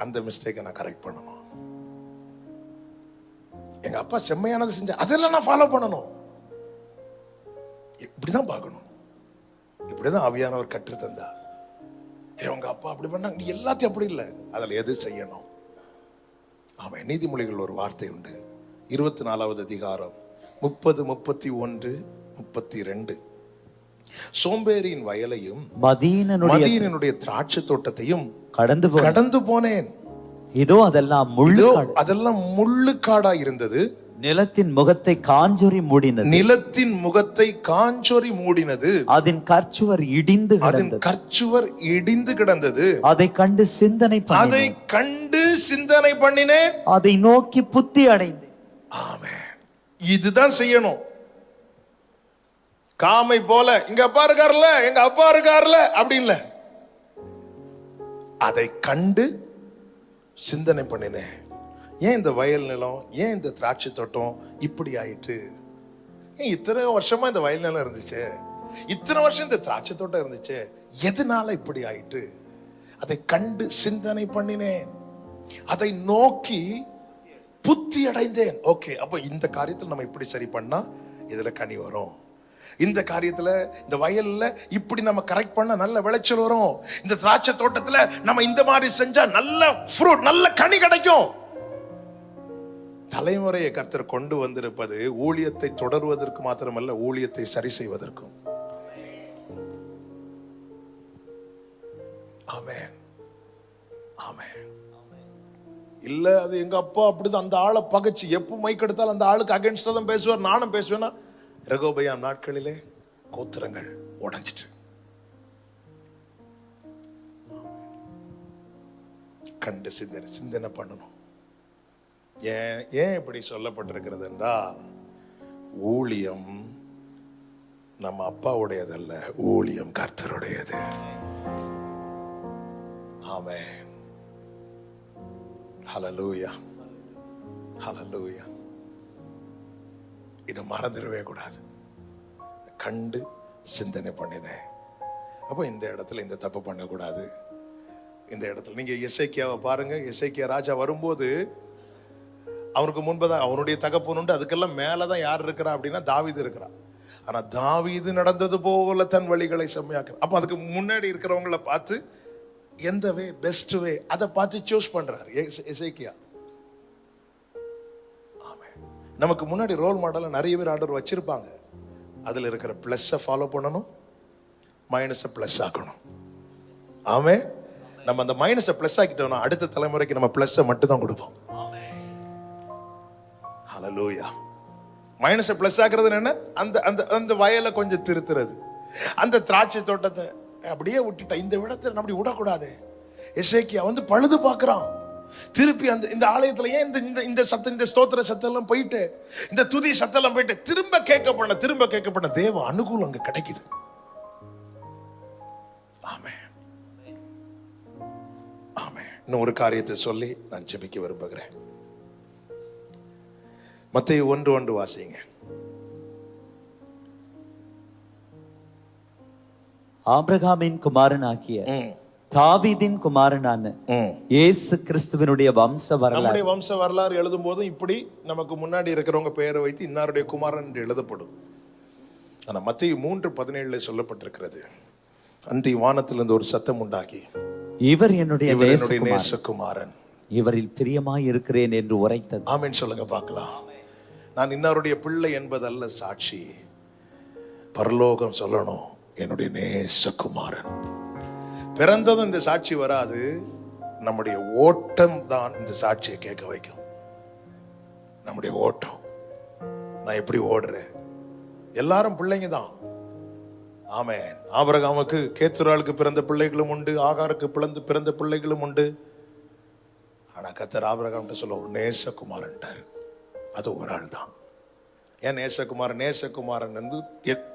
அந்த மிஸ்டேக்கை நான் கரெக்ட் பண்ணணும். எங்க அப்பா செம்மையானது செஞ்ச அதெல்லாம் நான் ஃபாலோ பண்ணணும். இப்படிதான் பார்க்கணும். இப்படிதான் ஆவியானவர் கற்று தந்தா. உங்க அப்பா அப்படி பண்ணாங்க, எல்லாத்தையும் அப்படி இல்லை, அதில் எது செய்யணும். அவன் நீதிமொழிகள் ஒரு வார்த்தை உண்டு, 24வது அதிகாரம் 30, 31, 32. சோம்பேறியின் வயலையும் மதீனனுடைய திராட்சை தோட்டத்தையும் கடந்து போனேன். இதோ அதெல்லாம் முள்ளுக்காடா இருந்தது. நிலத்தின் முகத்தை காஞ்சொறி மூடினது. அதன் கற்சுவர் இடிந்து கிடந்தது. அதை கண்டு சிந்தனை பண்ணினேன். அதை நோக்கி புத்தி அடைந்தேன். ஆமென். இதுதான் செய்யணும். காமை போல இங்க அப்பா இருக்காருல, எங்க அப்பா இருக்காருல அப்படின்னு அதை கண்டு சிந்தனை பண்ணினேன். ஏன் இந்த வயல் நிலம், ஏன் இந்த திராட்சை தோட்டம் இப்படி ஆயிட்டு? ஏன் இத்தனை வருஷமா இந்த வயல் நிலம் இருந்துச்சு, இத்தனை வருஷம் இந்த திராட்சை தோட்டம் இருந்துச்சு, எதனால இப்படி ஆயிட்டு? அதை கண்டு சிந்தனை பண்ணினேன், அதை நோக்கி புத்தி அடைந்தேன். ஓகே, அப்ப இந்த காரியத்தில் நம்ம இப்படி சரி பண்ணா இதுல கனி வரும், இந்த காரியத்துல இந்த வயல்ல இப்படி நம்ம கரெக்ட் பண்ண நல்ல விளைச்சல் வரும், இந்த திராட்சை தோட்டத்துல நம்ம இந்த மாதிரி செஞ்சா நல்ல ஃப்ரூட், நல்ல கனி கிடைக்கும். தலைமுறையை கர்த்தர் கொண்டு வந்திருப்பது ஊழியத்தை தொடர்வதற்கு மாத்திரமல்ல, ஊழியத்தை சரி செய்வதற்கும். ஆமென், ஆமென். இல்ல அது எங்க அப்பா அப்படிதான், அந்த ஆளை பகைச்சு எப்ப மைக் எடுத்தாலும் அந்த ஆளுக்கு அகைன்ஸ்டா தான் பேசுவார், நானும் பேசுவேன்னா. ரெகோபெயாம் நாட்களிலே கோத்திரங்கள் உடைஞ்சிட்டு. கண்டு சிந்தனை பண்ணணும். ஏன் இப்படி சொல்லப்பட்டிருக்கிறது என்றால், ஊழியம் நம்ம அப்பாவுடையதல்ல, ஊழியம் கர்த்தருடையது. ஆமென், ஹல்லேலூயா, ஹல்லேலூயா. இதை மறந்துடவே கூடாது. கண்டு சிந்தனை பண்ணினேன். அப்போ இந்த இடத்துல இந்த தப்பு பண்ணக்கூடாது. இந்த இடத்துல நீங்க எசேக்கியாவை பாருங்க. எசேக்கியா ராஜா வரும்போது அவருக்கு முன்பதான் அவனுடைய தகப்பன் உண்டு, அதுக்கெல்லாம் மேலதான் யார் இருக்கிறா அப்படின்னா தாவீது இருக்கிறா. ஆனா தாவீது நடந்தது போல தன் வழிகளை செம்மையாக்க. அப்ப அதுக்கு முன்னாடி இருக்கிறவங்களை பார்த்து எந்த வே பெஸ்ட் வே அதை பார்த்து சூஸ் பண்றாரு எசேக்கியா. நமக்கு முன்னாடி ரோல் மாடல நிறைய பேர் ஆர்டர் வச்சிருப்பாங்க. அதுல இருக்கிற பிளஸ் ஃபாலோ பண்ணணும், மைனஸ் பிளஸ் ஆக்கணும். ஆமே, நம்ம அந்த மைனஸை பிளஸ் ஆக்கிட்டோம்னா அடுத்த தலைமுறைக்கு நம்ம பிளஸ் மட்டும் தான் கொடுப்போம். ஹல்லேலூயா. மைனஸை பிளஸ் ஆக்குறது என்ன? அந்த அந்த அந்த வயலை கொஞ்சம் திருத்துறது. அந்த திராட்சை தோட்டத்தை அப்படியே விட்டுட்டா, இந்த விடத்தை அப்படி விடக்கூடாது. எசேக்கியா வந்து பழுது பார்க்கிறான். திருப்பி அந்த இந்த ஆலயத்துல ஏன் இந்த இந்த சத்தம், இந்த ஸ்தோத்திர சத்தம் எல்லாம் போயிட்டு, இந்த துதி சத்தம் எல்லாம் போயிட்டு திரும்ப கேட்கப்பட தேவ அனுகூலம் அங்க கிடைக்குது. ஆமென், ஆமென். இன்னும் ஒரு காரியத்தை சொல்லி நான் ஜெபிக்க விரும்புகிறேன். மத்தேயு 1:1 வாசிங்க. ஆபிரகாமின் குமாரனாகிய தாவீதின் குமாரனான இயேசு கிறிஸ்துவினுடைய வம்ச வரலாறு, நம்முடைய வம்ச வரலாறு எழுதும் போதும் இப்படி நமக்கு முன்னாடி இருக்கிறவங்க பெயரை வைத்து இன்னாருடைய குமாரன் என்று எழுதப்படும். ஆனா மத்தேயு 3:17 சொல்லப்பட்டிருக்கிறது, அன்றி வானத்திலிருந்து ஒரு சத்தம் உண்டாகி, இவர் என்னுடைய நேசகுமாரன், இவரில் பிரியமாய் இருக்கிறேன் என்று உரைத்தது. ஆமென் சொல்லுங்க பார்க்கலாம். நான் இன்னாருடைய பிள்ளை என்பதல்ல சாட்சி, பரலோகம் சொல்லணும் என்னுடைய நேசகுமாரன். பிறந்ததும் இந்த சாட்சி வராது, நம்முடைய ஓட்டம் தான் இந்த சாட்சியை கேட்க வைக்கும். நம்முடைய ஓட்டம், நான் எப்படி ஓடுறேன். எல்லாரும் பிள்ளைங்க தான். ஆமென். ஆபிரகாமுக்கு கேத்துராளுக்கு பிறந்த பிள்ளைகளும் உண்டு, ஆகாருக்கு பிறந்த பிள்ளைகளும் உண்டு. ஆனா கர்த்தர் ஆபிரகாம்கிட்ட சொல்ல ஒரு நேசகுமாரன்ட்டார். அது ஒரு ஆள் தான். ஏன் நேசகுமாரன்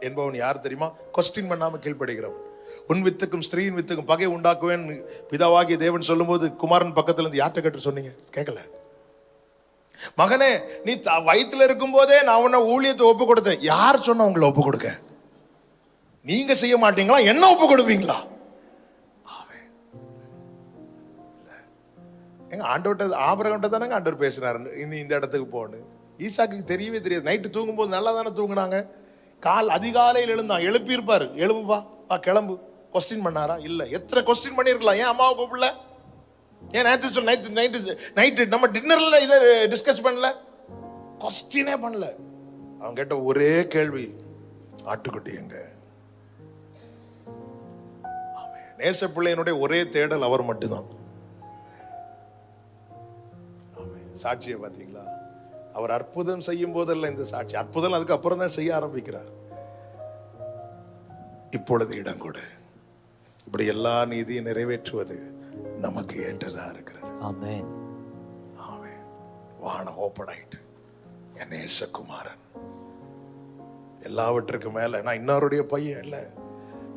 என்பவன் யார் தெரியுமா? கொஸ்டின் பண்ணாம கீழ்ப்படுகிறவன். உன் வித்துக்கும் ஸ்திரீயின் வித்துக்கும் பகை உண்டாக்குவேன் பிதாவாகிய தேவன் சொல்லும் போது குமாரன் பக்கத்துல இருந்து யார்கிட்ட கேட்டு சொன்னீங்க? கேட்கல. மகனே, நீ வயிற்றுல இருக்கும் போதே நான் உன்னை ஊழியத்தை ஒப்பு கொடுத்தேன். யார் சொன்ன உங்களை ஒப்பு கொடுக்க? நீங்க செய்ய மாட்டீங்களா? என்ன ஒப்பு கொடுப்பீங்களா? எங்க ஆண்டவர்கிட்ட ஆபிரகாம்கிட்ட தானங்க ஆண்டவர் பேசினாரு இந்த இடத்துக்கு போன்னு. ஈசாக்கு தெரியவே தெரியாது. நைட்டு தூங்கும் போது நல்லா தானே தூங்குனாங்க. அதிகாலையில் எழுந்தான். எழுப்பியிருப்பாரு, எழும்புப்பா வா கிளம்பு. கொஸ்டின் பண்ணாரா? இல்ல. எத்தனை கொஸ்டின் பண்ணிருக்கலாம். ஏன் அம்மாவை கூப்பிடல? ஏன் நைட்டு நம்ம டின்னர்ல இதை டிஸ்கஸ் பண்ணல? கொஸ்டினே பண்ணல. அவன் கேட்ட ஒரே கேள்வி, ஆட்டுக்குட்டி எங்க? நேச பிள்ளையனுடைய ஒரே தேடல் அவர் மட்டும்தான். சாட்சியை பார்த்தீங்களா? அவர் அற்புதம் செய்யும் போதல்ல இந்த சாட்சி, அற்புதம் அதுக்கு அப்புறம் தான் செய்ய ஆரம்பிக்கிறார். இப்பொழுது இடம் கொடு. இப்படி எல்லா நீதியும் நிறைவேற்றுவது நமக்கு ஏற்றதா இருக்கிறது. ஆமென், ஆமென். வானம் ஓப்பன் ஆயிட்டு, என் நேசகுமாரன். எல்லாவற்றுக்கும் மேல நான் இன்னொருடைய பையன் இல்ல.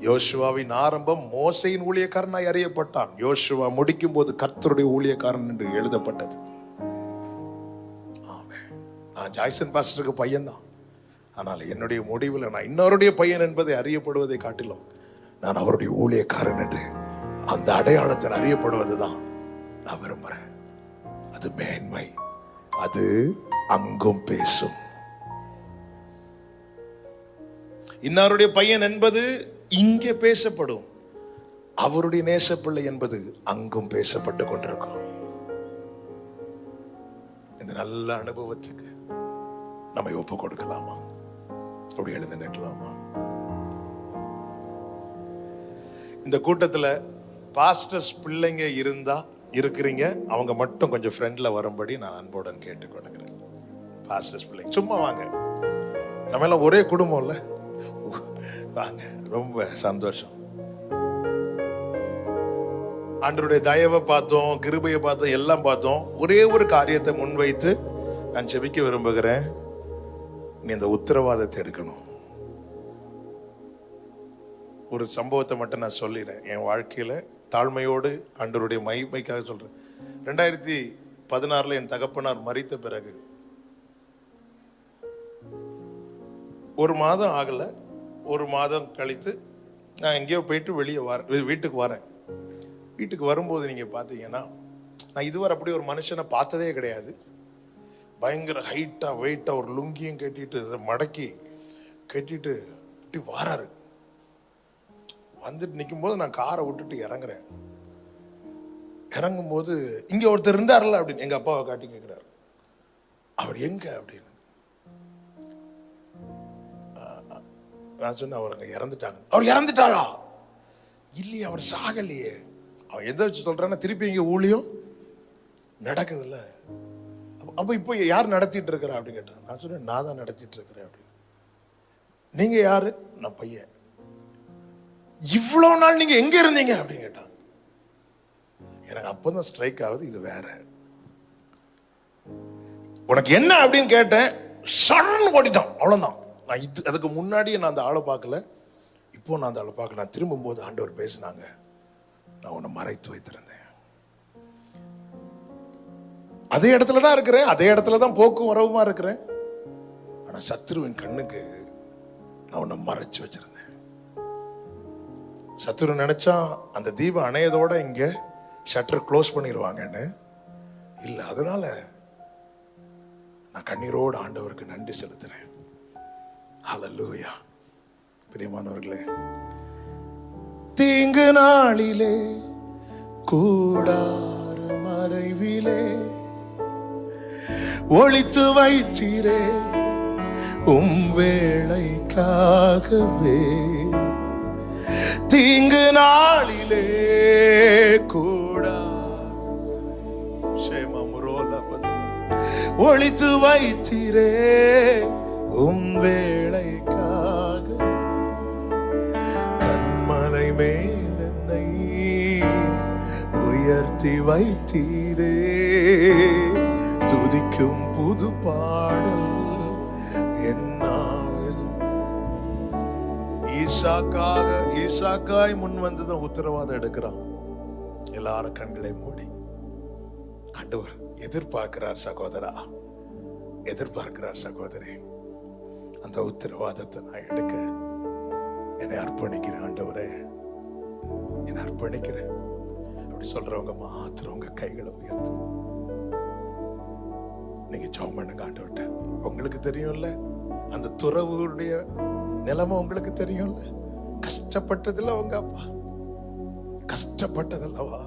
யோசுவாவின் ஆரம்பம் மோசையின் ஊழியக்காரனாய் அறியப்பட்டான். யோசுவா முடிக்கும் போது கர்த்தருடைய ஊழியக்காரன் என்று எழுதப்பட்டது. நான் ஜாய்சன் பாஸ்டருக்கு பையன் தான். ஆனால் என்னுடைய முடிவில் நான் இன்னொருடைய பையன் என்பதை அறியப்படுவதை காட்டிலும் நான் அவருடைய ஊழியக்காரன் என்று அந்த அடையாளத்தில் அறியப்படுவதுதான் நான் விரும்புறேன். அது மேன்மை, அது அங்கும் பேசும். இன்னாருடைய பையன் என்பது இங்கே பேசப்படும், அவருடைய நேசப்பிள்ளை என்பது அங்கும் பேசப்பட்டு கொண்டிருக்கும். இந்த நல்ல அனுபவத்துக்கு நம்மை ஒப்பு கொடுக்கலாமா? அப்படி எழுந்து நிற்கலாமா? இந்த கூட்டத்தில் பாஸ்டர்ஸ் பிள்ளைங்க இருக்கிறீங்க, அவங்க மட்டும் கொஞ்சம் ஃப்ரெண்ட்ல வரும்படி நான் அன்புடன் கேட்டுக்கொள்கிறேன். பாஸ்டர்ஸ் பிள்ளைங்க சும்மா வாங்க, நம்ம எல்லாம் ஒரே குடும்பம் இல்ல, வாங்க. ரொம்ப சந்தோஷம். ஆண்டவருடைய தயவை பார்த்தோம், கிருபையை பார்த்தோம், எல்லாம் பார்த்தோம். ஒரே ஒரு காரியத்தை முன்வைத்து நான் ஜெபிக்க விரும்புகிறேன். நீ இந்த உத்தரவாதத்தை எடுக்கணும். ஒரு சம்பவத்தை மட்டும் நான் சொல்லிடுறேன். என் வாழ்க்கையில தாழ்மையோடு ஆண்டவருடைய மகிமைக்காக சொல்றேன். 2016 என் தகப்பனார் மரித்த பிறகு ஒரு மாதம் ஆகல, ஒரு மாதம் கழித்து நான் எங்கேயோ போயிட்டு வெளியே வீட்டுக்கு வரேன். வீட்டுக்கு வரும்போது நீங்க பாத்தீங்கன்னா, நான் இதுவரை அப்படி ஒரு மனுஷனை பார்த்ததே கிடையாது. பயங்கர ஹைட்டா வெயிட்டா ஒரு லுங்கியும் கட்டிட்டு மடக்கி கட்டிட்டு இப்படி வாராரு. வந்துட்டு நிற்கும் போது நான் காரை விட்டுட்டு இறங்குறேன். இறங்கும் போது இங்க ஒருத்தர் இருந்தார்ல அப்படின்னு எங்க அப்பாவை காட்டி கேட்கிறாரு. அவர் எங்க அப்படின்னு நான் சொன்னேன், அவர் அங்க இறந்துட்டாங்க. அவர் இறந்துட்டாரா? இல்லையே, அவர் சாகலையே. அவன் எதை வச்சு சொல்றான்னா, திருப்பி இங்க ஊழியம் நடக்குது இல்ல, அப்ப இப்போ யார் நடத்திட்டு இருக்கிறா அப்படின்னு கேட்டான். நான் சொன்னேன், நான் தான் நடத்திட்டு இருக்கிறேன் அப்படின்னு. நீங்க யாரு? நான் பையன். இவ்வளவு நாள் நீங்க எங்க இருந்தீங்க அப்படின்னு கேட்டான். எனக்கு அப்பதான் ஸ்ட்ரைக் ஆகுது, இது வேற. உனக்கு என்ன அப்படின்னு கேட்டேன், சடன் ஓடிட்டான். அவ்வளவுதான். நான் அதுக்கு முன்னாடி நான் அந்த ஆளை பார்க்கல, இப்போ நான் அந்த ஆளை பார்க்கல. நான் திரும்பும் போது ஆண்டவர் பேசினாங்க, நான் உன்னை மறைத்து வைத்திருந்தேன். அதே இடத்துல தான் இருக்கிறேன், அதே இடத்துல தான் போக்கும் வரவுமா இருக்கிறேன். ஆனா சத்ருவின் கண்ணுக்கு நான் உன்னை மறைச்சு வச்சிருந்தேன். சத்ரு நினைச்சா அந்த தீபம் அணையதோட இங்க ஷட்டர் க்ளோஸ் பண்ணிடுவாங்கன்னு இல்ல. அதனால நான் கண்ணீரோடு ஆண்டவருக்கு நன்றி செலுத்துறேன். ஹல்லேலூயா. பிரியமானவர்களே, தீங்கு நாளிலே கூடார மறைவிலே ஒளித்து வைத்தீரே உம் வேளைக்காகவே. தீங்கு நாளிலே கூடா ஒளித்து வைத்தீரே உம் வேளைக்காக. கண்மலை மேல் என்னை உயர்த்தி வைத்தீரே. துதிக்கும் புது பாடல் என்னாவில். ஈசாக்காய் முன் வந்துதான் உத்தரவாதம் எடுக்கிறான். எல்லாரும் கண்களை மூடி. ஆண்டவர் எதிர்பார்க்கிறார் சகோதரா, எதிர்பார்க்கிறார் சகோதரி. அந்த உத்தரவாதத்தை நான் எடுக்க என்னை அர்ப்பணிக்கிறேன். ஆண்டவரே, என்னை அர்ப்பணிக்கிறேன் அப்படி சொல்றவங்க மாத்திரம் உங்க கைகளை உயர்த்து. நீங்க ஜெபம் பண்ணுங்க. ஆண்டவர்ட்ட உங்களுக்கு தெரியும்ல, அந்த துறவுடைய நிலைமை உங்களுக்கு தெரியும்ல. கஷ்டப்பட்டதில்ல உங்க அப்பா, கஷ்டப்பட்டதல்லவா,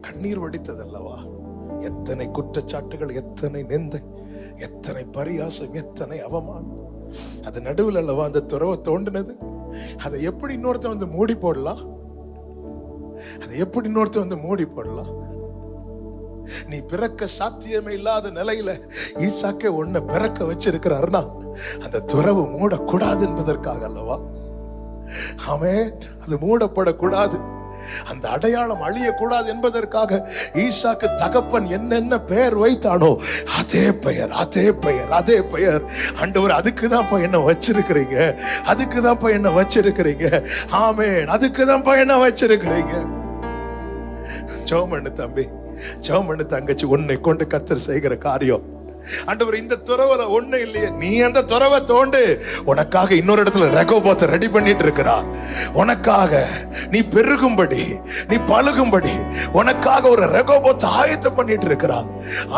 கண்ணீர் வடித்ததல்லவா, எத்தனை குற்றச்சாட்டுகள், எத்தனை நிந்தை, எத்தனை பரியாசம், எத்தனை அவமானம். அது நடுவில் அல்லவா அந்த துறவை தோண்டினது. அதை எப்படி இன்னொருத்த வந்து மூடி போடலாம்? அதை எப்படி இன்னொருத்த வந்து மூடி போடலாம்? நீ பிறக்க சாத்தியமே இல்லாத நிலையில ஈசாக்கே உன்னை பிறக்க வச்சிருக்கிறாருன்னா அந்த துறவு மூடக்கூடாது என்பதற்காக அல்லவா? ஆமென். அது மூடப்படக்கூடாது, அந்த அடையாளம் அழியக்கூடாது என்பதற்காக ஈசாக்கு தகப்பன் என்னென்ன பெயர் வைத்தானோ அதே பெயர், அதே பெயர், அதே பெயர். ஆண்டவர் அதுக்குதான் என்ன வச்சிருக்கிறீங்க, அதுக்குதான் என்ன வச்சிருக்கிறீங்க. ஆமென், அதுக்குதான் என்ன வச்சிருக்கிறீங்க. ஜெபம் பண்ணு தம்பி, ஜெபம் பண்ணு தங்கச்சி. உன்னை கொண்டு கர்த்தர் செய்கிற காரியம் ஆண்டவர் இந்த துறவுல ஒண்ணு இல்லையே, நீ அந்த துறவை தோண்டு. உனக்காக இன்னொரு இடத்துல ரெகோபோத்தை ரெடி பண்ணிட்டு இருக்கிறார். உனக்காக நீ பெருகும்படி, நீ பழுகும்படி உனக்காக ஒரு ரெகோபோத்தை ஆயத்தம் பண்ணிட்டு இருக்கிறார்.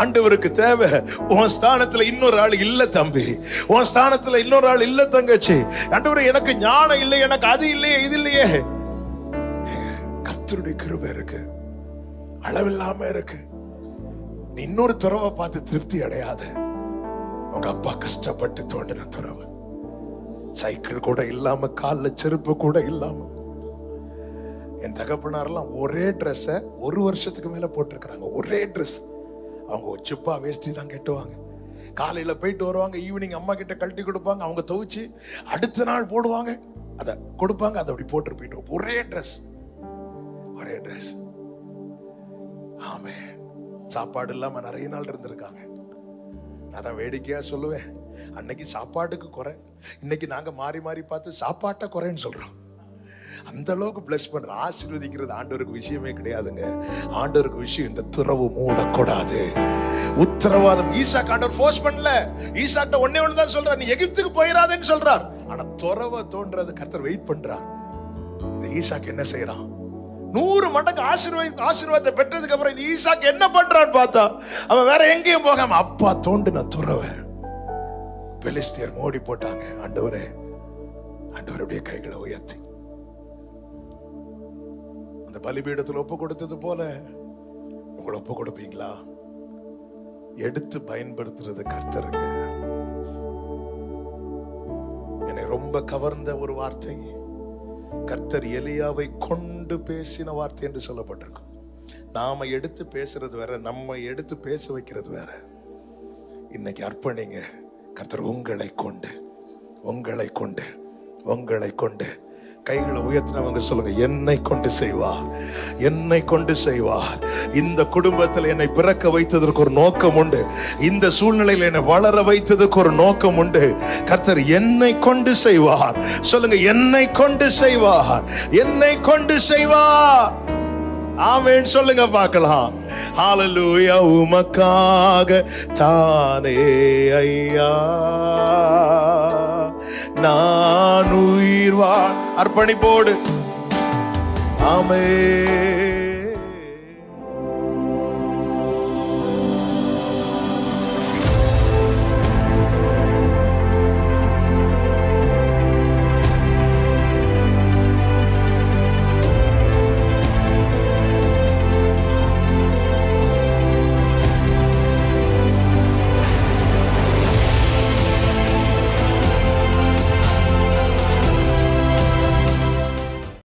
ஆண்டவருக்கு தேவை உன் ஸ்தானத்துல இன்னொரு ஆள் இல்ல தம்பி, உன் ஸ்தானத்துல இன்னொரு ஆள் இல்ல தங்கச்சி. ஆண்டவரே எனக்கு ஞானம் இல்லை, எனக்கு அது இல்லையே, இது இல்லையே. கர்த்தருடைய கிருபை இருக்கு, அளவில்லாம இருக்கு. நீ இன்னொரு துறவை பார்த்து திருப்தி அடையாத. உங்க அப்பா கஷ்டப்பட்டு தோண்டின துறவு, சைக்கிள் கூட இல்லாம, கால்ல செருப்பு கூட இல்லாம. என் தகப்பனாரெல்லாம் ஒரே ட்ரெஸ்ஸ 1 வருஷத்துக்கு மேல போட்டிருக்கிறாங்க. ஒரே ட்ரெஸ். அவங்க சிப்பா வேஷ்டி தான் கட்டுவாங்க. காலையில போயிட்டு வருவாங்க, ஈவினிங் அம்மா கிட்ட கழட்டி கொடுப்பாங்க, அவங்க துவைச்சு அடுத்த நாள் போடுவாங்க, அதை கொடுப்பாங்க, அதை அப்படி போட்டு போயிட்டு. ஒரே ட்ரெஸ், ஒரே ட்ரெஸ். ஆமே. சாப்பாடு இல்லாம நிறைய நாள் இருந்திருக்காங்க. நான் தான் வேடிக்கையா சொல்லுவேன், அன்னைக்கு சாப்பாட்டுக்கு குறை, இன்னைக்கு நாங்க மாறி மாறி பார்த்து சாப்பாட்டை குறைன்னு சொல்றோம். அந்த அளவுக்கு பிளஸ் பண்ற, ஆசீர்வதிக்கிறது ஆண்டவருக்கு விஷயமே கிடையாதுங்க. ஆண்டவருக்கு விஷயம் இந்த துறவு மூடக்கூடாது. உத்தரவாதம். ஈசாக்கு ஆண்டவர் ஃபோர்ஸ் பண்ணல. ஈசாக்கிட்ட ஒண்ணே ஒண்ணுதான் சொல்றார், நீ எகிப்துக்கு போயிடாதேன்னு சொல்றார். ஆனா துறவை தோன்றது கர்த்தர் வெயிட் பண்றார். இந்த ஈசாக்கு என்ன செய்யறான்? 100 மடங்கு ஆசீர்வாதத்தை பெற்றதுக்கு அப்புறம் இந்த ஈசாக்கு என்ன பண்றான்னு பார்த்தா, அவன் வேற எங்கேயும் போகாம அப்பா தோண்டின துறவை பெலிஸ்தியர் மோடி போட்டாங்க. ஆண்டவரே, ஆண்டவருடைய கைகளை உயர்த்தி அந்த பலிபீடத்தில் ஒப்பு கொடுத்தது போல உங்களை ஒப்பு கொடுப்பீங்களா? எடுத்து பயன்படுத்துறது கர்த்தருங்க. என்னை ரொம்ப கவர்ந்த ஒரு வார்த்தை, கர்த்தர் எலியாவை கொண்டு பேசின வார்த்தை என்று சொல்லப்பட்டிருக்கும். நாம எடுத்து பேசுறது வேற, நம்ம எடுத்து பேச வைக்கிறது வேற. இன்னைக்கு அர்ப்பணிங்க. கர்த்தர் உங்களை கொண்டு, உங்களை கொண்டு, உங்களை கொண்டு. கைகளை உயர்த்தினவங்க சொல்லுங்க, என்னை கொண்டு செய்வார், என்னை கொண்டு செய்வார். இந்த குடும்பத்தில் என்னை பிறக்க வைத்ததற்கு ஒரு நோக்கம் உண்டு. இந்த சூழ்நிலையில் என்னை வளர வைத்ததற்கு ஒரு நோக்கம் உண்டு. கர்த்தர் என்னை கொண்டு செய்வார். சொல்லுங்க, என்னை கொண்டு செய்வார், என்னை கொண்டு செய்வார். ஆமென் சொல்லுங்க பார்க்கலாம். ஹalleluya. உமக்காக தானே ஐயா நான் உயிர் வாழ். அர்ப்பணிப்போடு. ஆமென்.